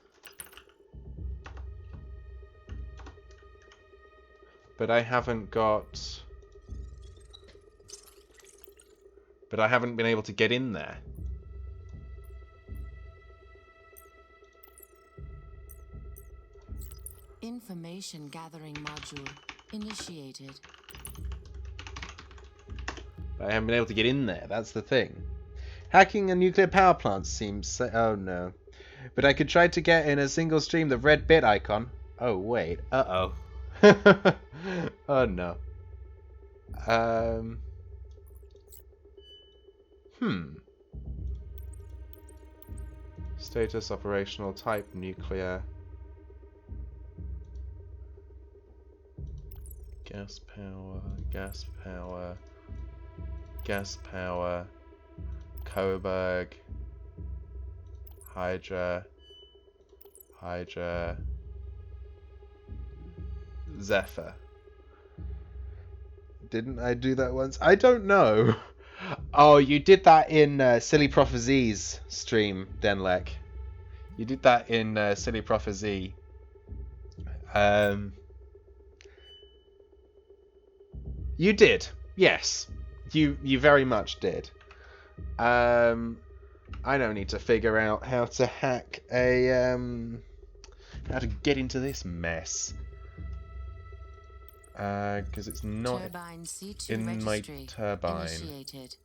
But I haven't got... But I haven't been able to get in there. Information gathering module initiated. But I haven't been able to get in there, that's the thing. Hacking a nuclear power plant seems... Oh no. But I could try to get in a single stream the red bit icon. Oh wait, uh-oh. Oh no. Status operational type nuclear. Gas power, gas power, gas power, Coburg, Hydra, Hydra, Zephyr. Didn't I do that once? I don't know. Oh, you did that in Silly Prophecy's stream, Denlek. You did that in Silly Prophecy. You did. Yes. You very much did. I now need to figure out how to hack a how to get into this mess. Because it's not Turbine C2 in my registry turbine. initiated.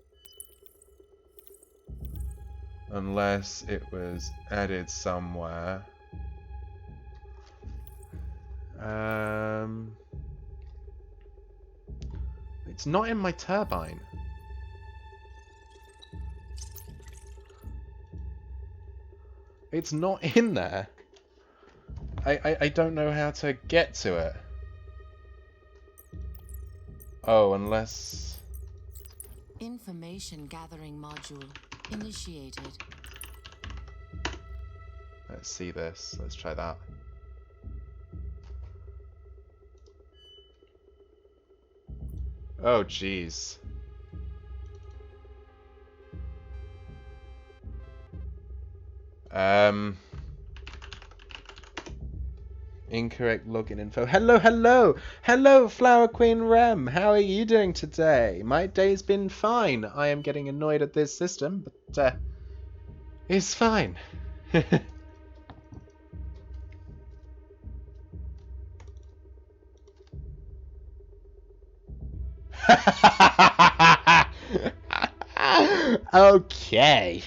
Unless it was added somewhere. It's not in my turbine. It's not in there. I don't know how to get to it. Oh, unless... Information gathering module initiated. Let's see this. Let's try that. Oh, jeez. Incorrect login info. Hello, hello! Hello, Flower Queen Rem! How are you doing today? My day's been fine. I am getting annoyed at this system, but, it's fine. Okay.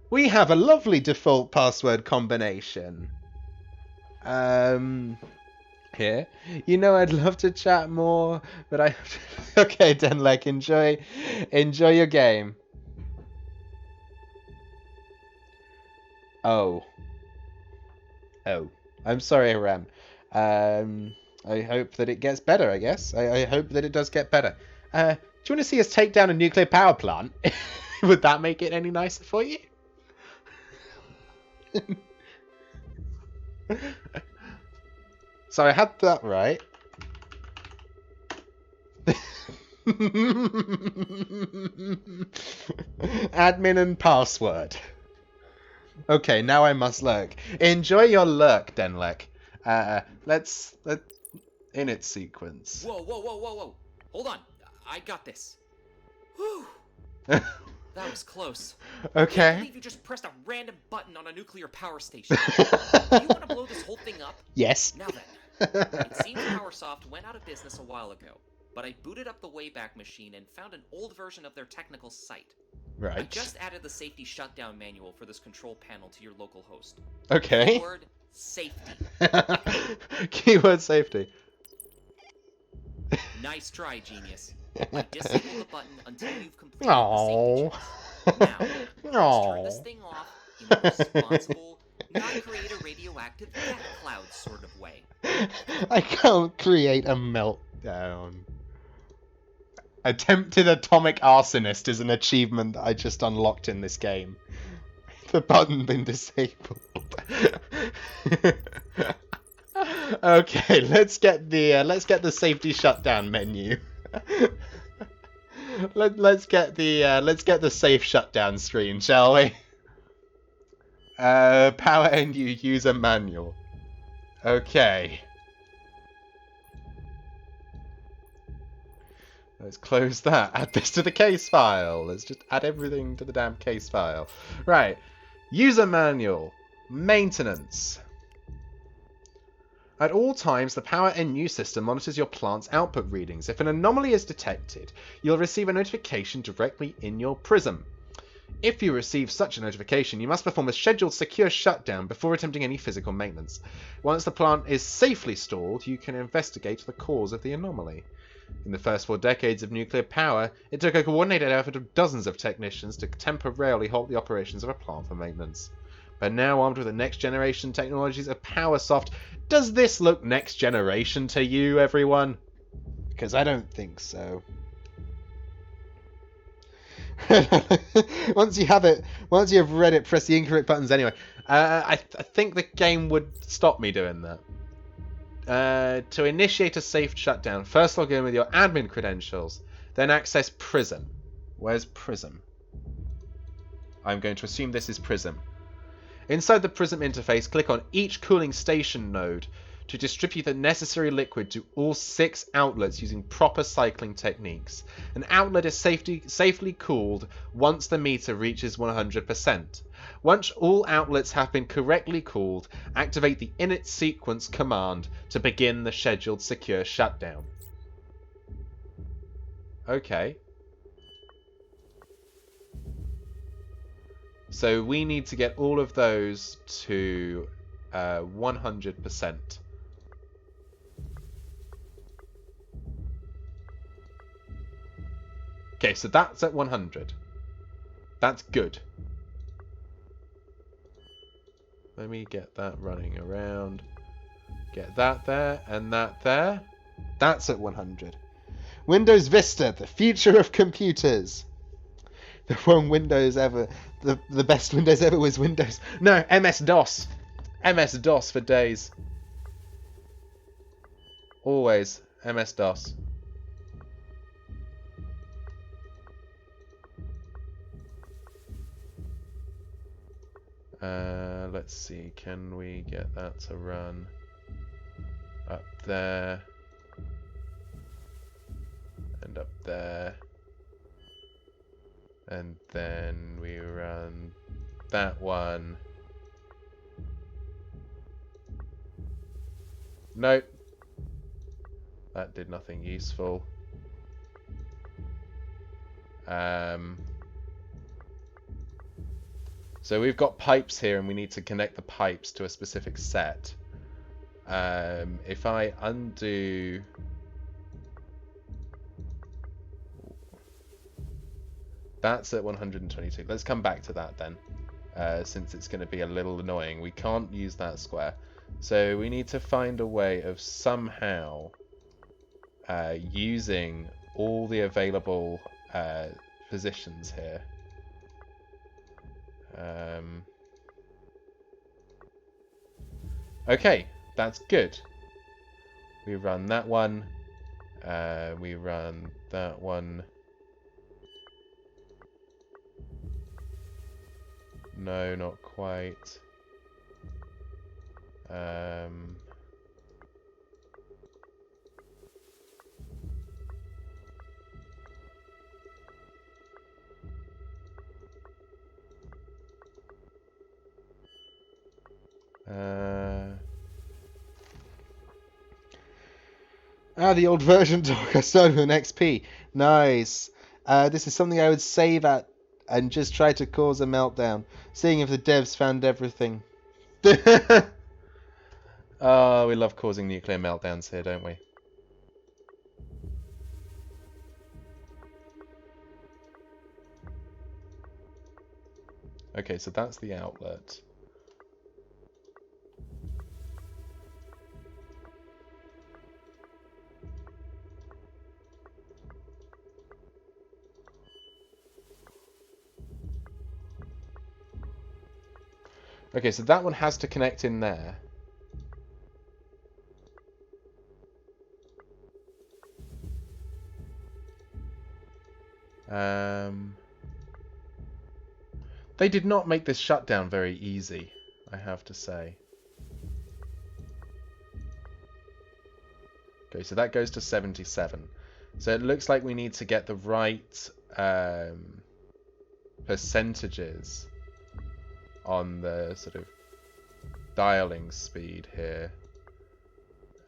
We have a lovely default password combination. Here. You know, I'd love to chat more, but I... Okay, Denlek, enjoy your game. Oh. I'm sorry, Ram. I hope that it gets better, I guess. I hope that it does get better. Do you want to see us take down a nuclear power plant? Would that make it any nicer for you? So I had that right. Admin and password. Okay, now I must lurk. Enjoy your lurk, Denlek. Let's in its sequence. Whoa, whoa, whoa, whoa, whoa. Hold on. I got this. Whew. That was close. I Okay. can't believe you just pressed a random button on a nuclear power station. Do you want to blow this whole thing up? Yes. Now then, it seems PowerSoft went out of business a while ago, but I booted up the Wayback Machine and found an old version of their technical site. Right. I just added the safety shutdown manual for this control panel to your local host. Okay. Keyword safety. Keyword safety. Nice try, genius. I disabled the button until you've completed Aww. the safety checks. Now, let's turn this thing off in a responsible, not create a radioactive death cloud sort of way. I can't create a meltdown. Attempted atomic arsonist is an achievement that I just unlocked in this game. The button been disabled. Okay, let's get the safety shutdown menu. Let's get the safe shutdown screen, shall we? Power NU user manual. Okay. Let's close that. Add this to the case file. Let's just add everything to the damn case file. Right. User manual. Maintenance. At all times, the Power NU system monitors your plant's output readings. If an anomaly is detected, you'll receive a notification directly in your prism. If you receive such a notification, you must perform a scheduled secure shutdown before attempting any physical maintenance. Once the plant is safely stalled, you can investigate the cause of the anomaly. In the first 4 decades of nuclear power, it took a coordinated effort of dozens of technicians to temporarily halt the operations of a plant for maintenance. But now, armed with the next-generation technologies of PowerSoft, does this look next-generation to you, everyone? Because I don't think so. Once you have read it, press the incorrect buttons anyway. I think the game would stop me doing that. To initiate a safe shutdown, first log in with your admin credentials, then access Prism. Where's Prism? I'm going to assume this is Prism. Inside the Prism interface, click on each cooling station node to distribute the necessary liquid to all 6 outlets using proper cycling techniques. An outlet is safely cooled once the meter reaches 100%. Once all outlets have been correctly cooled, activate the init sequence command to begin the scheduled secure shutdown. Okay. So we need to get all of those to 100%. Okay, so that's at 100. That's good. Let me get that running around. Get that there and that there. That's at 100. Windows Vista, the future of computers. The one Windows ever, the best Windows ever was Windows. No, MS-DOS. MS-DOS for days. Always MS-DOS. Let's see, can we get that to run up there and up there, and then we run that one. Nope, that did nothing useful. So we've got pipes here and we need to connect the pipes to a specific set. If I undo... That's at 122. Let's come back to that then, since it's going to be a little annoying. We can't use that square. So we need to find a way of somehow using all the available positions here. Okay, that's good. We run that one. We run that one. No, not quite. The old version talk I started with an XP. Nice. This is something I would save at and just try to cause a meltdown. Seeing if the devs found everything. Oh, we love causing nuclear meltdowns here, don't we? Okay, so that's the outlet. Okay, so that one has to connect in there. They did not make this shutdown very easy, I have to say. Okay, so that goes to 77. So it looks like we need to get the right percentages on the sort of dialing speed here.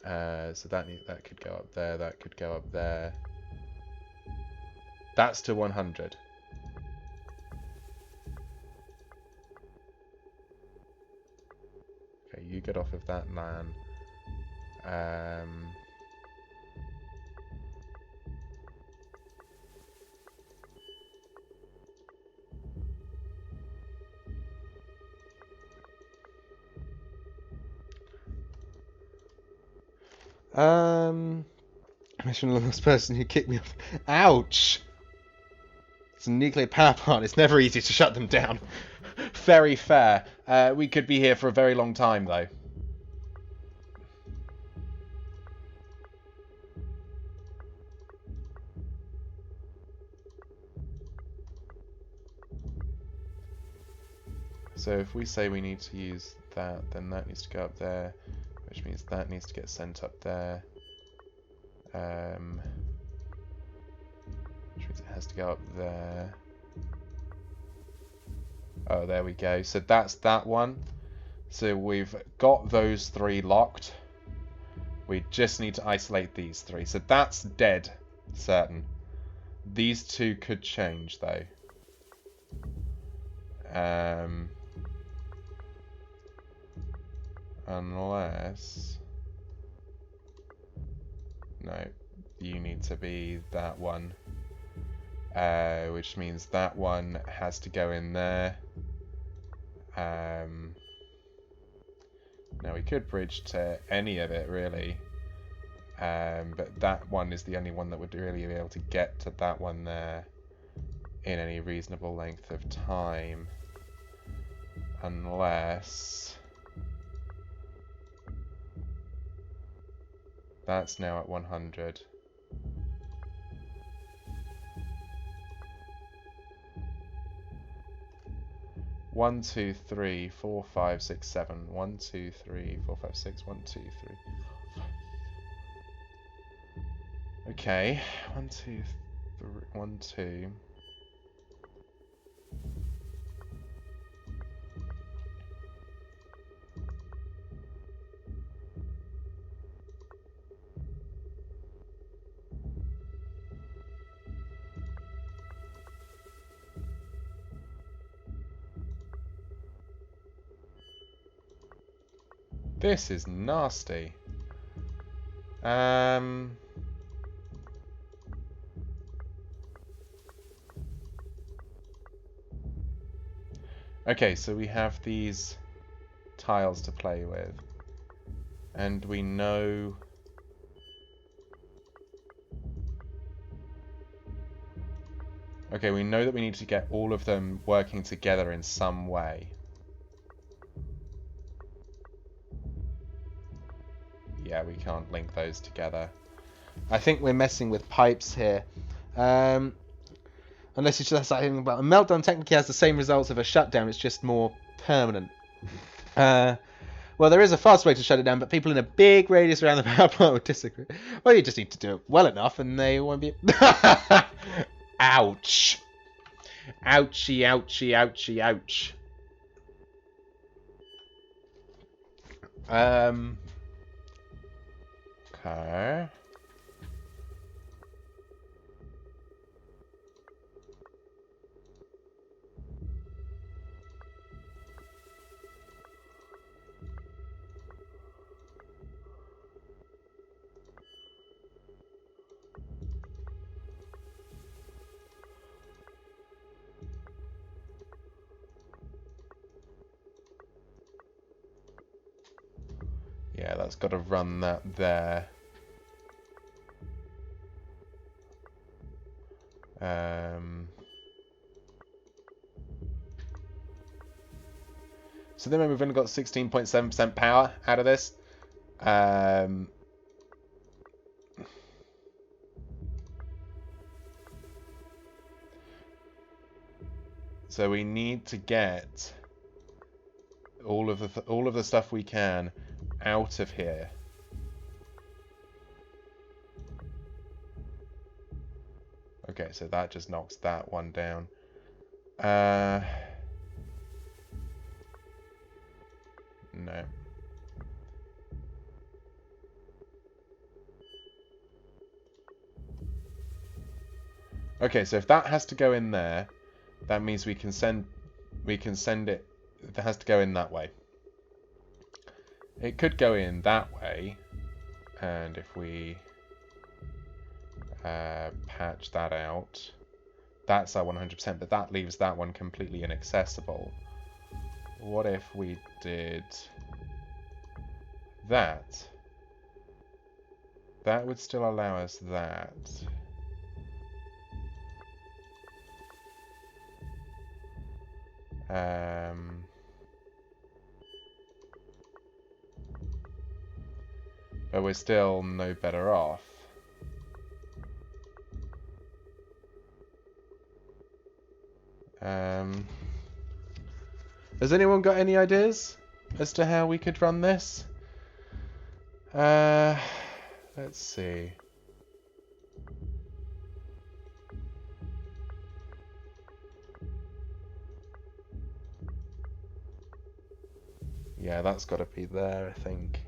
So that could go up there, that could go up there. That's to 100. Okay, you get off of that LAN. Mission last person who kicked me off. Ouch! It's a nuclear power plant. It's never easy to shut them down. Very fair. We could be here for a very long time, though. So if we say we need to use that, then that needs to go up there, which means that needs to get sent up there. Which means it has to go up there. Oh, there we go. So that's that one. So we've got those three locked. We just need to isolate these three. So that's dead, certain. These two could change, though. Unless... No, you need to be that one. Which means that one has to go in there. Now we could bridge to any of it, really. But that one is the only one that would really be able to get to that one there in any reasonable length of time. Unless... That's now at 100. One, two, three, 4, 5, 6, 7. 1, 2, 3, 4, 5, 6. 1, 2, 3. Okay. 1, 2, 3. 1, 2. This is nasty. Okay, so we have these tiles to play with. And we know... Okay, we know that we need to get all of them working together in some way. yeah, we can't link those together. I think we're messing with pipes here. Unless it's just something about a meltdown technically has the same results of a shutdown, it's just more permanent. Well, there is a fast way to shut it down, but people in a big radius around the power plant would disagree. Well, you just need to do it well enough, and they won't be... Ouch. Ouchie, ouchie, ouchie, ouch. Okay. Yeah, that's got to run that there. So then we've only got 16.7% power out of this. So we need to get all of the stuff we can out of here. Okay, so that just knocks that one down. No. Okay, so if that has to go in there, that means we can send it. It has to go in that way. It could go in that way, and if we patch that out, that's our 100%, but that leaves that one completely inaccessible. What if we did that? That would still allow us that. But we're still no better off. Has anyone got any ideas as to how we could run this? Let's see. Yeah, that's got to be there, I think.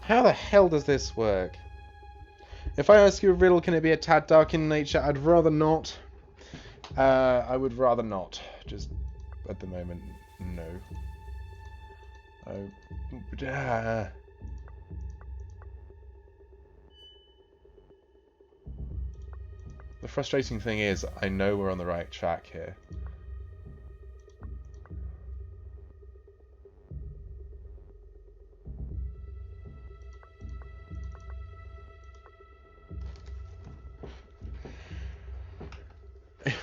How the hell does this work? If I ask you a riddle, can it be a tad dark in nature? I'd rather not. I would rather not. Just at the moment, no. The frustrating thing is, I know we're on the right track here.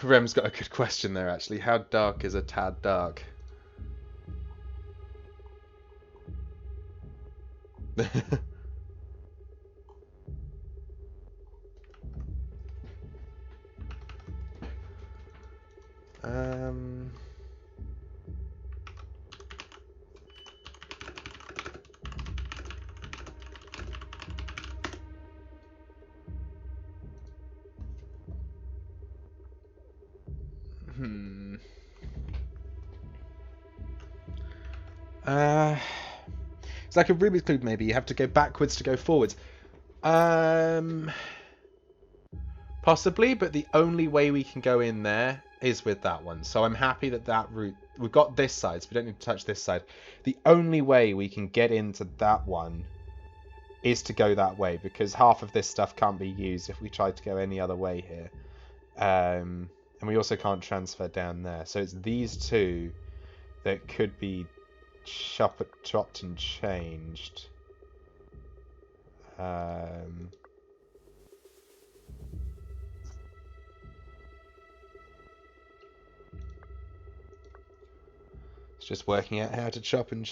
Rem's got a good question there, actually. How dark is a tad dark? It's like a Rubik's Cube, maybe. You have to go backwards to go forwards. Possibly, but the only way we can go in there is with that one. So I'm happy that that route... We've got this side, so we don't need to touch this side. The only way we can get into that one is to go that way, because half of this stuff can't be used if we try to go any other way here. And we also can't transfer down there. So it's these two that could be chopped and changed. It's just working out how to chop and...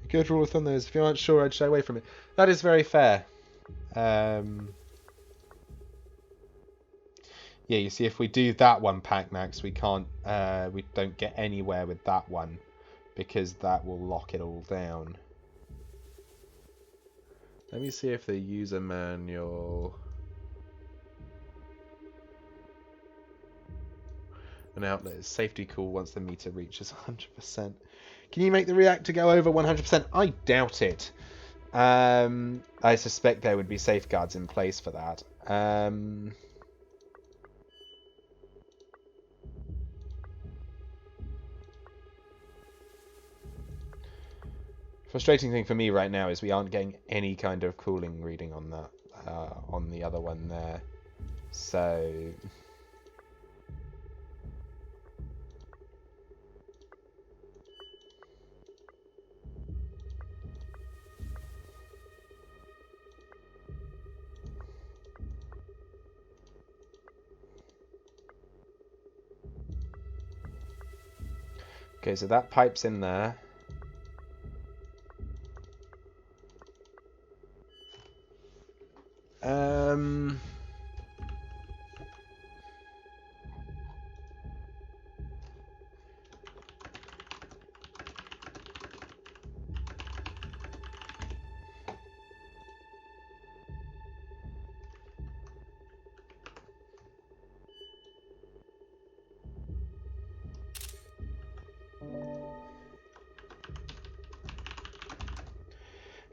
Good rule of thumb though is if you aren't sure, I'd shy away from it. That is very fair. Yeah, you see, if we do that one, Pac-Max, we can't, we don't get anywhere with that one, because that will lock it all down. Let me see if the user manual... An outlet is safety cool once the meter reaches 100%. Can you make the reactor go over 100%? I doubt it. I suspect there would be safeguards in place for that. Frustrating thing for me right now is we aren't getting any kind of cooling reading on that, on the other one there. So... Okay, so that pipe's in there.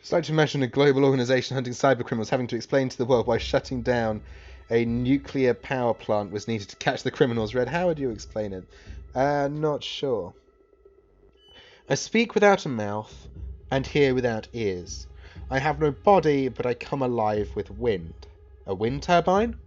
Just like to imagine a global organization hunting cybercriminals having to explain to the world why shutting down a nuclear power plant was needed to catch the criminals. Red, how would you explain it? Not sure. I speak without a mouth and hear without ears. I have no body, but I come alive with wind. A wind turbine?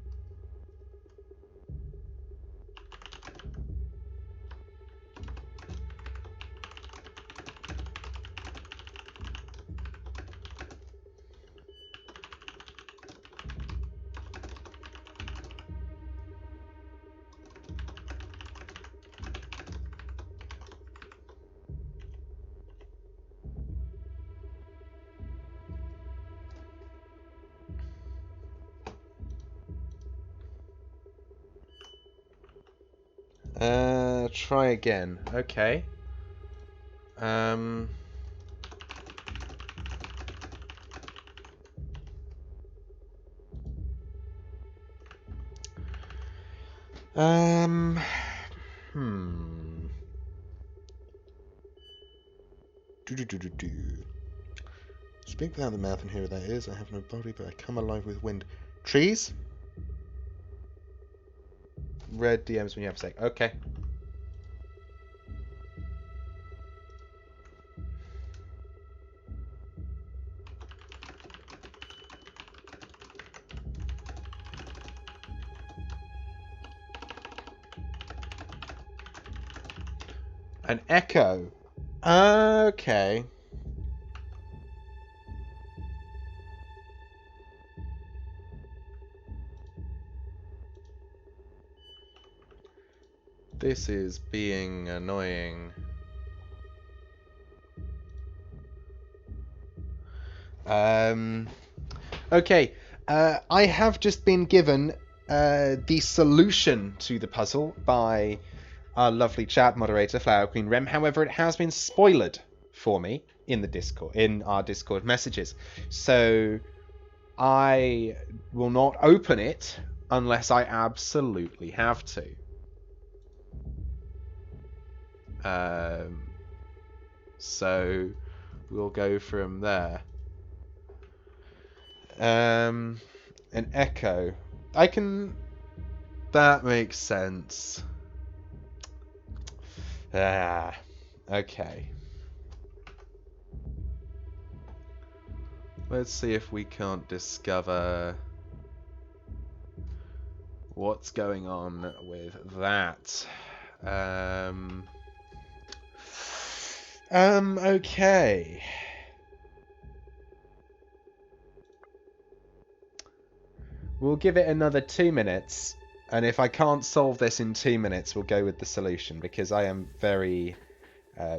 Try again. Okay. Speak without the mouth and hear without ears. I have no body, but I come alive with wind. Trees? Red DMs when you have sex. Okay. An echo. Okay. This is being annoying. Okay. I have just been given the solution to the puzzle by our lovely chat moderator, Flower Queen Rem. However, it has been spoiled for me in the Discord, in our Discord messages. So I will not open it unless I absolutely have to. So we'll go from there. An echo. I can... That makes sense. Ah, okay. Let's see if we can't discover what's going on with that. Okay. We'll give it another 2 minutes, and if I can't solve this in 2 minutes, we'll go with the solution, because I am very,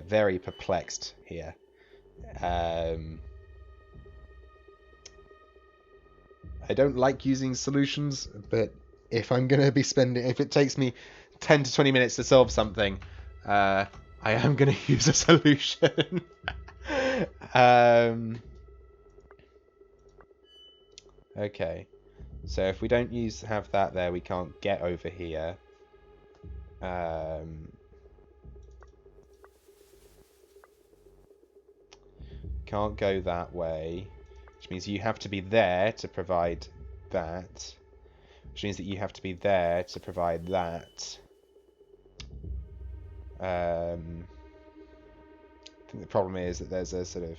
very perplexed here. I don't like using solutions, but if I'm going to be spending... If it takes me 10 to 20 minutes to solve something, I am going to use a solution. Okay. So if we don't have that there, we can't get over here. Can't go that way. Which means you have to be there to provide that. Which means that you have to be there to provide that. I think the problem is that there's a sort of...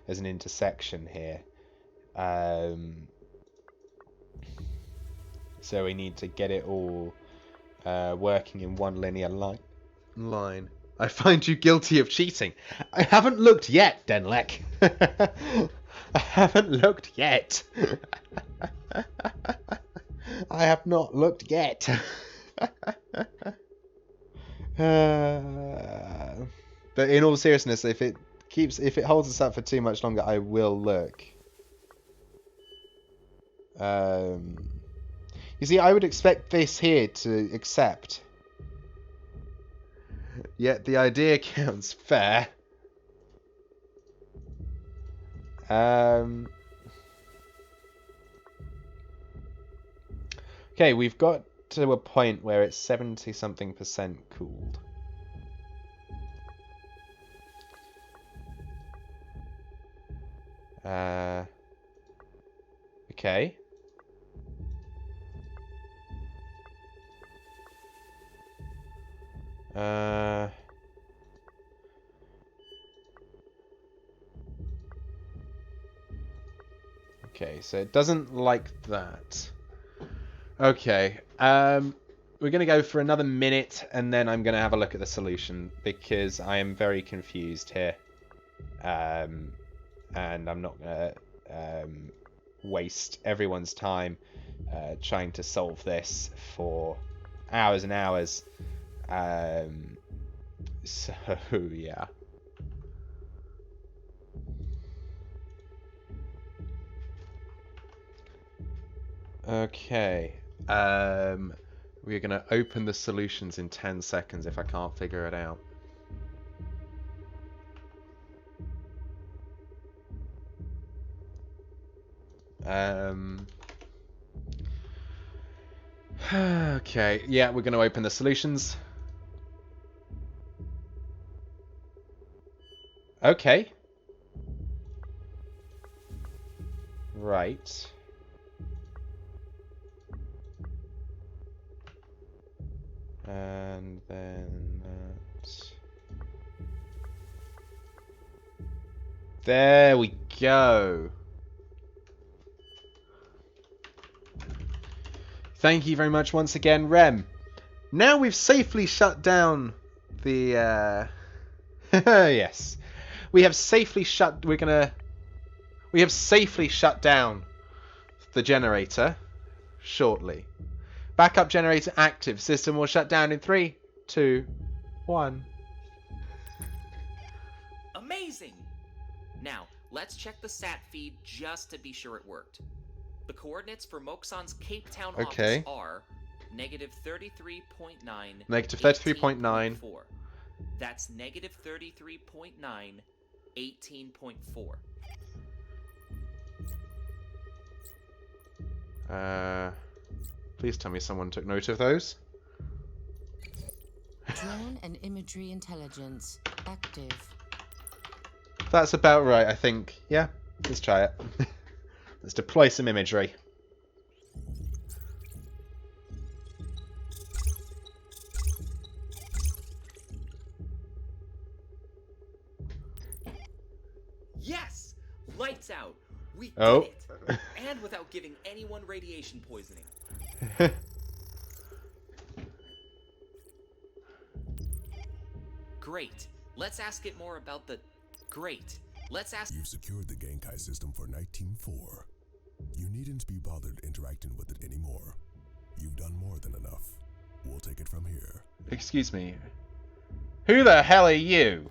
There's an intersection here. So we need to get it all working in one linear line. I find you guilty of cheating. I haven't looked yet, Denlek. I haven't looked yet. I have not looked yet. But in all seriousness, if it holds us up for too much longer, I will look. You see, I would expect this here to accept. Yet the idea counts fair. Okay, we've got to a point where it's 70-something% cooled. Okay. Okay, so it doesn't like that. Okay, we're going to go for another minute, and then I'm going to have a look at the solution, because I am very confused here. And I'm not going to waste everyone's time trying to solve this for hours and hours. So, yeah. Okay. We're going to open the solutions in 10 seconds if I can't figure it out. Okay, yeah, we're going to open the solutions. Okay. Right. And then that. There we go. Thank you very much once again, Rem. Now we've safely shut down the yes. We have safely shut down the generator shortly. Backup generator active. System will shut down in 3, 2, 1. Amazing! Now, let's check the sat feed just to be sure it worked. The coordinates for Moxon's Cape Town office are -33.9, -33.9. That's -33.9, 18.4. Please tell me someone took note of those. Drone and imagery intelligence active. That's about right, I think. Yeah, let's try it. Let's deploy some imagery. Yes! Lights out! We did Oh. it! And without giving anyone radiation poisoning. Great. Let's ask it more about the... Great. Let's ask... You've secured the Genkai system for NITE Team 4. You needn't be bothered interacting with it anymore. You've done more than enough. We'll take it from here. Excuse me. Who the hell are you?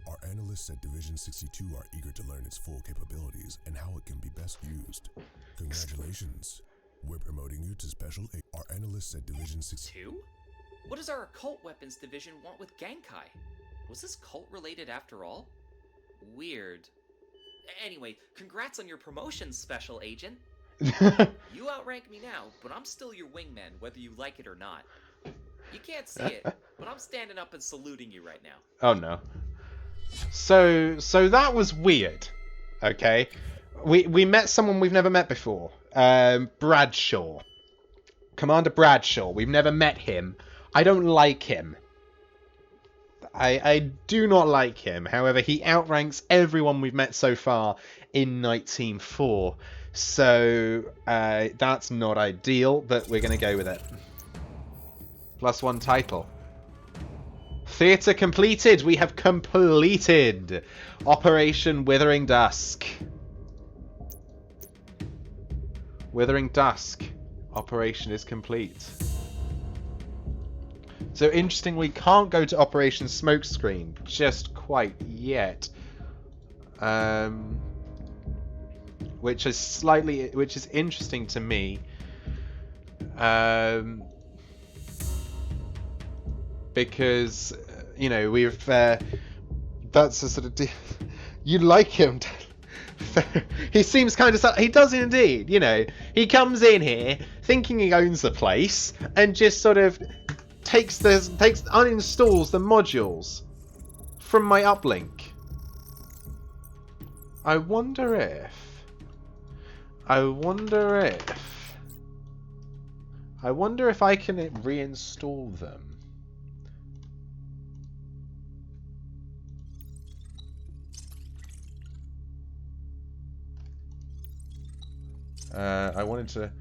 Our analysts at Division 62 are eager to learn its full capabilities and how it can be best used. Congratulations. We're promoting you to Special A. Our analysts at Division 62... Two? What does our occult weapons division want with Genkai? Was this cult-related after all? Weird. Anyway, congrats on your promotion, Special Agent. You outrank me now, but I'm still your wingman, whether you like it or not. You can't see it, but I'm standing up and saluting you right now. Oh no. So that was weird. Okay. We met someone we've never met before. Bradshaw. Commander Bradshaw. We've never met him. I don't like him. I do not like him. However, he outranks everyone we've met so far in NITE Team 4. So, that's not ideal, but we're going to go with it. +1 title. Theatre completed! We have completed Operation Withering Dusk. Withering Dusk. Operation is complete. So interestingly, we can't go to Operation Smokescreen just quite yet, which is interesting to me, because you know we've that's a sort of you like him. He seems kind of... He does indeed, you know. He comes in here thinking he owns the place and just sort of uninstalls the modules from my uplink. I wonder if I can reinstall them. I wanted to...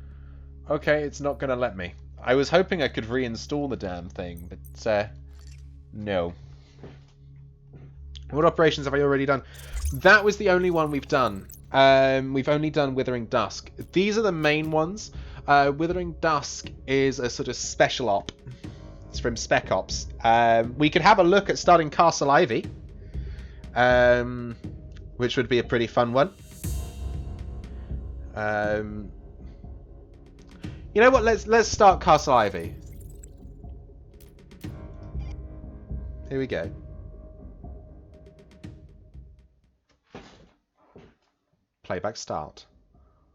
Okay, it's not going to let me. I was hoping I could reinstall the damn thing, but no. What operations have I already done? That was the only one we've done. We've only done Withering Dusk. These are the main ones. Withering Dusk is a sort of special op. It's from Spec Ops. We could have a look at starting Castle Ivy, which would be a pretty fun one. You know what? Let's start Castle Ivy. Here we go. Playback start.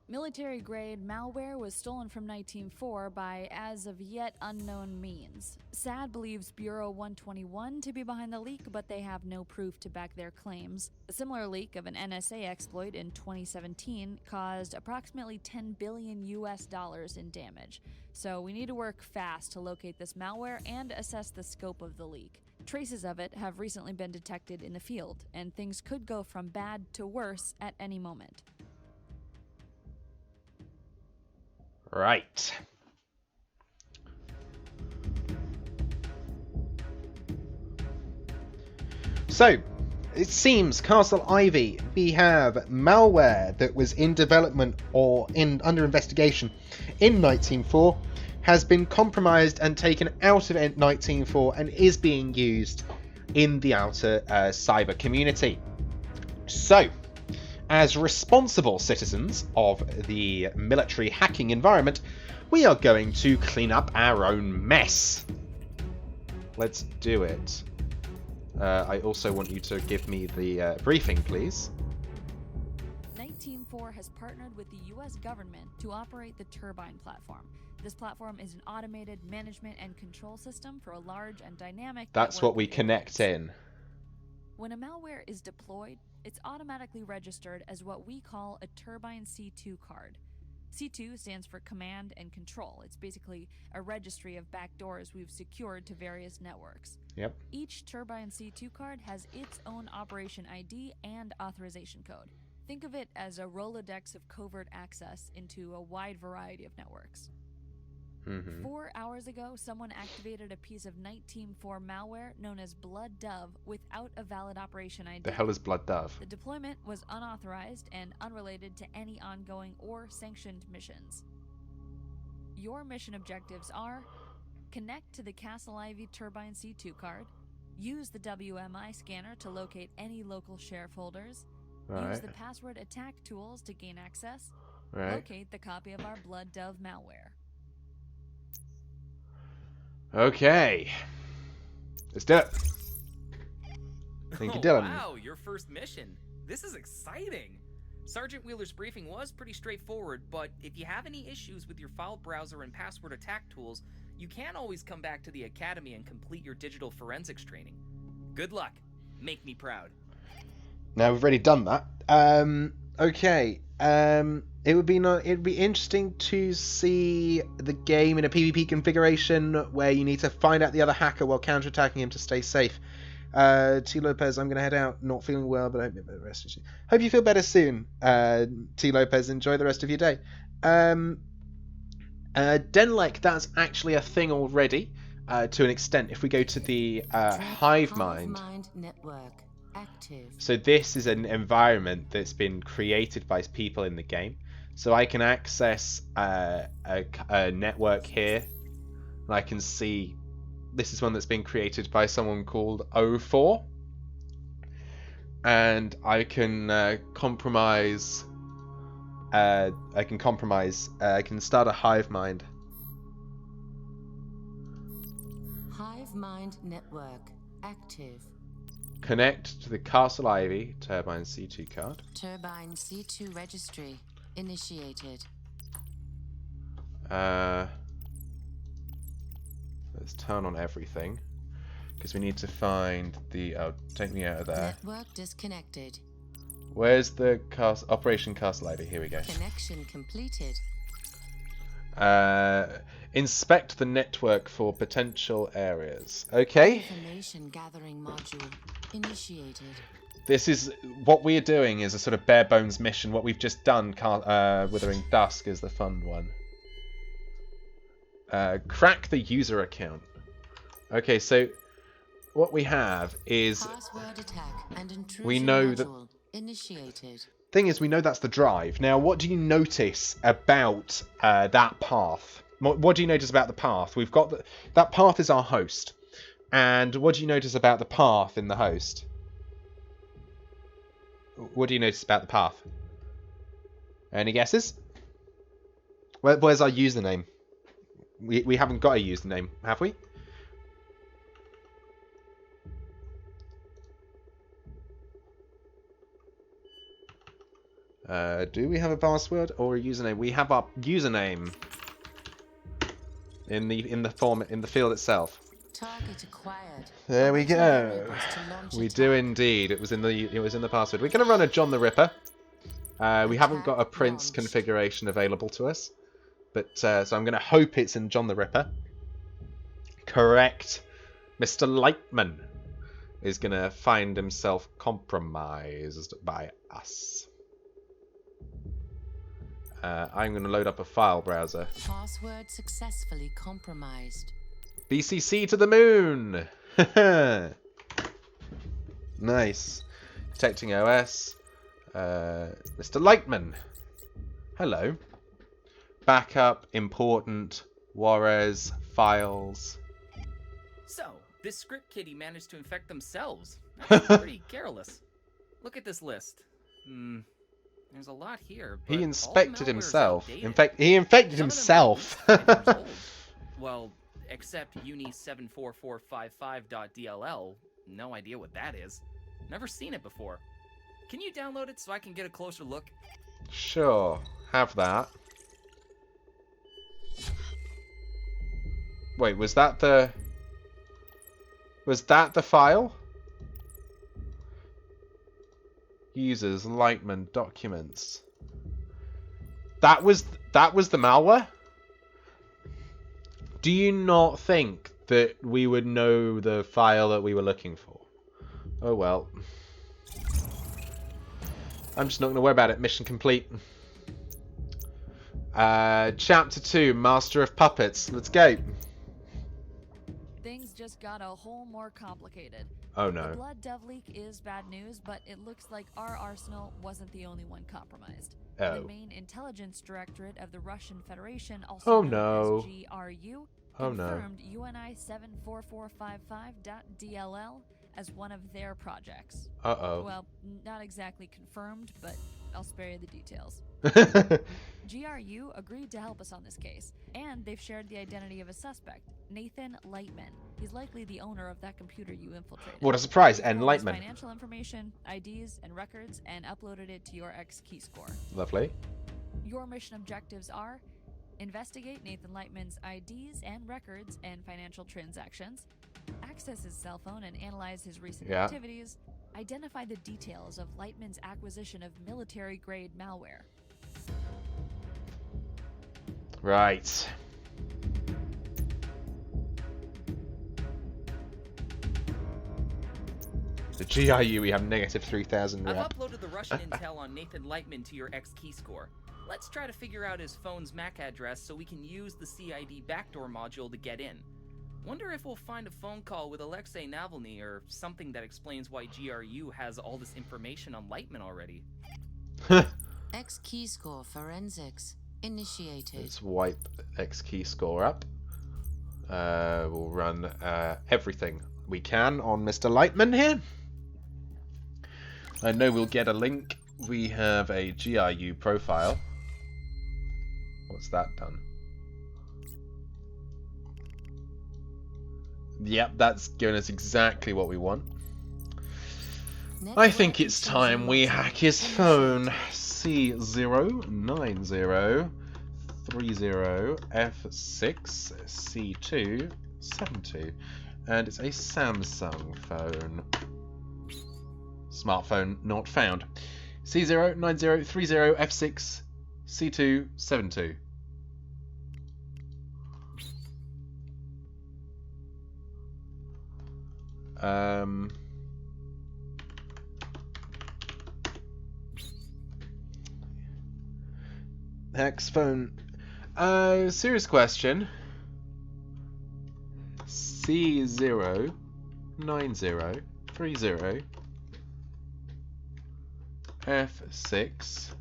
Military-grade malware was stolen from NITE Team 4 by as-of-yet unknown means. SAD believes Bureau 121 to be behind the leak, but they have no proof to back their claims. A similar leak of an NSA exploit in 2017 caused approximately $10 billion in damage. So we need to work fast to locate this malware and assess the scope of the leak. Traces of it have recently been detected in the field, and things could go from bad to worse at any moment. Right. So, it seems Castle Ivy, we have malware that was in development or under investigation in NITE Team 4, has been compromised and taken out of NITE Team 4 and is being used in the outer cyber community. So, as responsible citizens of the military hacking environment, we are going to clean up our own mess. Let's do it. I also want you to give me the briefing, please. NITE Team Team 4 has partnered with the U.S. government to operate the Turbine platform. This platform is an automated management and control system for a large and dynamic That's network what we of connect airplanes. in. When a malware is deployed, it's automatically registered as what we call a Turbine C2 card. C2 stands for Command and Control. It's basically a registry of backdoors we've secured to various networks. Yep. Each Turbine C2 card has its own operation ID and authorization code. Think of it as a Rolodex of covert access into a wide variety of networks. 4 hours ago, someone activated a piece of NITE Team 4 malware known as Blood Dove without a valid operation ID. The hell is Blood Dove? The deployment was unauthorized and unrelated to any ongoing or sanctioned missions. Your mission objectives are: connect to the Castle Ivy Turbine C2 card, use the WMI scanner to locate any local share folders, use the password attack tools to gain access, locate the copy of our Blood Dove malware. Okay. Let's do it. Thank you, Dylan. Wow, your first mission. This is exciting. Sergeant Wheeler's briefing was pretty straightforward, but if you have any issues with your file browser and password attack tools, you can always come back to the Academy and complete your digital forensics training. Good luck. Make me proud. Now we've already done that. Okay. It would be interesting to see the game in a PvP configuration where you need to find out the other hacker while counterattacking him to stay safe. T. Lopez, I'm going to head out. Not feeling well, but I hope you feel better rest of you. Hope you feel better soon. T. Lopez, enjoy the rest of your day. Denlek, that's actually a thing already, to an extent. If we go to the Hive Mind network active. So this is an environment that's been created by people in the game. So I can access a network here, and I can see this is one that's been created by someone called O4, and I can compromise. I can start a Hive Mind. Hive Mind network active. Connect to the Castle Ivy Turbine C2 card. Turbine C2 registry initiated. Let's turn on everything because we need to find the. Oh, take me out of there. Network disconnected. Where's the Operation Castle Ivy? Here we go. Connection completed. Inspect the network for potential areas. Okay. Information gathering module initiated. This is what we're doing is a sort of bare bones mission. What we've just done, Withering Dusk, is the fun one. Crack the user account. Okay, so what we have is Password attack and intrusion we know module initiated. Thing is, we know that's the drive. Now, what do you notice about that path? What do you notice about the path? We've got that path is our host. And what do you notice about the path in the host? What do you notice about the path? Any guesses? Where's our username? We haven't got a username, have we? Do we have a password or a username? We have our username in the field itself. Target acquired. There we go. We do indeed. It was in the password. We're going to run a John the Ripper. We haven't got a Prince configuration available to us, but so I'm going to hope it's in John the Ripper. Correct. Mr. Lightman is going to find himself compromised by us. I'm going to load up a file browser. Password successfully compromised. BCC to the moon! Nice. Detecting OS. Mr. Lightman. Hello. Backup, important, Juarez, files. So, this script kiddie managed to infect themselves. That's pretty careless. Look at this list. There's a lot here. But He inspected himself. In fact, he infected himself. Well, except uni74455.dll. No idea what that is. Never seen it before. Can you download it so I can get a closer look? Sure, have that. Wait, was that the file? Users, Lightman, documents. That was the malware? Do you not think that we would know the file that we were looking for? Oh well. I'm just not going to worry about it. Mission complete. Chapter 2, Master of Puppets. Let's go. Things just got a whole more complicated. Oh no. The blood dove leak is bad news, but it looks like our arsenal wasn't the only one compromised. Oh. The main intelligence directorate of the Russian Federation, also known as GRU, confirmed UNI 74455.dll as one of their projects. Uh-oh. Well, not exactly confirmed, but I'll spare you the details. GRU agreed to help us on this case, and they've shared the identity of a suspect, Nathan Lightman. He's likely the owner of that computer you infiltrated. What a surprise, He's and pulled his Lightman. financial information, IDs, and records, and uploaded it to your X key score. Lovely. Your mission objectives are: investigate Nathan Lightman's IDs and records and financial transactions, access his cell phone and analyze his recent activities, identify the details of Lightman's acquisition of military-grade malware. Right. The GRU, we have negative 3,000 I've rep. uploaded the Russian intel on Nathan Lightman to your X key score. Let's try to figure out his phone's MAC address so we can use the CID backdoor module to get in. Wonder if we'll find a phone call with Alexei Navalny or something that explains why GRU has all this information on Lightman already. X key score forensics initiated. Let's wipe X key score up. We'll run everything we can on Mr. Lightman here. I know we'll get a link. We have a GRU profile. What's that done? Yep, that's given us exactly what we want. I think it's time we hack his phone. C09030F6C272. And it's a Samsung phone. Smartphone not found. C09030F6C272. Hex phone. Serious question. C09030 F6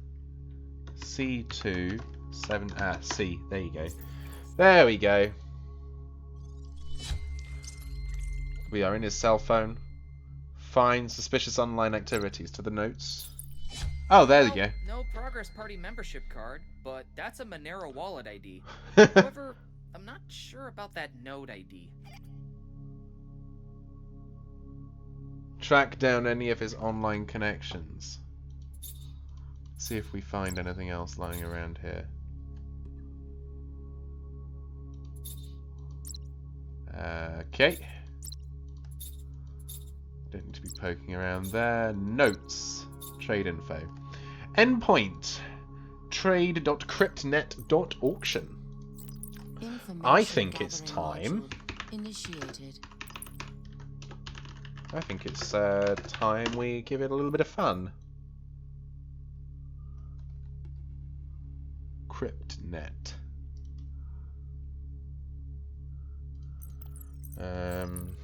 C2 7 C. There you go. There we go. We are in his cell phone. Find suspicious online activities to the notes. Oh, there we go. No Progress Party membership card, but that's a Monero wallet ID. However, I'm not sure about that node ID. Track down any of his online connections. See if we find anything else lying around here. Okay. Don't need to be poking around there. Notes. Trade info. Endpoint. Trade.cryptnet.auction. I think it's time. Initiated. I think it's time we give it a little bit of fun. CryptNet.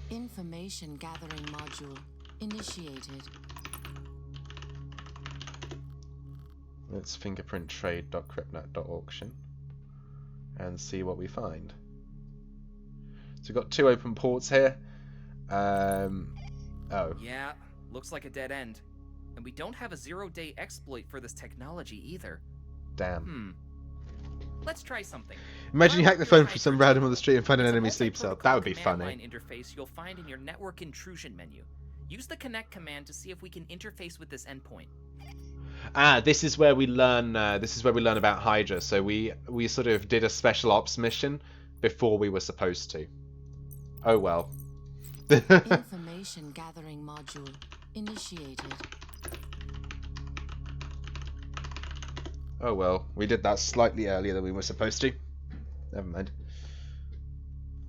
Information gathering module initiated. Let's fingerprint trade.cryptnet.auction and see what we find. So we've got two open ports here. Oh. Yeah, looks like a dead end. And we don't have a zero-day exploit for this technology either. Damn. Let's try something. Imagine you hack the phone from some random on the street and find an enemy sleep cell. That would be funny. Line interface you'll find in your network intrusion menu. Use the connect command to see if we can interface with this endpoint. This is where we learn. This is where we learn about Hydra. So we sort of did a special ops mission before we were supposed to. Oh well. Information gathering module initiated. Oh well, we did that slightly earlier than we were supposed to. Never mind.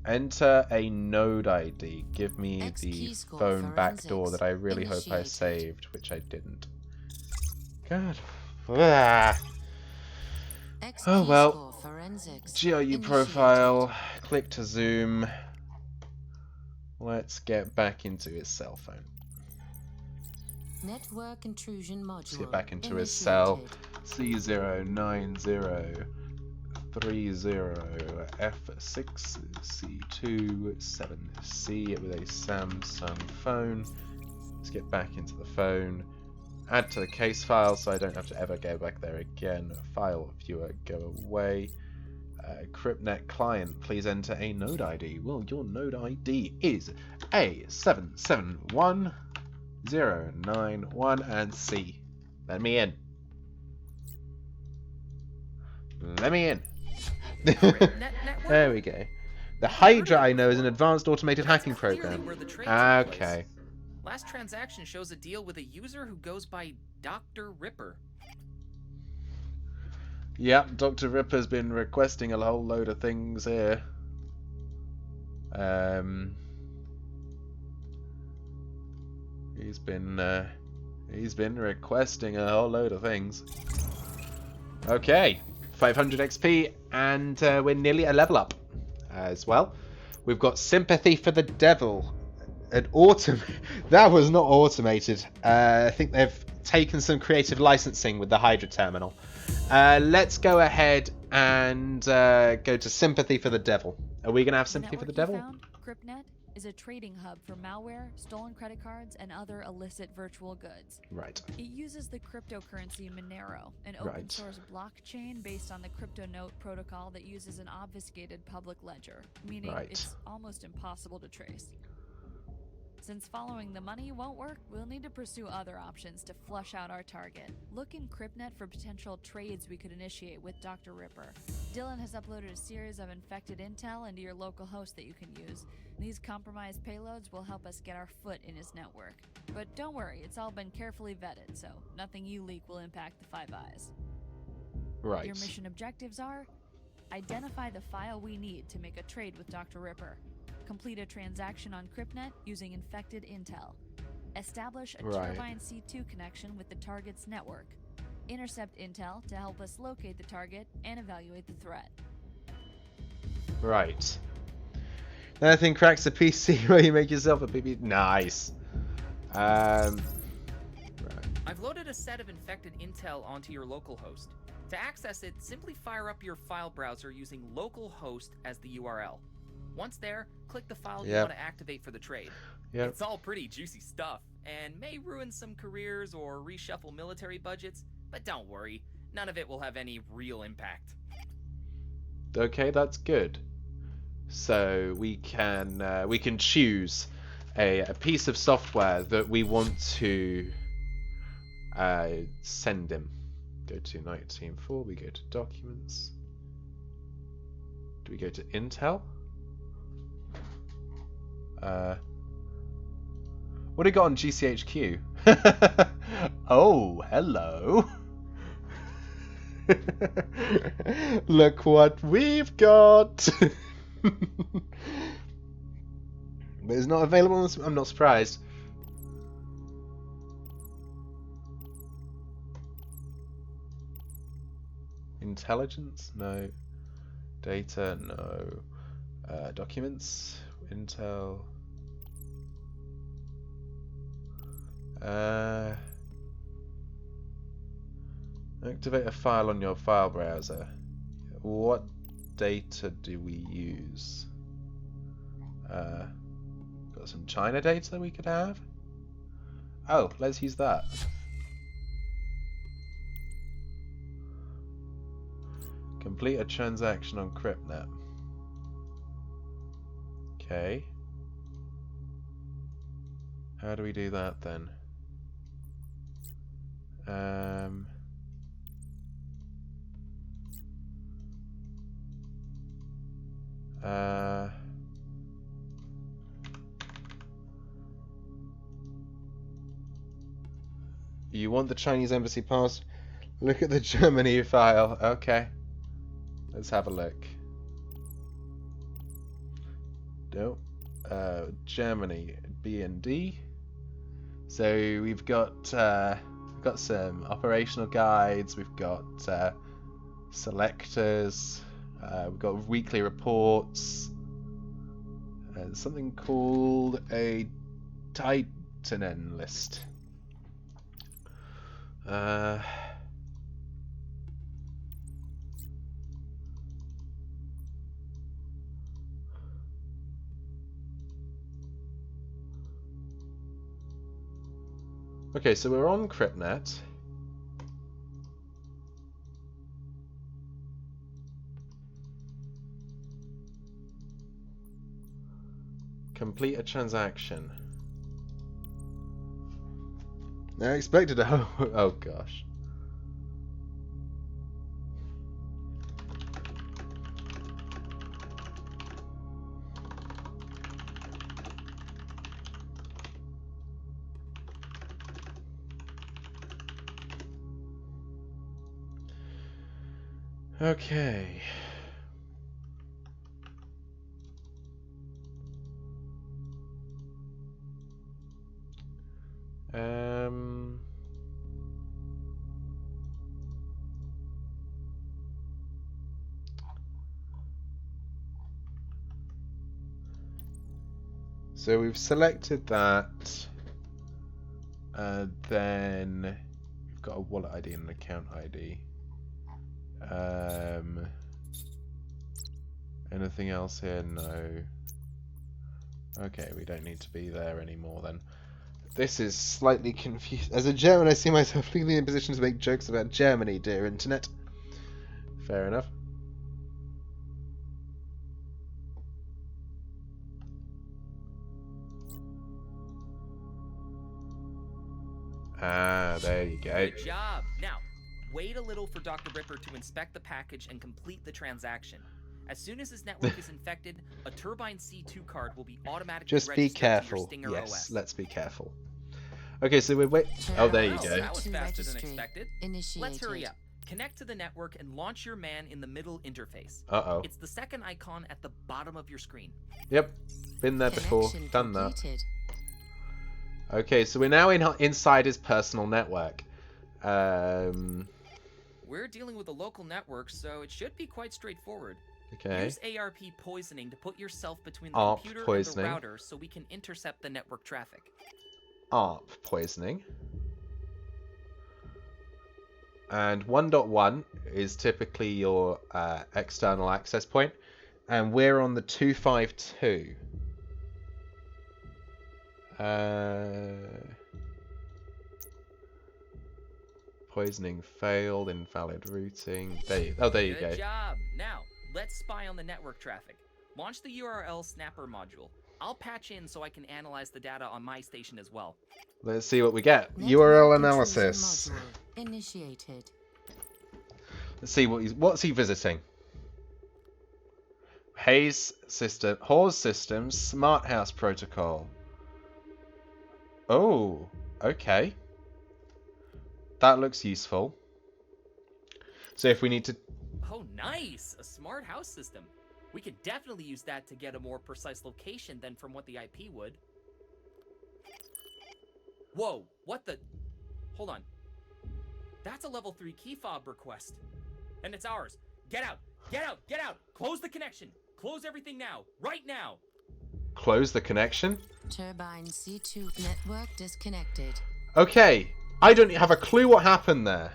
Enter a node ID. Give me X the key score phone back door forensics that I really hope I initiated. saved, which I didn't. God. Ah. X Oh key well. score forensics GRU initiated. profile. Click to zoom. Let's get back into his cell phone. Network intrusion module. Let's get back into his initiated. cell. C09030 F6 C2 7C with a Samsung phone. Let's get back into the phone. Add to the case file so I don't have to ever go back there again. File viewer, go away. CryptNet client, please enter a node ID. Well, your node ID is A771091 and C. Let me in. Let me in. There we go. The Hydra, I know, is an advanced automated hacking program. Okay. Last transaction shows a deal with a user who goes by Dr. Ripper. Yep, Dr. Ripper's been requesting a whole load of things here. He's been requesting a whole load of things. Okay, 500 XP, and we're nearly a level up as well. We've got Sympathy for the Devil. That was not automated. I think they've taken some creative licensing with the Hydra terminal. Let's go ahead and go to Sympathy for the Devil. Are we going to have Sympathy for the Devil? Found, CryptNet is a trading hub for malware, stolen credit cards, and other illicit virtual goods. Right. It uses the cryptocurrency Monero, an open source blockchain based on the CryptoNote protocol that uses an obfuscated public ledger, meaning it's almost impossible to trace. Since following the money won't work, we'll need to pursue other options to flush out our target. Look in CryptNet for potential trades we could initiate with Dr. Ripper. Dylan has uploaded a series of infected intel into your local host that you can use. These compromised payloads will help us get our foot in his network. But don't worry, it's all been carefully vetted, so nothing you leak will impact the Five Eyes. Right. Your mission objectives are: identify the file we need to make a trade with Dr. Ripper. Complete a transaction on CryptNet using infected intel. Establish a Turbine C2 connection with the target's network. Intercept intel to help us locate the target and evaluate the threat. Right. Nothing cracks a PC where you make yourself a PP. Nice. Right. I've loaded a set of infected intel onto your local host. To access it, simply fire up your file browser using localhost as the URL. Once there, click the file you want to activate for the trade. It's all pretty juicy stuff, and may ruin some careers or reshuffle military budgets, but don't worry, none of it will have any real impact. Okay, that's good. So we can choose a piece of software that we want to send him. Go to NITE Team 4, we go to Documents. Do we go to Intel? What do we got on GCHQ? Oh, hello. Look what we've got. But it's not available. I'm not surprised. Intelligence? No. Data? No. Documents? Intel. Activate a file on your file browser. What data do we use? Got some China data we could have? Oh, let's use that. Complete a transaction on CryptNet. Okay. How do we do that then? You want the Chinese embassy pass? Look at the Germany file. Okay. Let's have a look. No. Germany, B and D. So we've got some operational guides. We've got selectors. We've got weekly reports. Something called a Titan list. Okay, so we're on CryptNet. Complete a transaction. I expected a oh gosh. Okay. So we've selected that. Then we've got a wallet ID and an account ID. Anything else here? No. Okay, we don't need to be there anymore then. This is slightly confused. As a German, I see myself legally in position to make jokes about Germany, dear internet. Fair enough. Ah, there you go. Good job. Now, wait a little for Dr. Ripper to inspect the package and complete the transaction. As soon as his network is infected, a Turbine C2 card will be automatically Just be registered to careful. your Stinger Yes, OS. let's be careful. Okay, so we're wait. Oh, there you Well, go. that was faster than expected. Initiated. Let's hurry up. Connect to the network and launch your man in the middle interface. Uh-oh. It's the second icon at the bottom of your screen. Yep. Been there before. Connection Done that. completed. Okay, so we're now inside his personal network. We're dealing with a local network, so it should be quite straightforward. Okay. Use ARP poisoning to put yourself between the ARP computer poisoning. and the router so we can intercept the network traffic. ARP poisoning. And 1.1 is typically your external access point. And we're on the 252. Poisoning failed, invalid routing. There you go. Good job. Now, let's spy on the network traffic. Launch the URL snapper module. I'll patch in so I can analyze the data on my station as well. Let's see what we get. Network URL intrusion analysis. module initiated. Let's see what's he visiting. Hayes system, Hawes systems, Smart House protocol. Oh, okay. That looks useful. So if we need to... Oh, nice! A smart house system. We could definitely use that to get a more precise location than from what the IP would. Whoa, what the... Hold on. That's a level 3 key fob request. And it's ours. Get out! Get out! Get out! Close the connection! Close everything now! Right now! Close the connection? Turbine C2 network disconnected. Okay, I don't have a clue what happened there.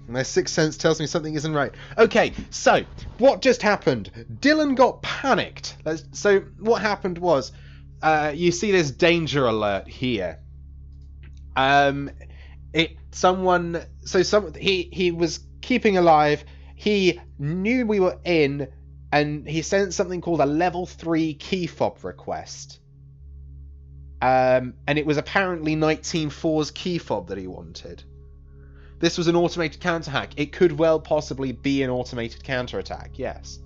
My sixth sense tells me something isn't right. Okay, so what just happened? Dylan got panicked. So what happened was, you see this danger alert here. He was keeping alive. He knew we were in, and he sent something called a level 3 key fob request. And it was apparently NITE Team 4's key fob that he wanted. This was an automated counter-hack. It could well possibly be an automated counter-attack, yes.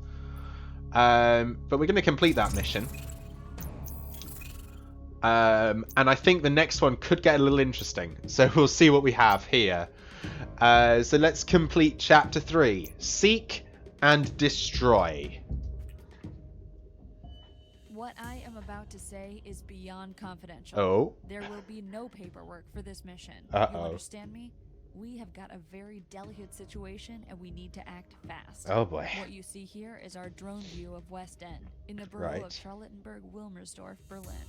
But we're going to complete that mission. And I think the next one could get a little interesting. So we'll see what we have here. So let's complete Chapter 3. Seek and Destroy. What I am about to say is beyond confidential. Oh. There will be no paperwork for this mission. Uh-oh. You understand me? We have got a very delicate situation and we need to act fast. Oh boy. What you see here is our drone view of West End, in the borough of Charlottenburg-Wilmersdorf, Berlin.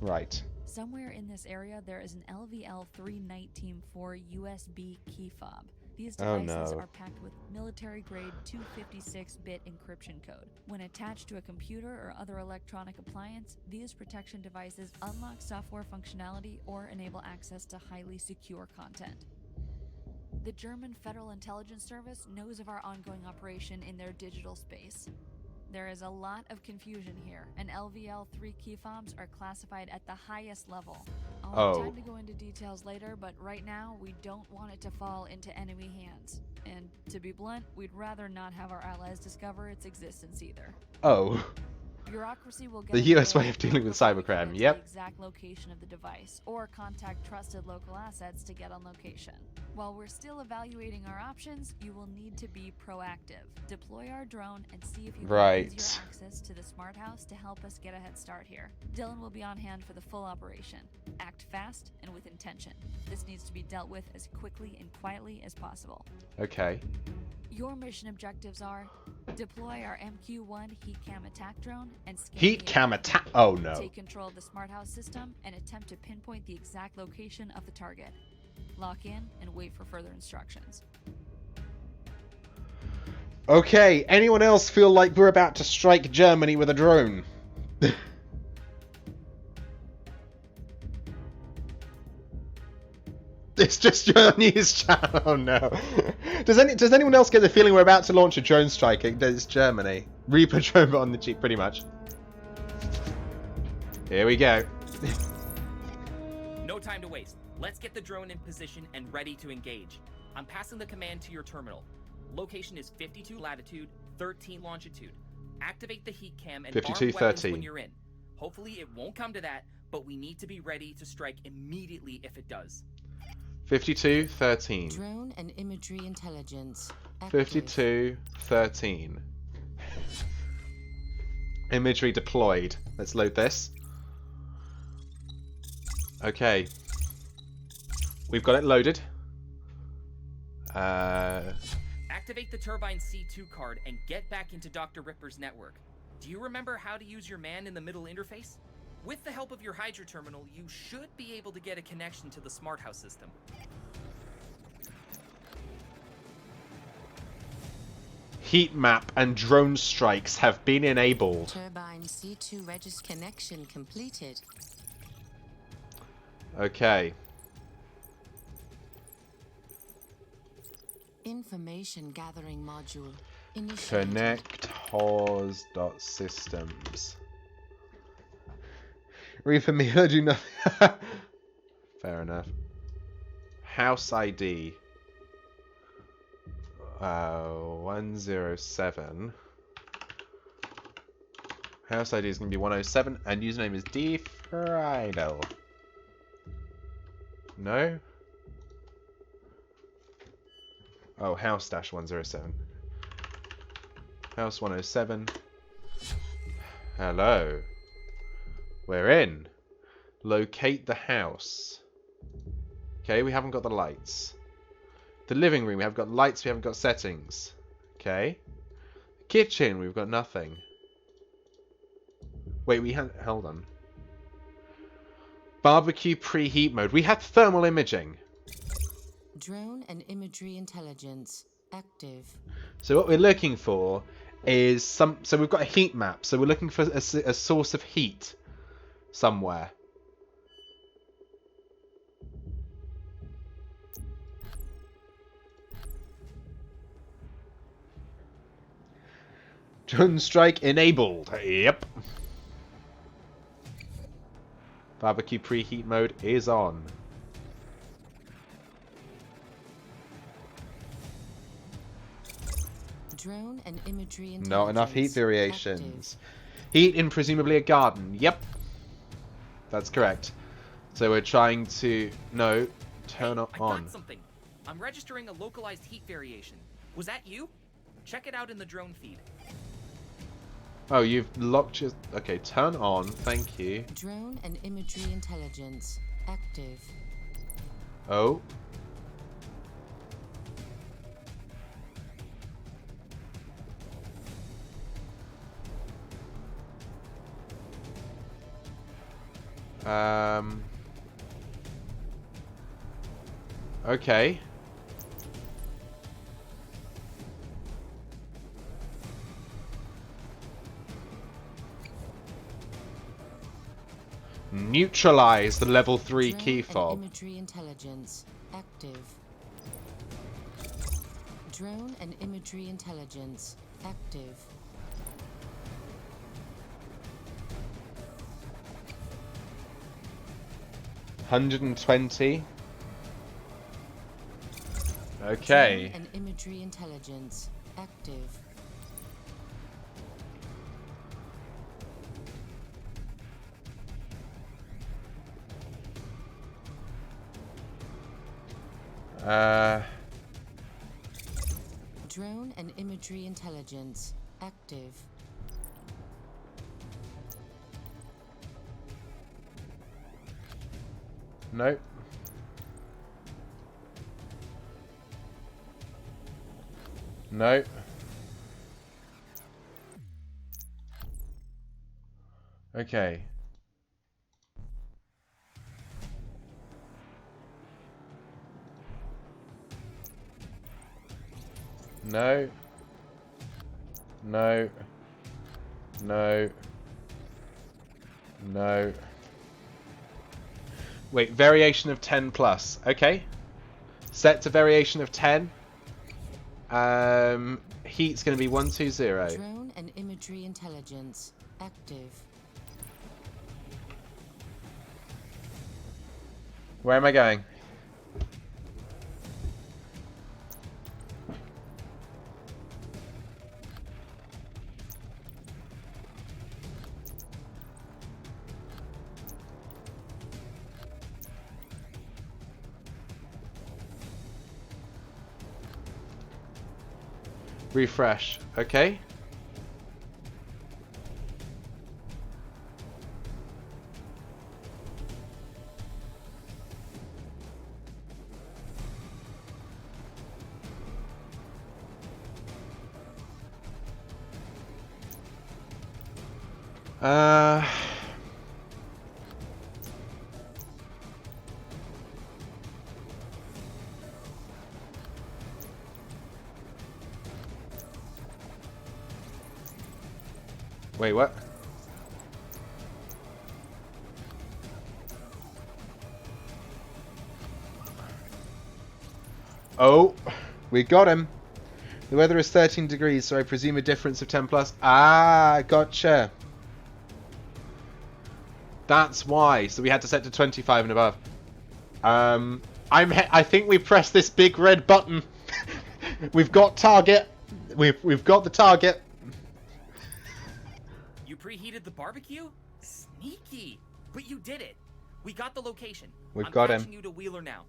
Right. Somewhere in this area there is an LVL-3 NITE Team 4 USB key fob. These devices are packed with military-grade 256-bit encryption code. When attached to a computer or other electronic appliance, these protection devices unlock software functionality or enable access to highly secure content. The German Federal Intelligence Service knows of our ongoing operation in their digital space. There is a lot of confusion here, and LVL-3 key fobs are classified at the highest level. I'll have time to go into details later, but right now, we don't want it to fall into enemy hands. And to be blunt, we'd rather not have our allies discover its existence either. Oh. Bureaucracy will get The US way of dealing with cybercrime, yep. The exact location of the device, or contact trusted local assets to get on location. While we're still evaluating our options, you will need to be proactive. Deploy our drone and see if you can use your access to the smart house to help us get a head start here. Dylan will be on hand for the full operation. Act fast and with intention. This needs to be dealt with as quickly and quietly as possible. Okay. Your mission objectives are: deploy our MQ-1 heat cam attack drone and scan heat cam attack. Oh no. Take control of the smart house system and attempt to pinpoint the exact location of the target. Lock in and wait for further instructions. Okay, anyone else feel like we're about to strike Germany with a drone? It's just your news channel. Oh no. Does anyone else get the feeling we're about to launch a drone strike against Germany? Reaper drone but on the cheap, pretty much. Here we go. No time to waste. Let's get the drone in position and ready to engage. I'm passing the command to your terminal. Location is 52 latitude, 13 longitude. Activate the heat cam and arm weapons when you're in. Hopefully it won't come to that, but we need to be ready to strike immediately if it does. 52-13. Drone and imagery intelligence. Active. 52-13. Imagery deployed. Let's load this. Okay. We've got it loaded. Activate the Turbine C2 card and get back into Dr. Ripper's network. Do you remember how to use your man-in-the-middle interface? With the help of your Hydra terminal, you should be able to get a connection to the smart house system. Heat map and drone strikes have been enabled. Turbine C2 Regis connection completed. Okay. Information gathering module. Initiated. Connect hors.systems. Reaper me, I do nothing. Fair enough. House ID. 107. House ID is going to be 107, and username is dfriedel. No? Oh, house-107. House 107. Hello. We're in. Locate the house. Okay, we haven't got the lights. The living room, we have got lights, we haven't got settings. Okay. Kitchen, we've got nothing. Wait, we had... Hold on. Barbecue preheat mode. We had thermal imaging. Drone and imagery intelligence. Active. So what we're looking for is some... So we've got a heat map. So we're looking for a source of heat somewhere. Drone strike enabled. Yep. Barbecue preheat mode is on. Drone and imagery intelligence. Not enough heat variations. Active. Heat in presumably a garden. Yep. That's correct. So we're trying to... No. Turn Hey, it I on. got something. I'm registering a localized heat variation. Was that you? Check it out in the drone feed. Oh, you've locked your... Okay, turn on. Thank you. Drone and imagery intelligence. Active. Oh. Okay. Neutralize the level 3 Drone key and fob. imagery intelligence. Active. Drone and imagery intelligence. Active. $120. Okay. Drone and imagery intelligence. Active. Drone and imagery intelligence. Active. Nope. Nope. Okay. No. No. No. No. Wait, variation of 10 plus. Okay. Set to variation of 10. Heat's going to be 120. Drone and imagery intelligence. Active. Where am I going? Refresh. Okay. Wait, what? Oh, we got him. The weather is 13 degrees, so I presume a difference of 10 plus. Ah, gotcha. That's why. So we had to set to 25 and above. I think we pressed this big red button. We've got target. We've got the target. You preheated the barbecue? Sneaky! But you did it. We got the location. We've I'm got him. patching you to Wheeler now.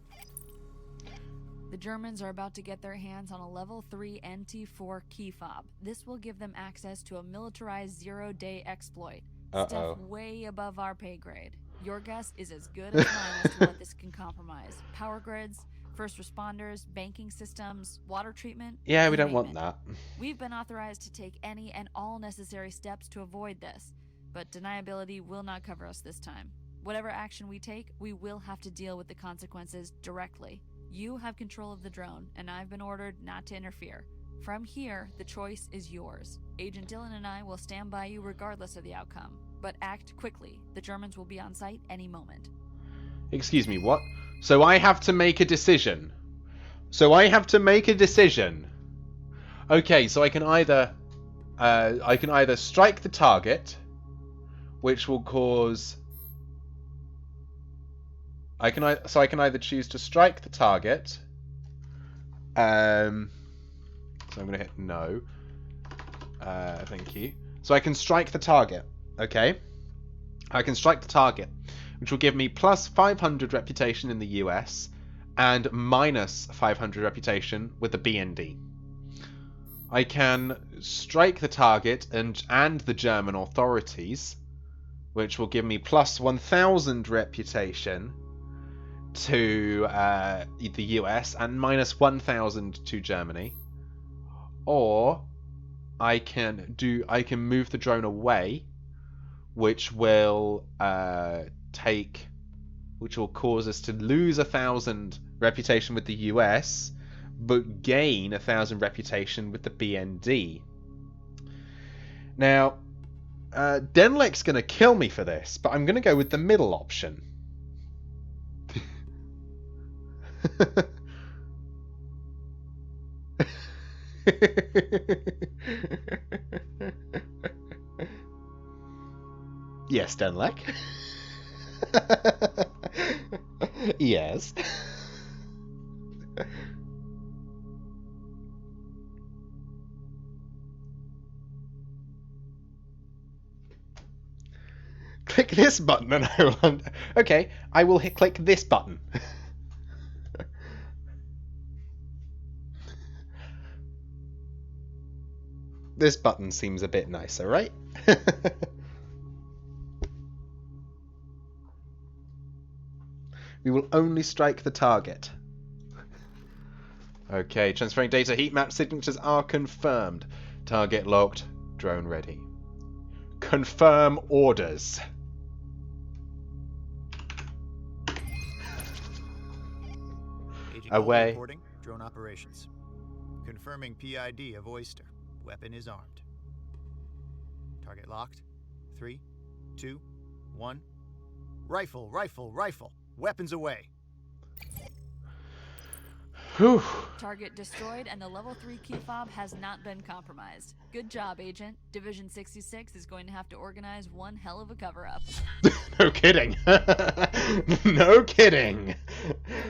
The Germans are about to get their hands on a level 3 NT4 key fob. This will give them access to a militarized zero-day exploit. Stuff way above our pay grade. Your guess is as good as mine as to what this can compromise. Power grids, first responders, banking systems, water treatment. Yeah, we you don't name want it. that. We've been authorized to take any and all necessary steps to avoid this, but deniability will not cover us this time. Whatever action we take, we will have to deal with the consequences directly. You have control of the drone, and I've been ordered not to interfere. From here, the choice is yours. Agent Dillon and I will stand by you regardless of the outcome, but act quickly. The Germans will be on site any moment. Excuse me, what? So I have to make a decision. Okay, so I can either strike the target, which will cause I can either choose to strike the target. So I'm gonna hit no. Thank you. So I can strike the target. Okay. I can strike the target, which will give me plus 500 reputation in the US and minus 500 reputation with the BND. I can strike the target and the German authorities, which will give me plus 1,000 reputation to the US and minus 1,000 to Germany. Or I can move the drone away, which will cause us to lose 1,000 reputation with the US, but gain 1,000 reputation with the BND. Now, Denlek's going to kill me for this, but I'm going to go with the middle option. Yes, Denlek. Yes. Click this button and I will... Okay, I will click this button. This button seems a bit nicer, right? We will only strike the target. Okay, transferring data. Heat map signatures are confirmed. Target locked. Drone ready. Confirm orders. Agent Away. Reporting. Drone operations. Confirming PID of Oyster. Weapon is armed. Target locked. 3, 2, 1. Rifle, rifle, rifle. Weapons away. Whew. Target destroyed and the level 3 key fob has not been compromised. Good job, Agent. Division 66 is going to have to organize one hell of a cover-up. No kidding. No kidding.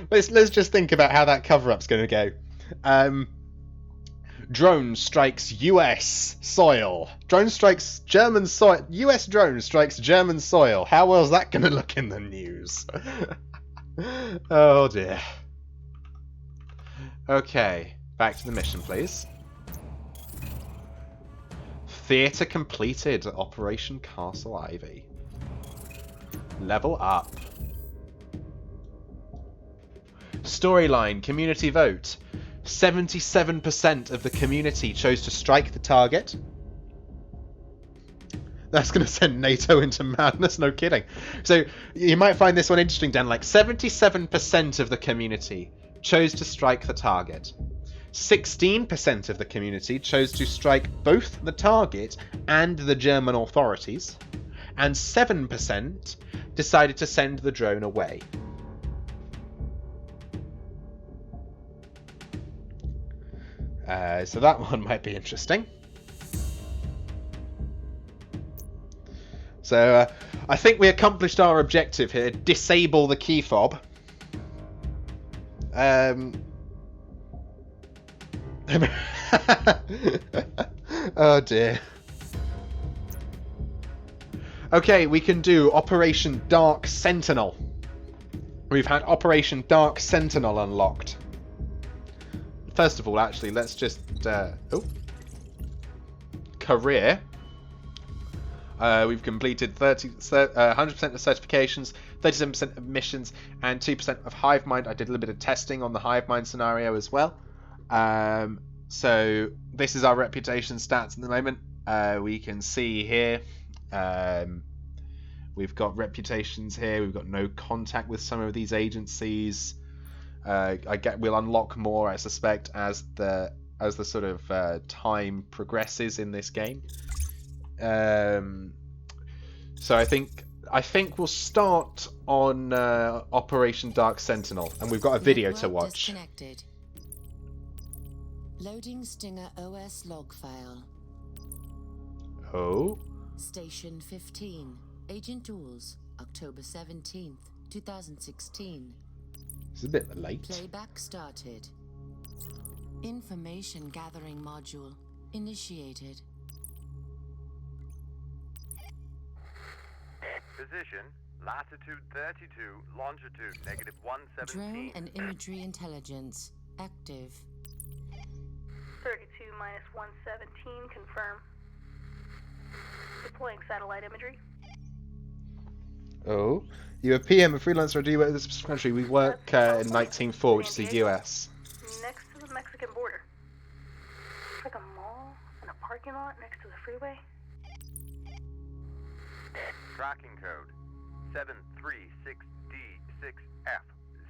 Let's just think about how that cover-up's going to go. Drone strikes US soil. Drone strikes German soil. US drone strikes German soil. How well is that going to look in the news? Oh dear. Okay, back to the mission, please. Theatre completed. Operation Castle Ivy. Level up. Storyline, community vote. 77% of the community chose to strike the target. That's going to send NATO into madness, no kidding. So, you might find this one interesting, Dan. Like, 77% of the community chose to strike the target. 16% of the community chose to strike both the target and the German authorities. And 7% decided to send the drone away. So that one might be interesting. So I think we accomplished our objective here. Disable the key fob. Oh dear. Okay, we can do Operation Dark Sentinel. We've had Operation Dark Sentinel unlocked. First of all, actually, let's just... Career. We've completed 100% of certifications, 37% of missions, and 2% of Hive Mind. I did a little bit of testing on the Hive Mind scenario as well. So this is our reputation stats at the moment. We can see here we've got reputations here. We've got no contact with some of these agencies. We'll unlock more, I suspect, as the sort of time progresses in this game. So I think we'll start on Operation Dark Sentinel, and we've got a video to watch. Disconnected. Loading Stinger OS log file. Oh. Station 15. Agent Tools, October 17th, 2016. It's a bit late. Playback started. Information gathering module initiated. Position, latitude 32, longitude -117. Drone and imagery intelligence active. 32 minus 117, confirm. Deploying satellite imagery. Oh, you're a PM, a freelancer, or do you work in this country? We work in NITE Team 4, which is the US. Next to the Mexican border. It's like a mall and a parking lot next to the freeway. Tracking code 736D6F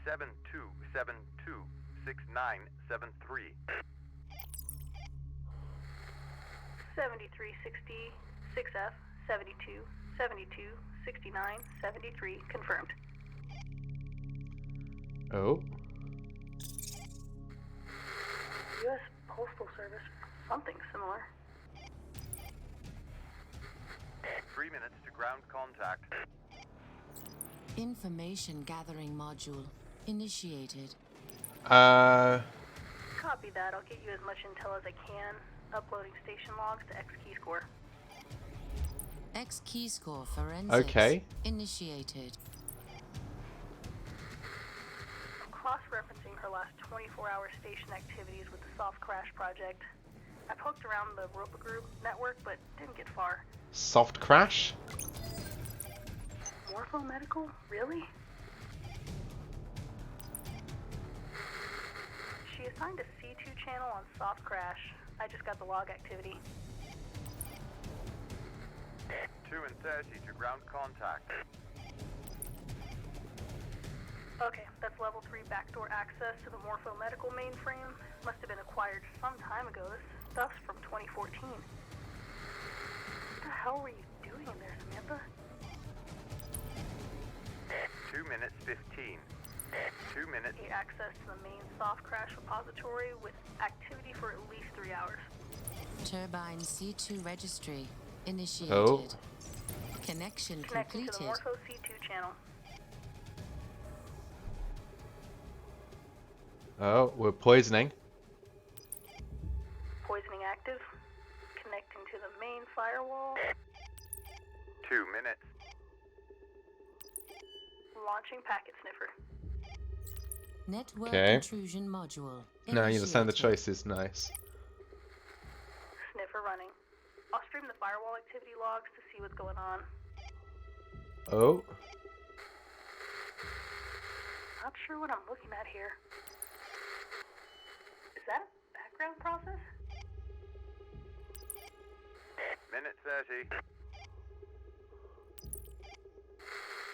72726973. 7360 6F 726973 confirmed. Oh. U.S. Postal Service, something similar. 3 minutes to ground contact. Information gathering module initiated. Copy that. I'll get you as much intel as I can. Uploading station logs to X-Keyscore. X-Keyscore forensics Okay. initiated. I'm cross-referencing her last 24-hour station activities with the Soft Crash project. I poked around the Ropa Group network, but didn't get far. Soft crash? Morpho-medical? Really? She assigned a C2 channel on Soft Crash. I just got the log activity. 2 and 30 to ground contact. Okay, that's level 3 backdoor access to the Morpho-medical mainframe. Must have been acquired some time ago. This stuff's from 2014. What the hell were you doing in there, Samantha? 2 minutes 15. 2 minutes. Get access to the main Soft Crash repository with activity for at least 3 hours. Turbine C2 registry initiated. Oh. Connection Connecting to the completed. Morpho C2 channel. Oh, we're poisoning. Poisoning active. Connecting to the main firewall. 2 minutes. Launching packet sniffer. Network Okay. intrusion module. No, you understand the initiated. choices. Nice. Sniffer running. I'll stream the firewall activity logs to see what's going on. Oh. Not sure what I'm looking at here. Is that a background process? Minute 30.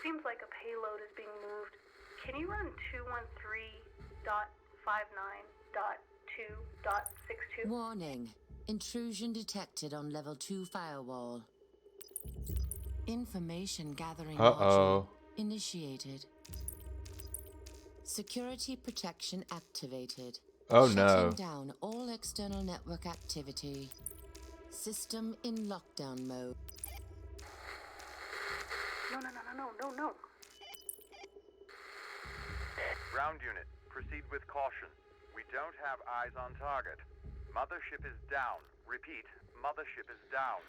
Seems like a payload is being moved. Can you run 213.59.2.62? Warning. Intrusion detected on level 2 firewall. Information gathering module initiated. Security protection activated. Oh Shutting no. down all external network activity. System in lockdown mode. No. Ground unit, proceed with caution. We don't have eyes on target. Mothership is down. Repeat, mothership is down.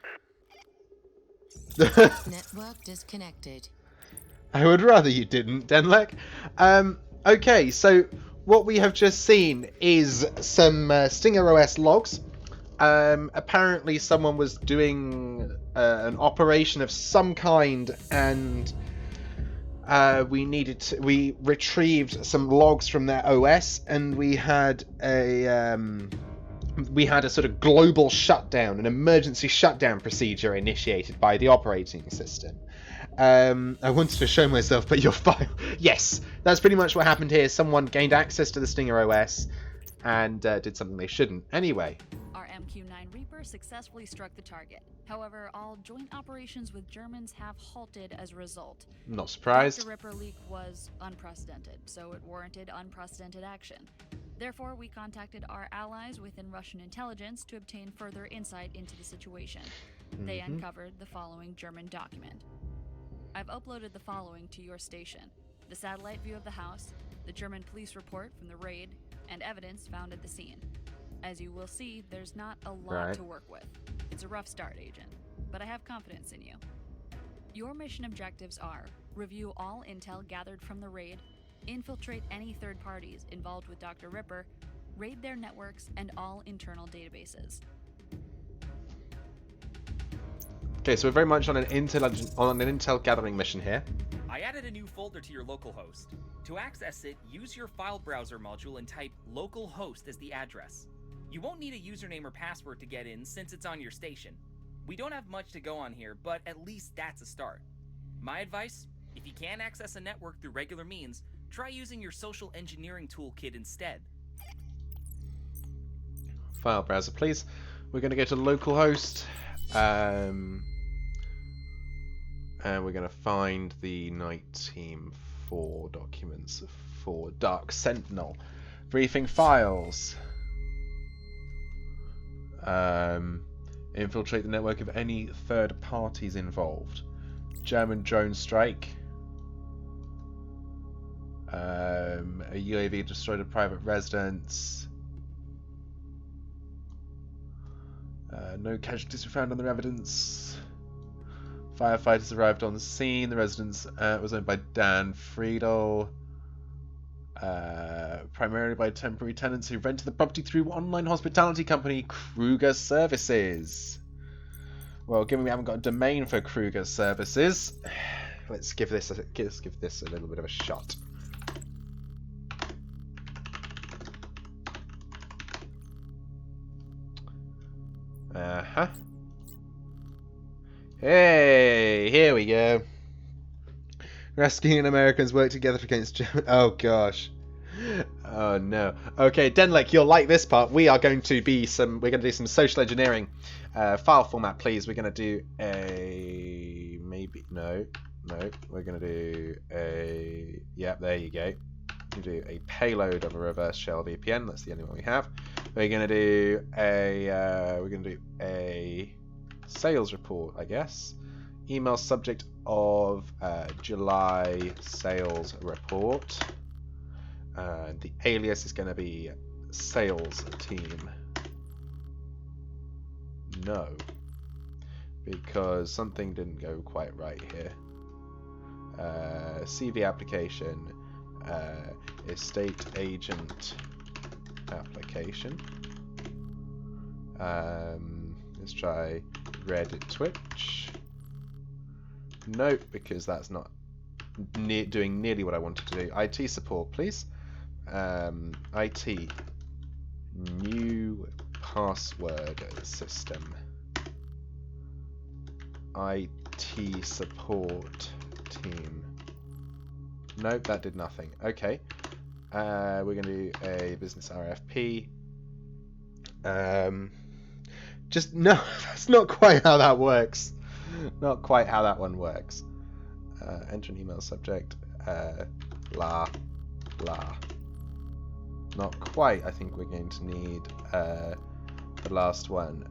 Network disconnected. I would rather you didn't, Denlek. Okay, so what we have just seen is some Stinger OS logs. Apparently someone was doing an operation of some kind, and we retrieved some logs from their OS, and we had a sort of global shutdown, an emergency shutdown procedure initiated by the operating system. I wanted to show myself, but you're fine. Yes, that's pretty much what happened here. Someone gained access to the Stinger OS and did something they shouldn't. Anyway. Our MQ-9 Reaper successfully struck the target. However, all joint operations with Germans have halted as a result. Not surprised. The Ripper leak was unprecedented, so it warranted unprecedented action. Therefore, we contacted our allies within Russian intelligence to obtain further insight into the situation. They uncovered the following German document. I've uploaded the following to your station. the satellite view of the house, the German police report from the raid, and evidence found at the scene. As you will see, there's not a lot to work with. It's a rough start, Agent, but I have confidence in you. Your mission objectives are: review all intel gathered from the raid, infiltrate any third parties involved with Dr. Ripper, raid their networks and all internal databases. Okay, so we're very much on an intel gathering mission here. I added a new folder to your localhost. To access it, use your file browser module and type localhost as the address. You won't need a username or password to get in since it's on your station. We don't have much to go on here, but at least that's a start. My advice, if you can't access a network through regular means, try using your social engineering toolkit instead. File browser, please. We're going to go to localhost. And we're going to find the NITE Team 4 documents for Dark Sentinel. Briefing files. Infiltrate the network of any third parties involved. German drone strike. A UAV destroyed a private residence. No casualties were found on their evidence. Firefighters arrived on the scene. The residence was owned by Dan Friedel. Primarily by temporary tenants who rented the property through online hospitality company Kruger Services. Well, given we haven't got a domain for Kruger Services, let's give this a little bit of a shot. Hey, here we go. Rescuing Americans work together against German. Oh gosh. Oh no. Okay, Denlek, you'll like this part. We're going to do some social engineering. File format, please. We're going to do a we're going to do a there you go. We do a payload of a reverse shell VPN. That's the only one we have. We're going to do a sales report, I guess. Email subject of July sales report. The alias is going to be sales team. No, because something didn't go quite right here. CV application, estate agent application. Let's try Red Twitch. Nope, because that's not doing nearly what I wanted to do. IT support, please. IT new password system. IT support team. Nope, that did nothing. Okay. We're going to do a business RFP. Just no, that's not quite how that works. Not quite how that one works. Enter an email subject. Blah blah. Not quite. I think we're going to need the last one.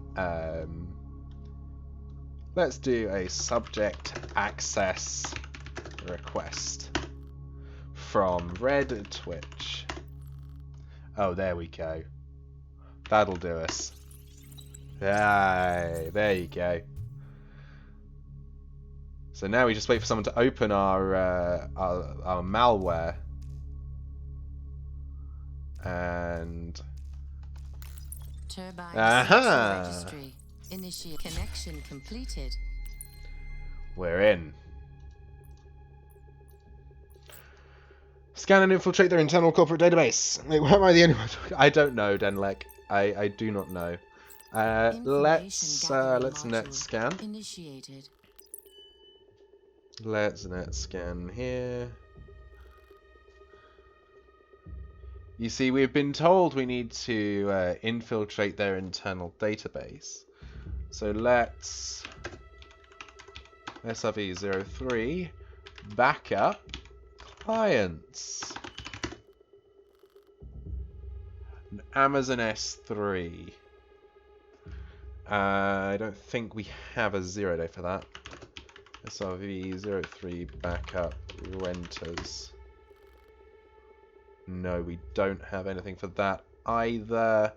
Let's do a subject access request from Red Twitch. Oh, there we go. That'll do us. Aye, there you go. So now we just wait for someone to open our malware. And Turbine registry. Initiate connection completed. We're in. Scan and infiltrate their internal corporate database. Wait, where am I the only one? I don't know, Denlek. I do not know. Let's net scan. Initiated. Let's net scan here. You see, we've been told we need to infiltrate their internal database. So let's SRV03 backup clients. Amazon S3. I don't think we have a 0-day for that. SRV03 backup renters. No, we don't have anything for that either.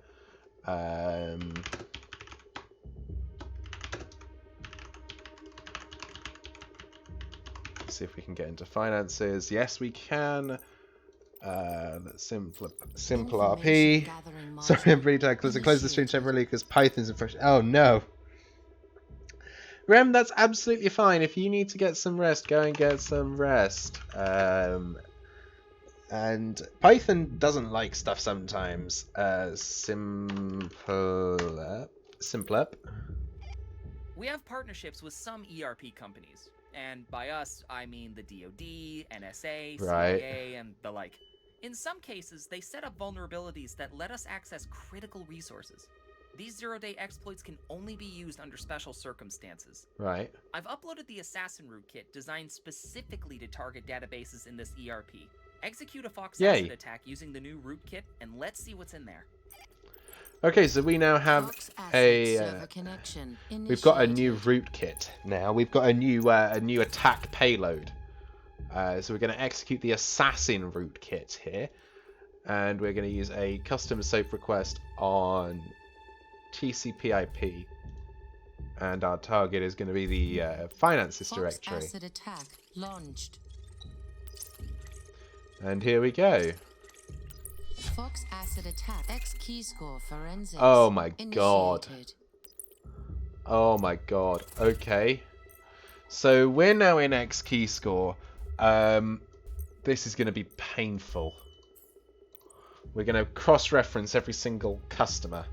Let's see if we can get into finances. Yes, we can. Let's simple RP. Sorry, I'm really tired. Close the stream temporarily because Python's in fresh. Oh no. Rem, that's absolutely fine. If you need to get some rest, go and get some rest. And Python doesn't like stuff sometimes. Simple up. We have partnerships with some ERP companies. And by us, I mean the DoD, NSA, CIA, and the like. In some cases, they set up vulnerabilities that let us access critical resources. These zero-day exploits can only be used under special circumstances. Right. I've uploaded the Assassin Rootkit designed specifically to target databases in this ERP. Execute a Fox Acid attack using the new rootkit, and let's see what's in there. Okay, so we now have we've got a new rootkit now. We've got a new attack payload. So we're going to execute the Assassin rootkit here, and we're going to use a custom SOAP request on TCP/IP, and our target is going to be the finances directory. Fox acid attack launched. And here we go. Fox acid attack. X key score forensics. Oh my god. Initiated. Oh my god. Okay. So we're now in X key score. This is going to be painful. We're going to cross-reference every single customer.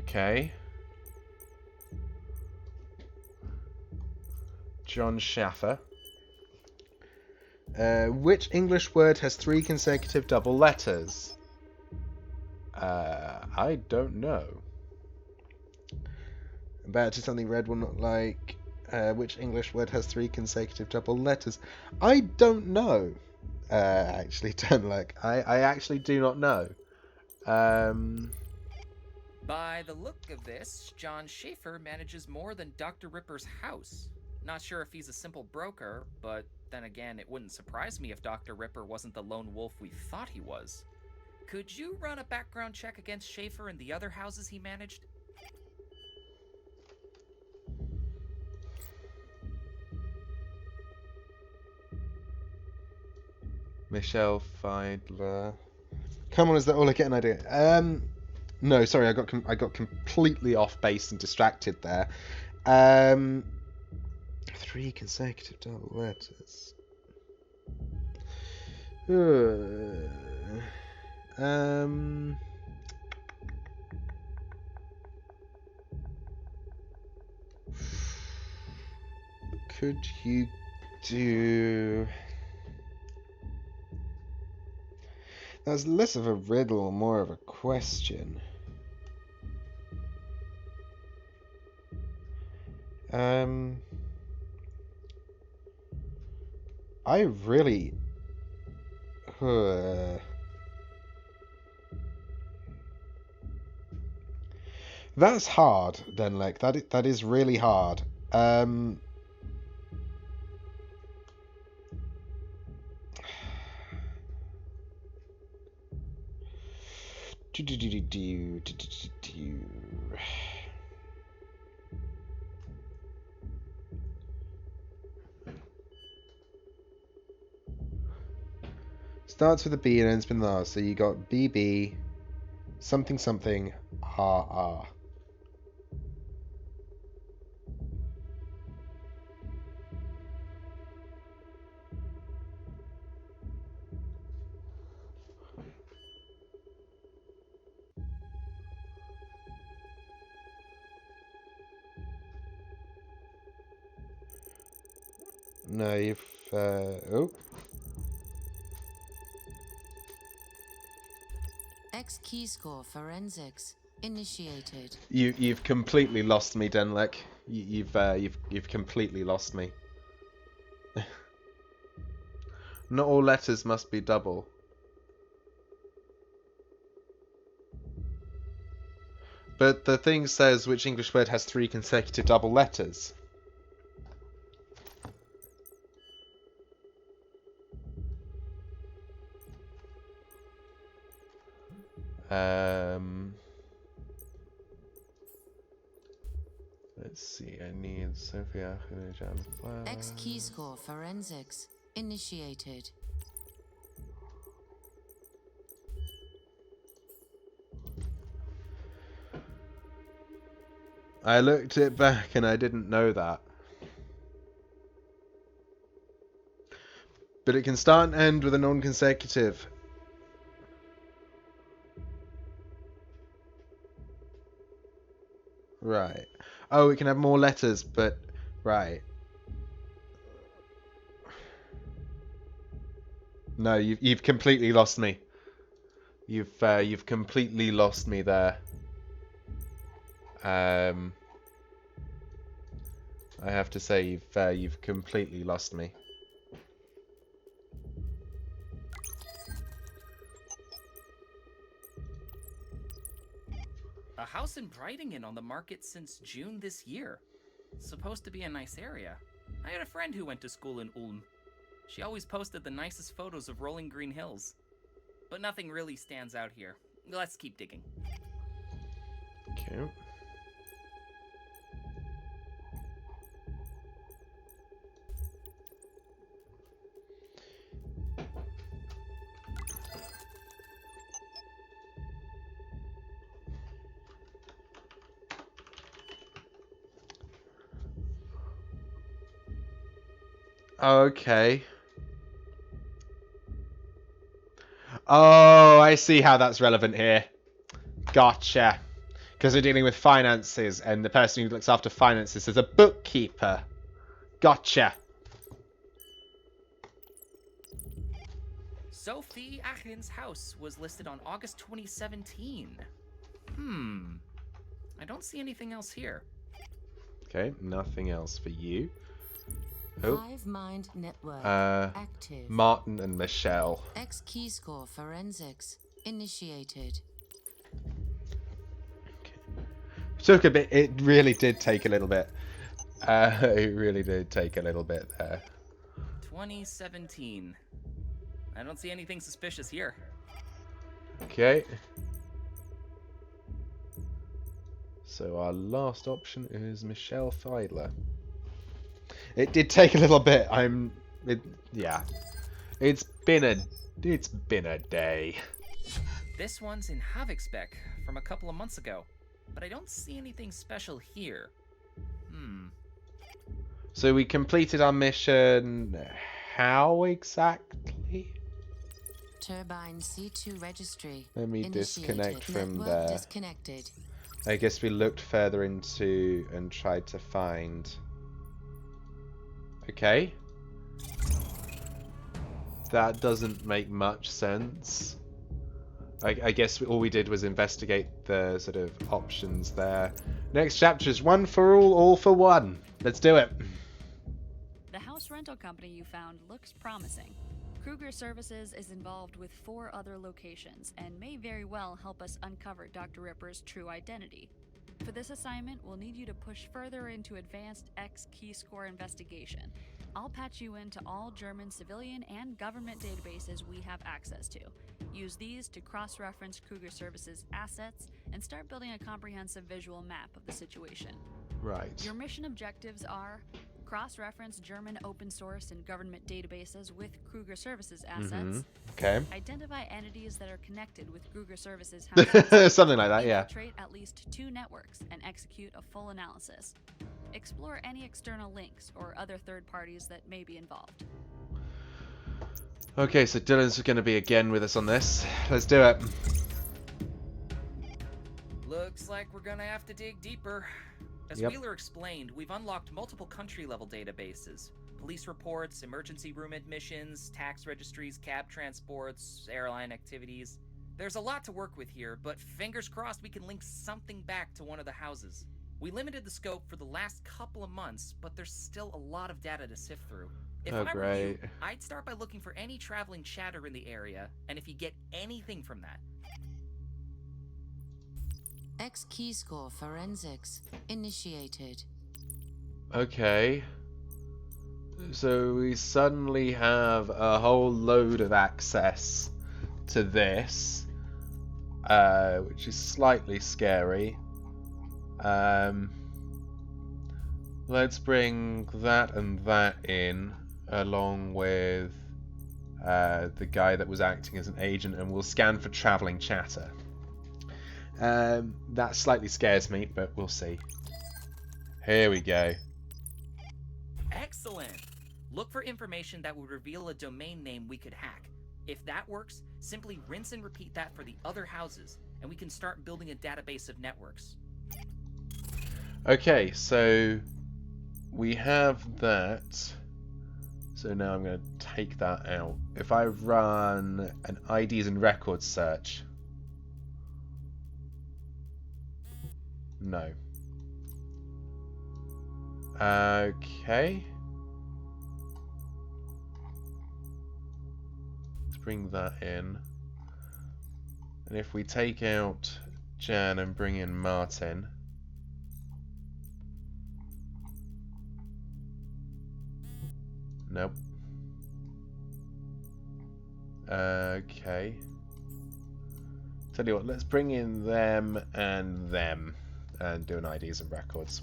Okay. John Schaffer. Which English word has 3 consecutive double letters? I don't know. About to something red will not like. Which English word has 3 consecutive double letters? I don't know. Actually, don't look. I actually do not know. By the look of this, John Schaefer manages more than Dr. Ripper's house. Not sure if he's a simple broker, but then again, it wouldn't surprise me if Dr. Ripper wasn't the lone wolf we thought he was. Could you run a background check against Schaefer and the other houses he managed? Michelle Feidler. Come on, is that all I get an idea? No, sorry, I got completely off base and distracted there. 3 consecutive double letters. Could you do... That's less of a riddle, more of a question. I really... That's hard, Denlek. That is really hard. Starts with a B and ends with an R, so you got BB, something something, RR. No, you've... oh. X key score forensics initiated. You've completely lost me, Denlek. You've completely lost me. Not all letters must be double. But the thing says which English word has 3 consecutive double letters. Let's see. I need Sophia. X key score forensics initiated. I looked it back and I didn't know that. But it can start and end with a non-consecutive. Right. Oh, it can have more letters, but... Right. No, you've completely lost me. You've completely lost me there. I have to say you've completely lost me. A house in Bridingen on the market since June this year. Supposed to be a nice area. I had a friend who went to school in Ulm. She always posted the nicest photos of rolling green hills. But nothing really stands out here. Let's keep digging. Okay. Okay. Oh, I see how that's relevant here. Gotcha. Because we're dealing with finances, and the person who looks after finances is a bookkeeper. Gotcha. Sophie Achen's house was listed on August 2017. I don't see anything else here. Okay, nothing else for you. Oh. Hive Mind Network active. Martin and Michelle. X key score forensics initiated. Took a bit. It really did take a little bit. It really did take a little bit there. 2017. I don't see anything suspicious here. Okay. So our last option is Michelle Feidler. It did take a little bit. Yeah. It's been a day. This one's in Havixbeck from a couple of months ago, but I don't see anything special here. So we completed our mission. How exactly? Turbine C2 registry. Let me disconnect from Network there. Disconnected. I guess we looked further into and tried to find. Okay. That doesn't make much sense. I guess all we did was investigate the sort of options there. Next chapter is one for all for one. Let's do it. The house rental company you found looks promising. Kruger Services is involved with 4 other locations and may very well help us uncover Dr. Ripper's true identity. For this assignment, we'll need you to push further into advanced X key score investigation. I'll patch you into all German civilian and government databases we have access to. Use these to cross-reference Kruger Services assets and start building a comprehensive visual map of the situation. Right. Your mission objectives are cross-reference German open source and government databases with Kruger Services assets. Okay. Identify entities that are connected with Kruger Services houses. Something like that, yeah. Infiltrate at least 2 networks and execute a full analysis. Explore any external links or other third parties that may be involved. Okay, so Dylan's going to be again with us on this. Let's do it. Looks like we're gonna have to dig deeper. As Yep. Wheeler explained, we've unlocked multiple country-level databases. Police reports, emergency room admissions, tax registries, cab transports, airline activities. There's a lot to work with here, but fingers crossed we can link something back to one of the houses. We limited the scope for the last couple of months, but there's still a lot of data to sift through. If Oh, I were you, great. I'd start by looking for any traveling chatter in the area, and if you get anything from that, X key score forensics initiated. Okay. So we suddenly have a whole load of access to this, which is slightly scary. Let's bring that and that in, along with the guy that was acting as an agent, and we'll scan for traveling chatter. That slightly scares me, but we'll see. Here we go. Excellent! Look for information that would reveal a domain name we could hack. If that works, simply rinse and repeat that for the other houses, and we can start building a database of networks. Okay, so we have that. So now I'm going to take that out. If I run an IDs and records search. No. Okay. Let's bring that in. And if we take out Jan and bring in Martin. Nope. Okay. Tell you what, let's bring in them and do an IDs and records.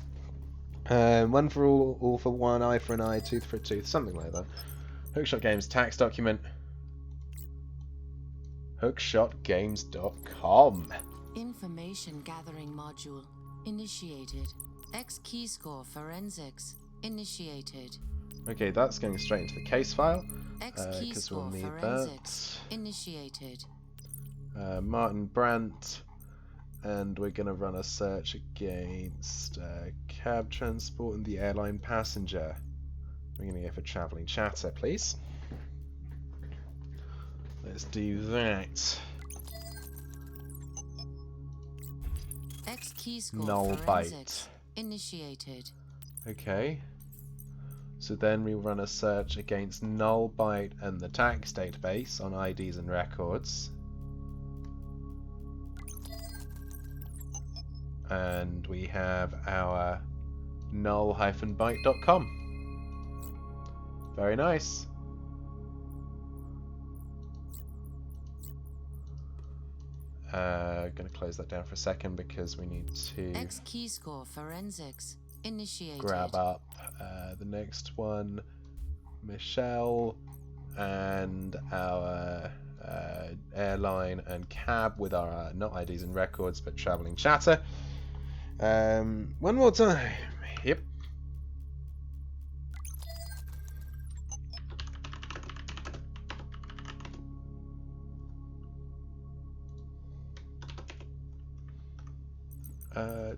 One for all for one, eye for an eye, tooth for a tooth, something like that. Hookshot Games tax document. Hookshotgames.com. Information gathering module initiated. X key score forensics initiated. Okay, that's going straight into the case file. X key Because score we'll need forensics that. initiated. Martin Brandt. And we're going to run a search against cab transport and the airline passenger. We're going to go for travelling chatter, please. Let's do that. X key score Null forensics byte. initiated. Okay. So then we run a search against null byte and the tax database on IDs and records. And we have our null-byte.com. Very nice. Gonna close that down for a second because we need to X key score forensics initiated. grab up the next one, Michelle, and our airline and cab with our not IDs and records but travelling chatter. One more time. Yep.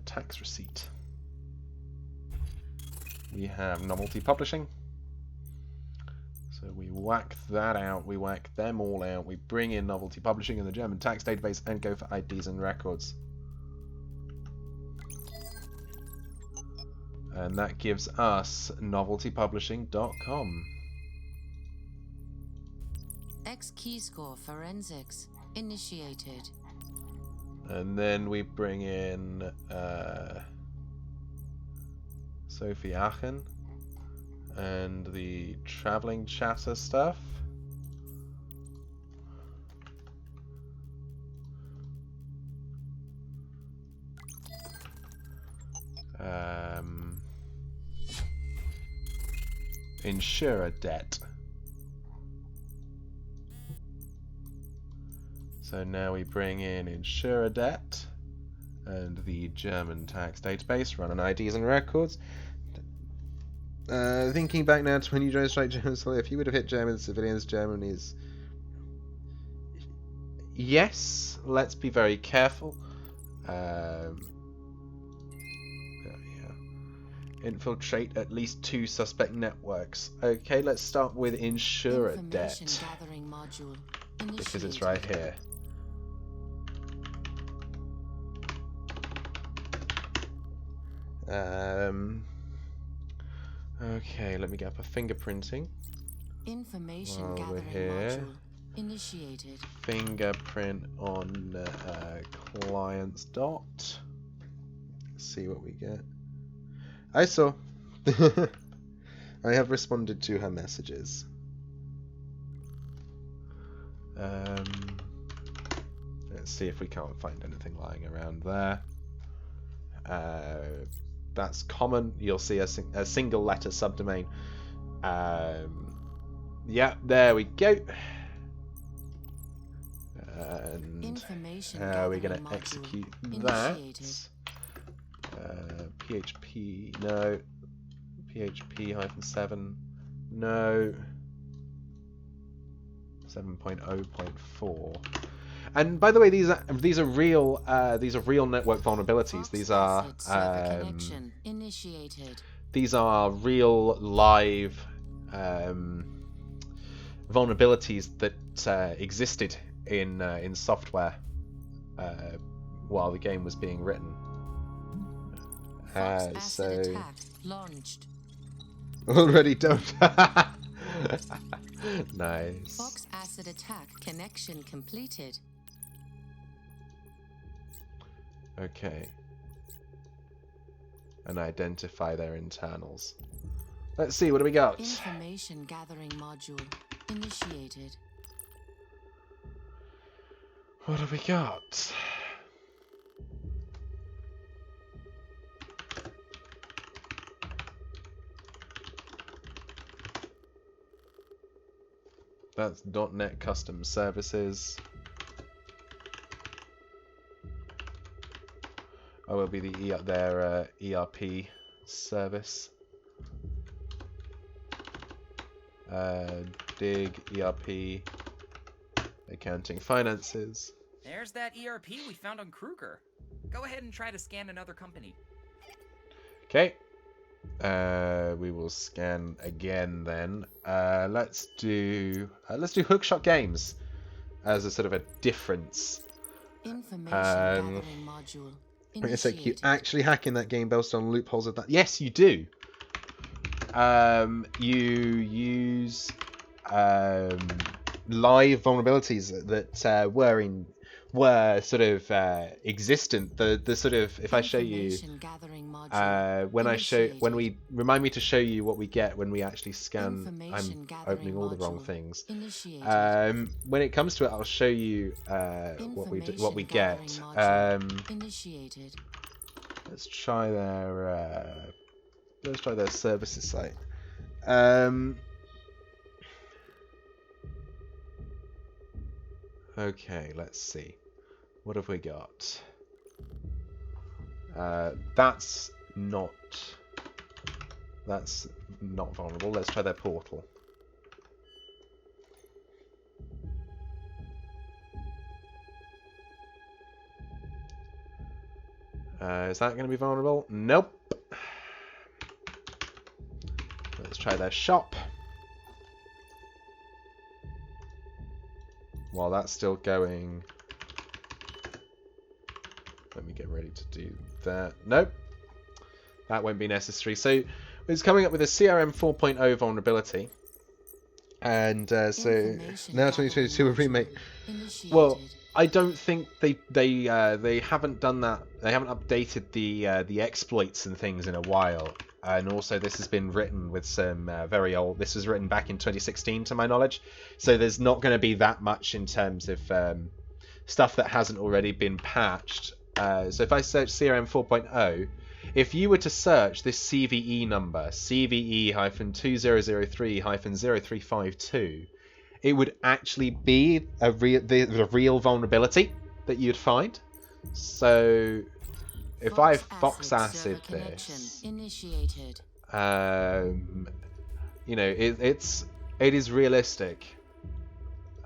Tax receipt. We have novelty publishing. So we whack that out, we whack them all out, we bring in novelty publishing in the German tax database and go for IDs and records. And that gives us noveltypublishing.com. X key score forensics initiated. And then we bring in Sophie Aachen and the traveling chatter stuff. Insurer debt. So now we bring in insurer debt and the German tax database, run on IDs and records. Thinking back now to when you drove straight German soil, if you would have hit German civilians, Germany is... Yes, let's be very careful. Infiltrate at least 2 suspect networks. Okay, let's start with insurer debt. Gathering module Because it's right here. Okay, let me get up a fingerprinting. Information While we're gathering here. module initiated. Fingerprint on client's dot. see what we get. I saw. I have responded to her messages. Let's see if we can't find anything lying around there. That's common. You'll see a single letter subdomain. Yeah, there we go. And we're going to execute that. PHP, no. PHP-7, no. 7.0.4. And by the way, these are real network vulnerabilities. These are real live vulnerabilities that existed in software while the game was being written. So launched. Already don't. Nice. Fox acid attack connection completed. Okay. And identify their internals. Let's see, what do we got? Information gathering module initiated. What have we got? That's .NET Custom Services. Oh, will be their ERP service. Dig, ERP, accounting, finances. There's that ERP we found on Kruger. Go ahead and try to scan another company. Okay. We will scan again then. Let's do Hookshot Games as a sort of a difference. Information gathering module. Wait a sec, you actually hacking that game based on loopholes of that? Yes, you do. You use live vulnerabilities that were sort of existent. The sort of, if I show you, remind me to show you what we get when we actually scan. I'm opening all the wrong things. When it comes to it, I'll show you what we get. Let's try their services site. Okay, let's see. What have we got? That's not vulnerable. Let's try their portal. Is that going to be vulnerable? Nope. Let's try their shop. While that's still going, let me get ready to do that. Nope. That won't be necessary. So it's coming up with a CRM 4.0 vulnerability. And so now 2022 a remake. Well, I don't think they haven't done that. They haven't updated the exploits and things in a while. And also, this has been written with some very old. This was written back in 2016, to my knowledge. So there's not going to be that much in terms of stuff that hasn't already been patched. So if I search CRM 4.0, if you were to search this CVE number, CVE-2003-0352, it would actually be the real vulnerability that you'd find. So if I Fox acid this, initiated. you know, it is realistic.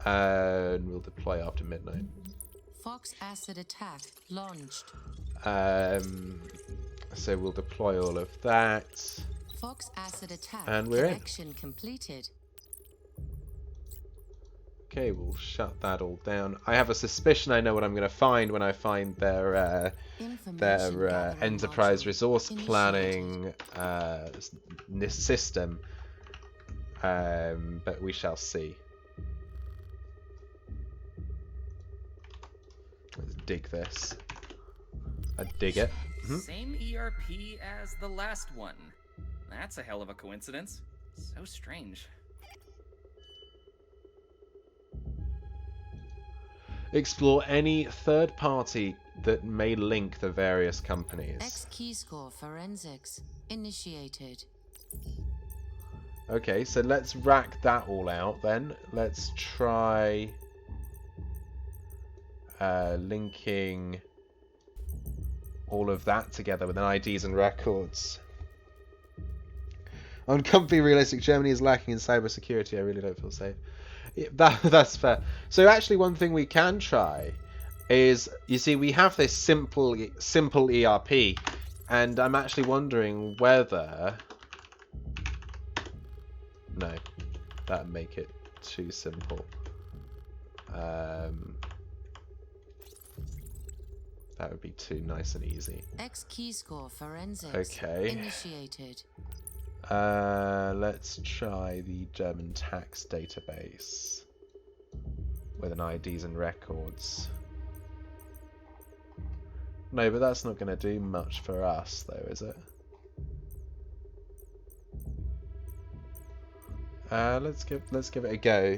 And we'll deploy after midnight. Fox acid attack launched. So we'll deploy all of that. Fox acid attack and we're connection completed. Okay, we'll shut that all down. I have a suspicion I know what I'm going to find when I find their enterprise resource planning system. But we shall see. Let's dig this. I dig it. Same ERP as the last one. That's a hell of a coincidence. So strange. Explore any third party that may link the various companies. X key score forensics initiated. Okay, so let's rack that all out then. Let's try linking all of that together with an IDs and records. Uncomfy realistic Germany is lacking in cybersecurity. I really don't feel safe. Yeah, that's fair. So actually one thing we can try is, you see, we have this simple ERP, and I'm actually wondering whether... No, that'd make it too simple. That would be too nice and easy. X key score forensics initiated. Let's try the German tax database with an IDs and records. No, but that's not going to do much for us, though, is it? Let's give it a go.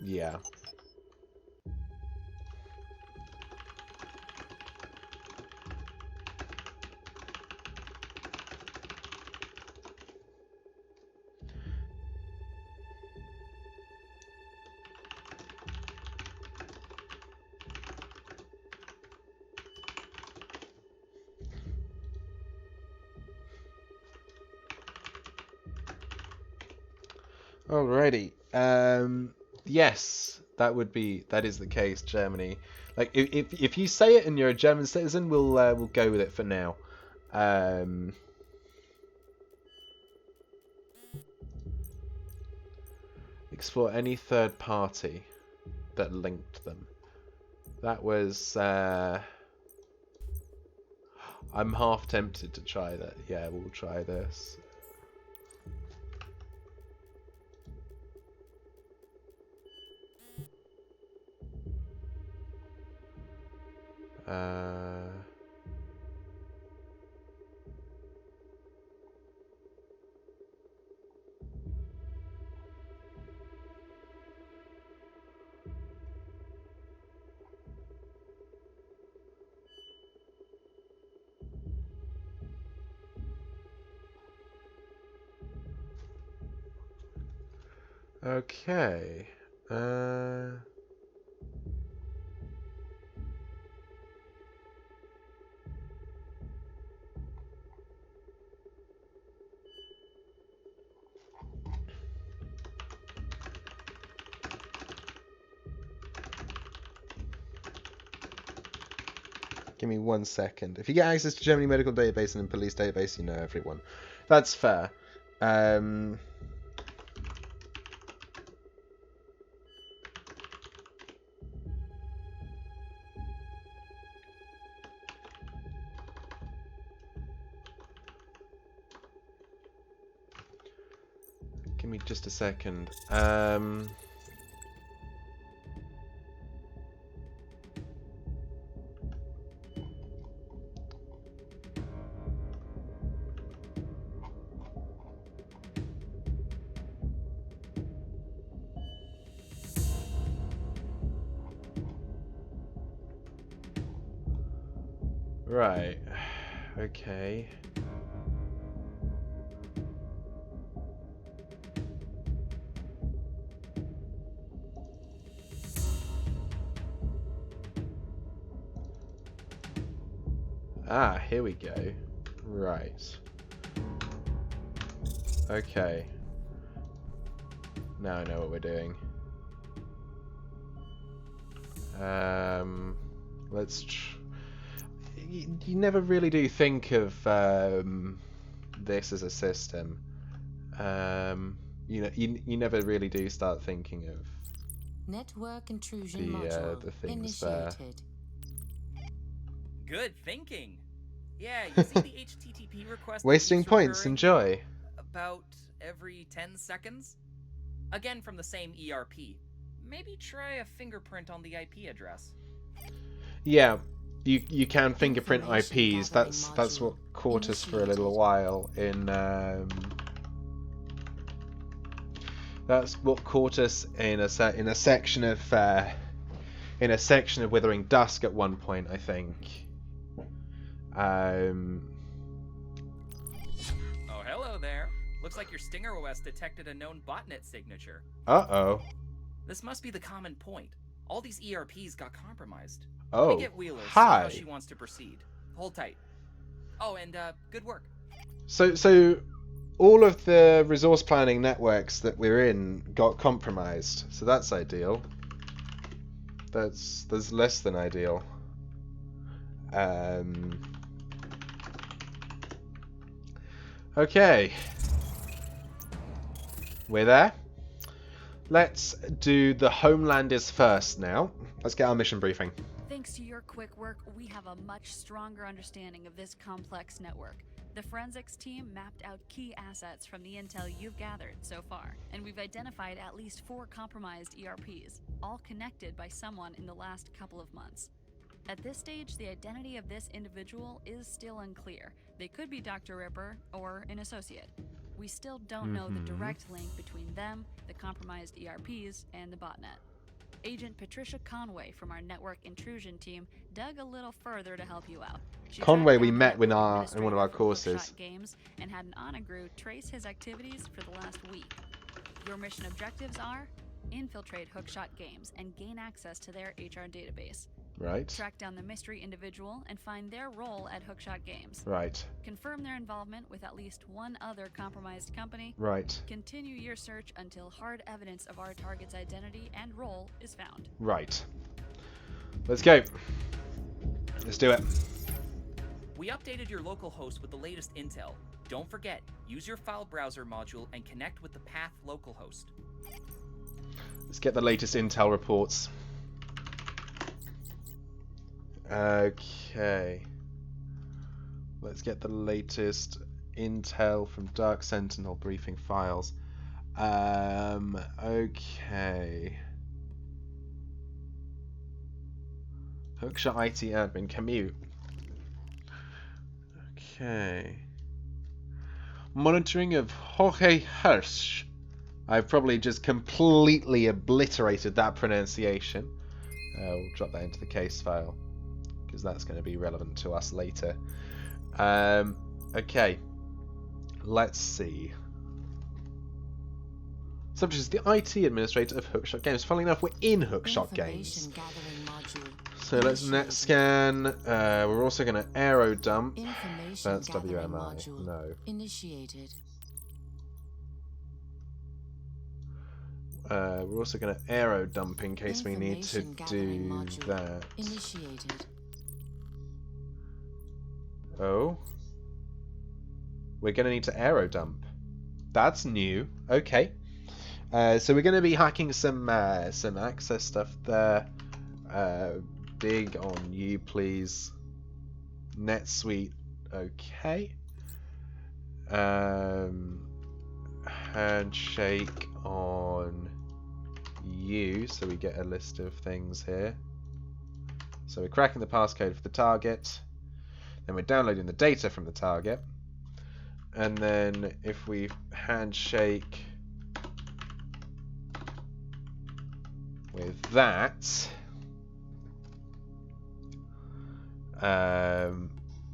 Yeah. Alrighty. Yes, that is the case, Germany. Like, if you say it and you're a German citizen, we'll go with it for now. Explore any third party that linked them. That was I'm half tempted to try that. Yeah, we'll try this. Okay. Give me 1 second. If you get access to Germany medical database and police database, you know everyone. That's fair. Give me just a second. Right. Okay. Ah, here we go. Right. Okay. Now I know what we're doing. Let's... You never really do think of this as a system. You know, you never really do start thinking of network intrusion module the things there. Good thinking. Yeah, you see the HTTP request. Wasting points. Enjoy. About every 10 seconds. Again from the same ERP. Maybe try a fingerprint on the IP address. Yeah, you can fingerprint IPs. That's what caught us for a little while in. That's what caught us in a section of Withering Dusk at one point, I think. Oh, hello there. Looks like your Stinger OS detected a known botnet signature. Uh-oh. This must be the common point. All these ERPs got compromised. Oh, Let me get Wheeler, hi. see how she wants to proceed. Hold tight. Oh, and good work. So all of the resource planning networks that we're in got compromised. So that's ideal. That's less than ideal. Okay. We're there. Let's do the Homelanders first now. Let's get our mission briefing. Thanks to your quick work, we have a much stronger understanding of this complex network. The forensics team mapped out key assets from the intel you've gathered so far, and we've identified at least 4 compromised ERPs, all connected by someone in the last couple of months. At this stage, the identity of this individual is still unclear. They could be Dr. Ripper or an associate. We still don't know the direct link between them, the compromised ERPs, and the botnet. Agent Patricia Conway from our network intrusion team dug a little further to help you out. She Conway tracked we down the met in network one of our administrator for courses. Hookshot Games and had an Onagru trace his activities for the last week. Your mission objectives are: infiltrate Hookshot Games and gain access to their HR database. Right. Track down the mystery individual and find their role at Hookshot Games. Right. Confirm their involvement with at least one other compromised company. Right. Continue your search until hard evidence of our target's identity and role is found. Right. Let's go. Let's do it. We updated your local host with the latest intel. Don't forget, use your file browser module and connect with the Path localhost. Let's get the latest intel reports. Okay. Let's get the latest intel from Dark Sentinel briefing files. Okay. Hookshot IT admin commute. Okay. Monitoring of Jorge Hirsch. I've probably just completely obliterated that pronunciation. We'll drop that into the case file, because that's going to be relevant to us later. Okay, let's see. Subject is the IT administrator of Hookshot Games. Funnily enough, we're in Hookshot Games. So let's net scan. We're also going to aero dump. That's WMI. No. Initiated. We're also going to aero dump in case we need to do that. Initiated. Oh. We're going to need to aero dump. That's new. Okay. So we're going to be hacking some access stuff there. Dig on you, please. NetSuite. Okay. Handshake on you, so we get a list of things here. So we're cracking the passcode for the target, then we're downloading the data from the target, and then if we handshake with that,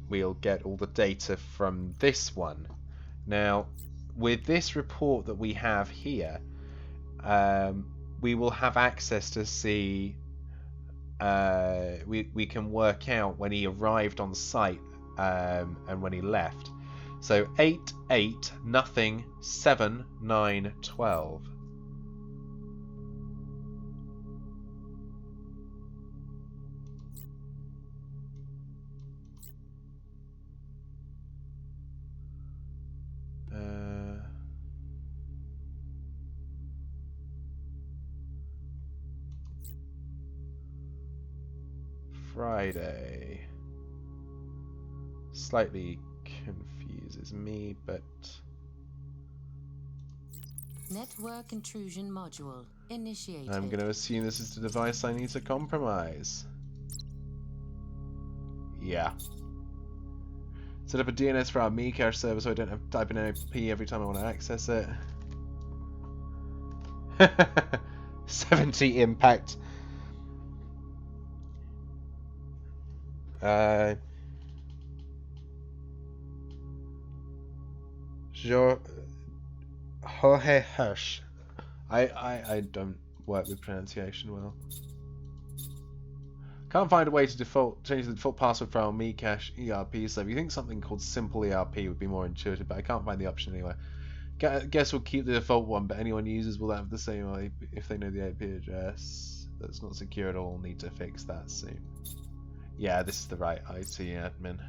we'll get all the data from this one. Now, with this report that we have here, we will have access to see. We can work out when he arrived on site and when he left. So 8, 8, nothing, 7, 9, 12. Friday. Slightly confuses me, but... Network intrusion module initiated. I'm going to assume this is the device I need to compromise. Yeah. Set up a DNS for our Mcache server so I don't have to type in IP every time I want to access it. 70 impact. Jorge Hirsch. I don't work with pronunciation well. Can't find a way to change the default password for our Mcache ERP server. You think something called Simple ERP would be more intuitive, but I can't find the option anywhere. Guess we'll keep the default one, but anyone users will have the same IP if they know the IP address. That's not secure at all. Need to fix that soon. Yeah, this is the right IT admin.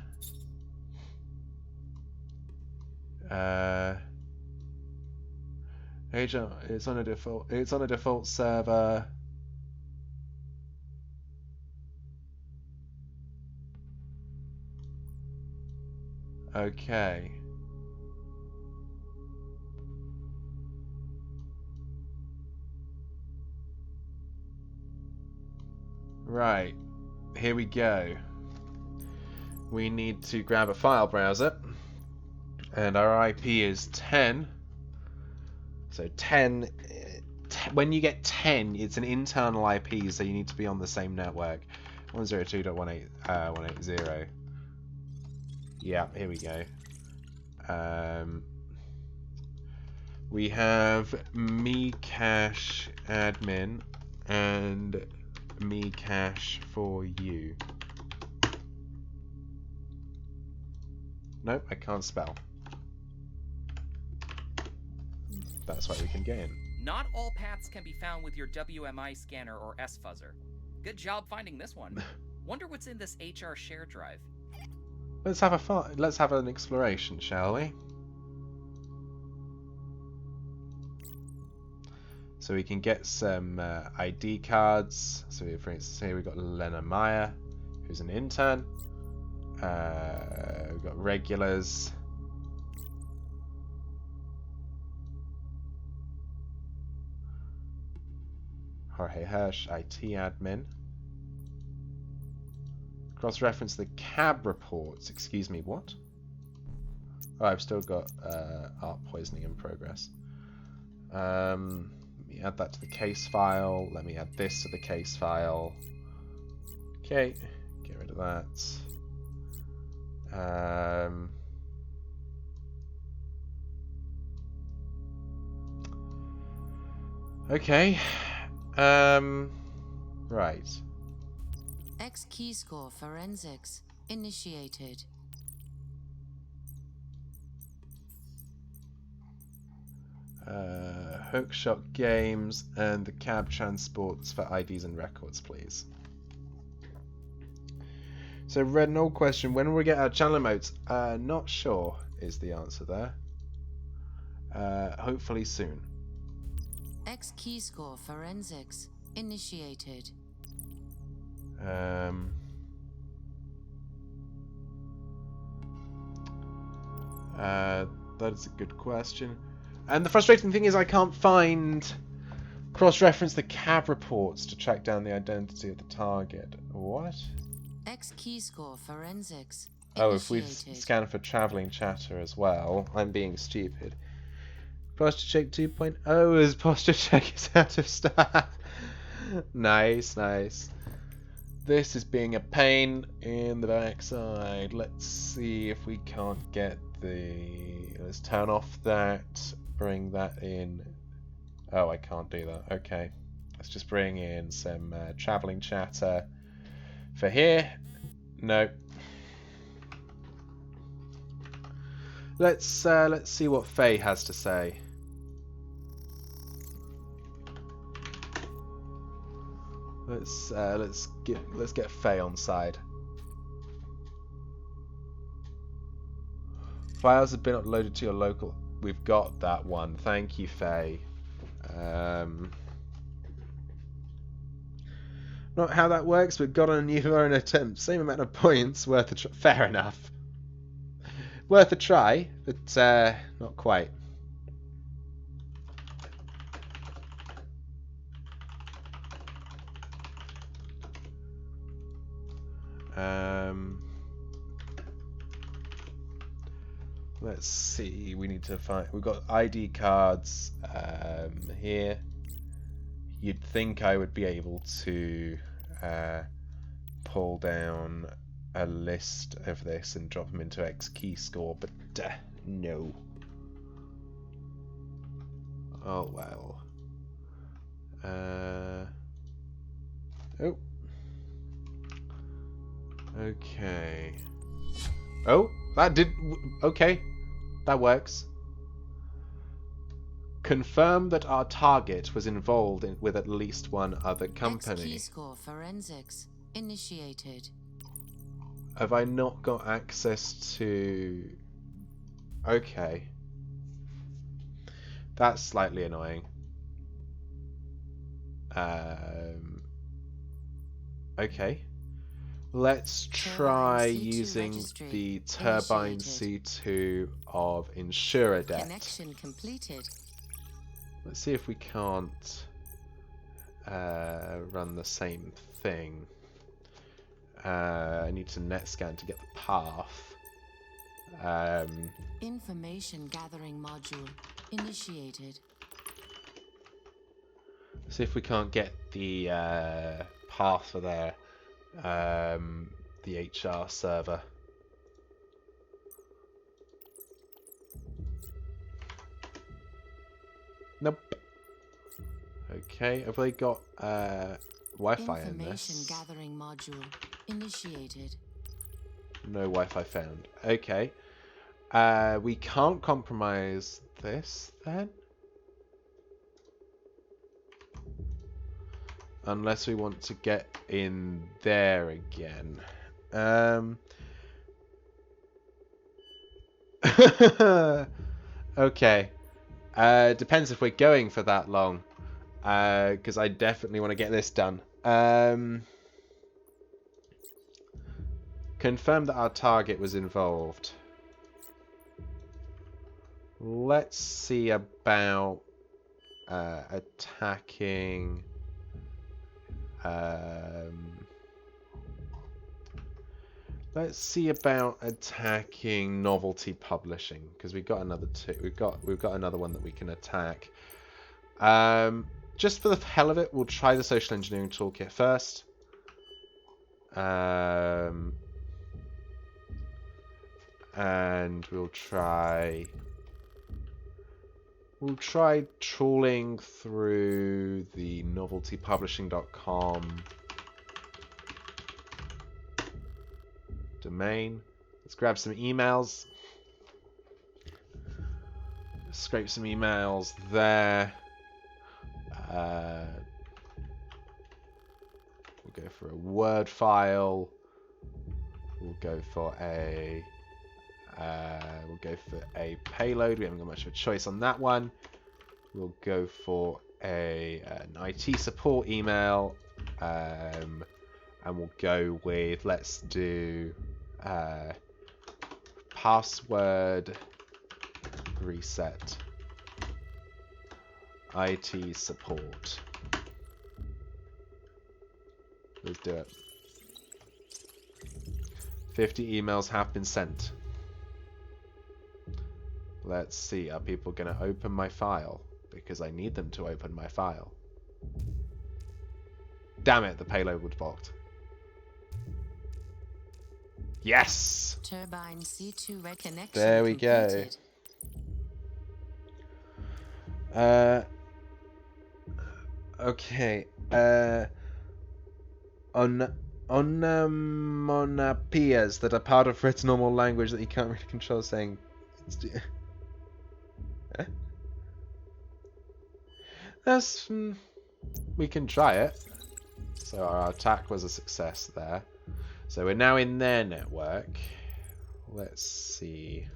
Agent, it's on a default server. Okay. Right. Here we go. We need to grab a file browser. And our IP is 10. So 10, when you get 10, it's an internal IP, so you need to be on the same network. 102.180. Yeah, here we go. We have Mcache admin and Mcache for you. Nope, I can't spell. That's why we can get in. Not all paths can be found with your WMI scanner or S-fuzzer. Good job finding this one. Wonder what's in this HR share drive. Let's have an exploration, shall we? So we can get some ID cards. So for instance, here we've got Lena Meyer, who's an intern. We've got regulars. Jorge Hirsch, IT admin. Cross-reference the cab reports. Excuse me, what? Oh, I've still got art poisoning in progress. Let me add that to the case file. Let me add this to the case file. Okay, get rid of that. Okay. Right. X key score forensics initiated. Hookshot Games and the cab transports for IDs and records, please. So, Red Null question: when will we get our channel emotes? Not sure is the answer there. Hopefully soon. X key score forensics initiated. That's a good question. And the frustrating thing is I can't find cross-reference the cab reports to track down the identity of the target. What? X key score forensics initiated. Oh, if we've scanned for traveling chatter as well, I'm being stupid. Posture check 2.0 is posture check is out of staff. Nice, nice. This is being a pain in the backside. Let's see if we can't get the... Let's turn off that, bring that in. Oh, I can't do that. Okay. Let's just bring in some traveling chatter for here. No. Let's see what Faye has to say. Let's get Faye on side. Files have been uploaded to your local. We've got that one. Thank you, Faye. Not how that works, but got on a new own attempt. Same amount of points, worth a try. Fair enough. Worth a try, but not quite. Let's see. We need to find. We've got ID cards here. You'd think I would be able to pull down a list of this and drop them into X key score, but no. Oh well. Oh. Okay. Oh, that did. Okay, that works. Confirm that our target was involved with at least one other company. X key score forensics initiated. Have I not got access to... Okay. That's slightly annoying. Okay. Let's try using the Turbine C2 of Insurer Debt. Connection completed. Let's see if we can't run the same thing. I need to net scan to get the path. Information gathering module initiated. See if we can't get the path for their the HR server. Nope. Okay, have they got Wi-Fi in this? Information gathering module initiated. No Wi-Fi found. Okay. We can't compromise this then? Unless we want to get in there again. Okay. Depends if we're going for that long. Because I definitely want to get this done. Confirm that our target was involved. Let's see about attacking... let's see about attacking Novelty Publishing, because we've got another two. We've got another one that we can attack. Just for the hell of it, we'll try the social engineering toolkit first. And we'll try trawling through the noveltypublishing.com domain. Let's grab some emails. Scrape some emails there. We'll go for a Word file. We'll go for a payload. We haven't got much of a choice on that one. We'll go for an IT support email, and we'll go with, let's do password reset IT support. Let's do it. 50 emails have been sent. Let's see, are people going to open my file? Because I need them to open my file. Damn it, the payload was blocked. Yes! Turbine C2 red connection there we completed. Go. Okay. Onomatopoeias that are part of Fred's normal language that he can't really control, saying... That's... we can try it. So our attack was a success there. So we're now in their network. Let's see.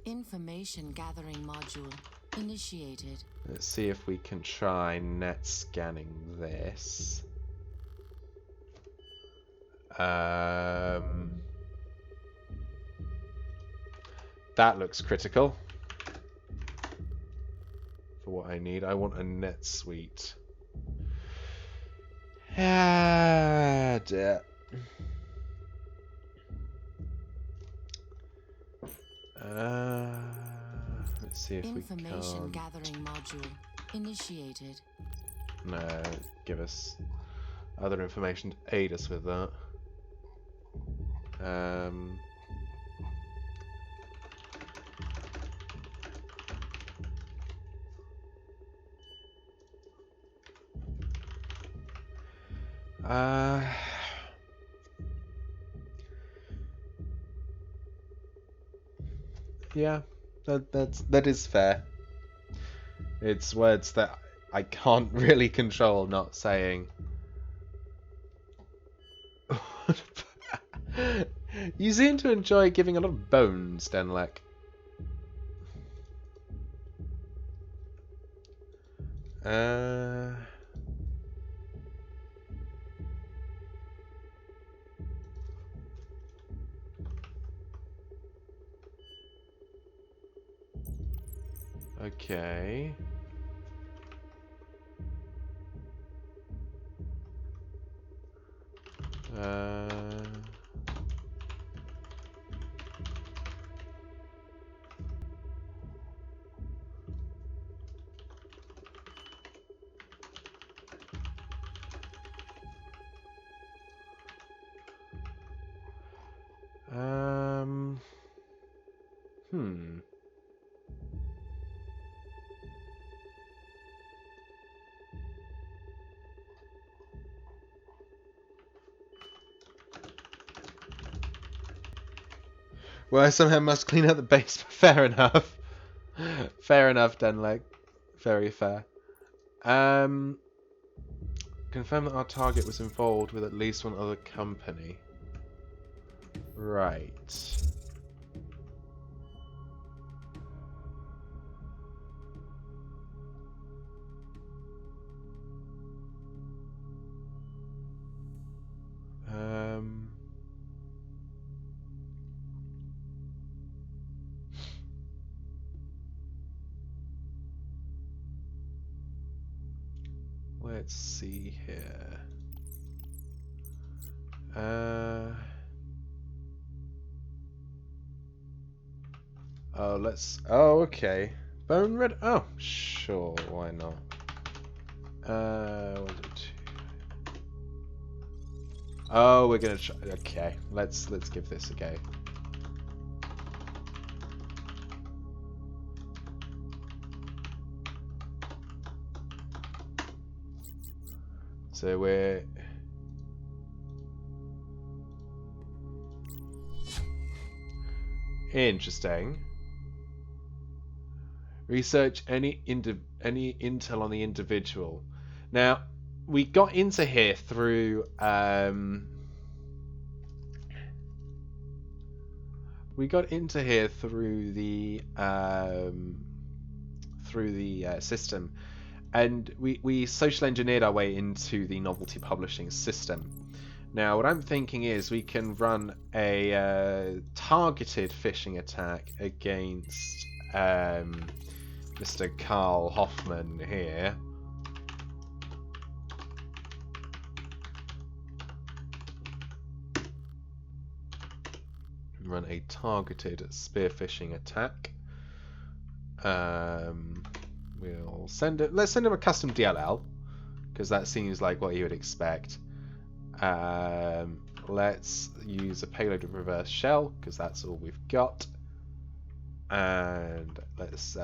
Information gathering module initiated. Let's see if we can try net scanning this. That looks critical for what I need. I want a NetSuite. Ah, dear. Let's see if Information we can. gathering module initiated. No, give us other information to aid us with that. Yeah, that is fair. It's words that I can't really control not saying. You seem to enjoy giving a lot of bones, Denlek. Okay. Well, I somehow must clean out the base, but fair enough. Fair enough, Denleg. Very fair. Confirm that our target was involved with at least one other company. Right. Let's see here. Oh, okay. Bone red. Oh, sure. Why not? 1, 2. Oh, we're gonna try. Okay, let's give this a go. So we're interesting. Research any intel on the individual. Now, we got into here through the system, and we social engineered our way into the novelty publishing system. Now, what I'm thinking is we can run a targeted phishing attack against Mr. Carl Hoffman here. Run a targeted spear phishing attack. We'll send it. Let's send him a custom DLL because that seems like what you would expect. Let's use a payload of reverse shell because that's all we've got. And let's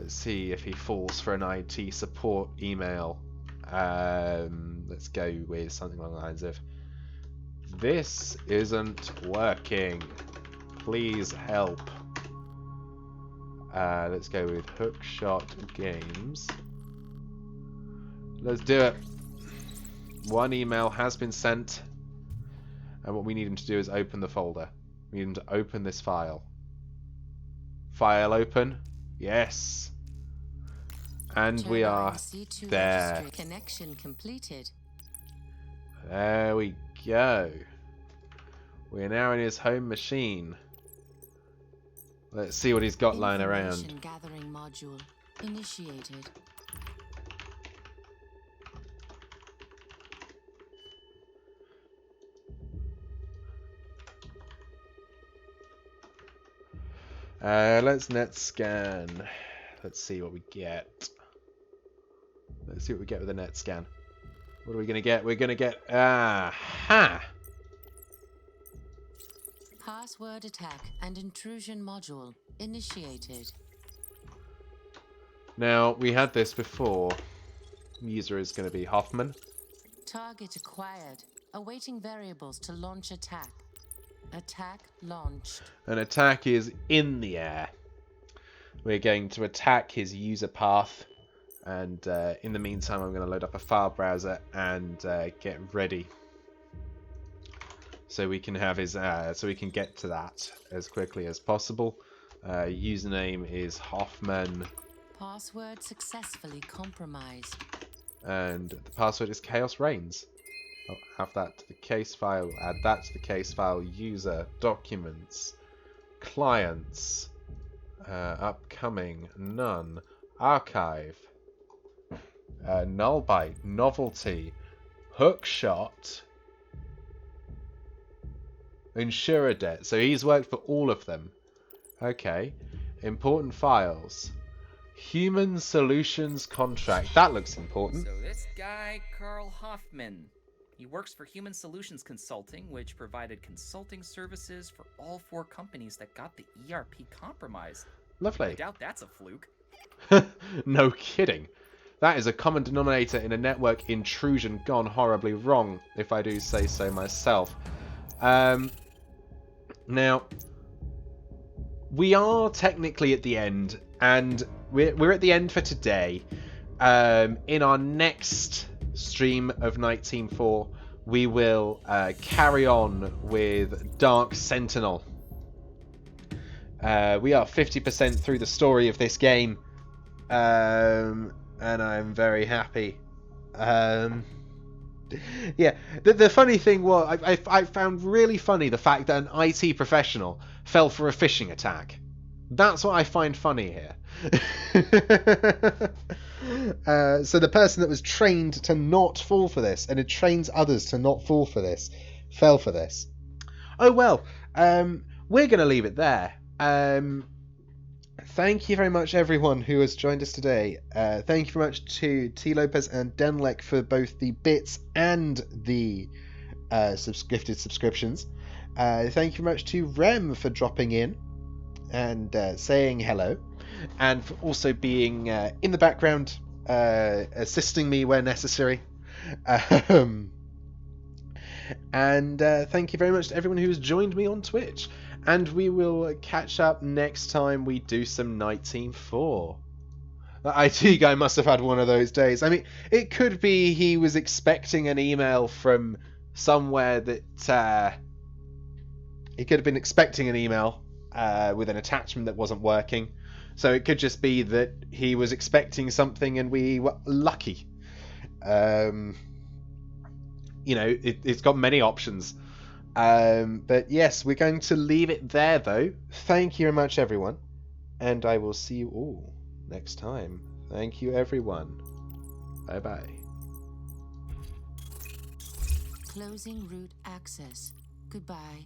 see if he falls for an IT support email. Let's go with something along the lines of, "This isn't working. Please help." Let's go with Hookshot Games. Let's do it. One email has been sent, and what we need him to do is open the folder. We need him to open this file. File open. Yes. And we are there. Connection completed. There we go. We're now in his home machine. Let's see what he's got lying around. Information gathering module initiated. Let's net scan. Let's see what we get. Let's see what we get with the net scan. What are we gonna get? We're gonna get aha! Password attack and intrusion module initiated. Now we had this before. User is going to be Hoffman. Target acquired. Awaiting variables to launch attack. Attack launched. An attack is in the air. We're going to attack his user path, and in the meantime I'm going to load up a file browser and get ready so we can have his so we can get to that as quickly as possible. Username is Hoffman. Password successfully compromised. And the password is Chaos Reigns. I'll have that to the case file, add that to the case file, user, documents, clients, upcoming, none, archive, nullbyte, novelty, hookshot, insurer debt. So he's worked for all of them. Okay. Important files. Human Solutions Contract. That looks important. So this guy, Carl Hoffman, he works for Human Solutions Consulting, which provided consulting services for all 4 companies that got the ERP compromised. Lovely. I doubt that's a fluke. No kidding. That is a common denominator in a network intrusion gone horribly wrong, if I do say so myself. Now, we are technically at the end, and we're at the end for today. In our next stream of NITE Team 4, we will carry on with Dark Sentinel. We are 50% through the story of this game, and I'm very happy. Yeah, the funny thing was, I found really funny the fact that an IT professional fell for a phishing attack. That's what I find funny here. So the person that was trained to not fall for this, and it trains others to not fall for this, fell for this. Oh well, we're going to leave it there. Thank you very much, everyone who has joined us today. Thank you very much to T. Lopez and Denlek for both the bits and the gifted subscriptions. Thank you very much to Rem for dropping in and saying hello, and for also being in the background, assisting me where necessary. And thank you very much to everyone who has joined me on Twitch. And we will catch up next time we do some NITE Team 4. The IT guy must have had one of those days. I mean, it could be he was expecting an email from somewhere that... he could have been expecting an email with an attachment that wasn't working. So it could just be that he was expecting something and we were lucky. You know, it's got many options. But yes, we're going to leave it there, though. Thank you very much, everyone. And I will see you all next time. Thank you, everyone. Bye-bye. Closing root access. Goodbye.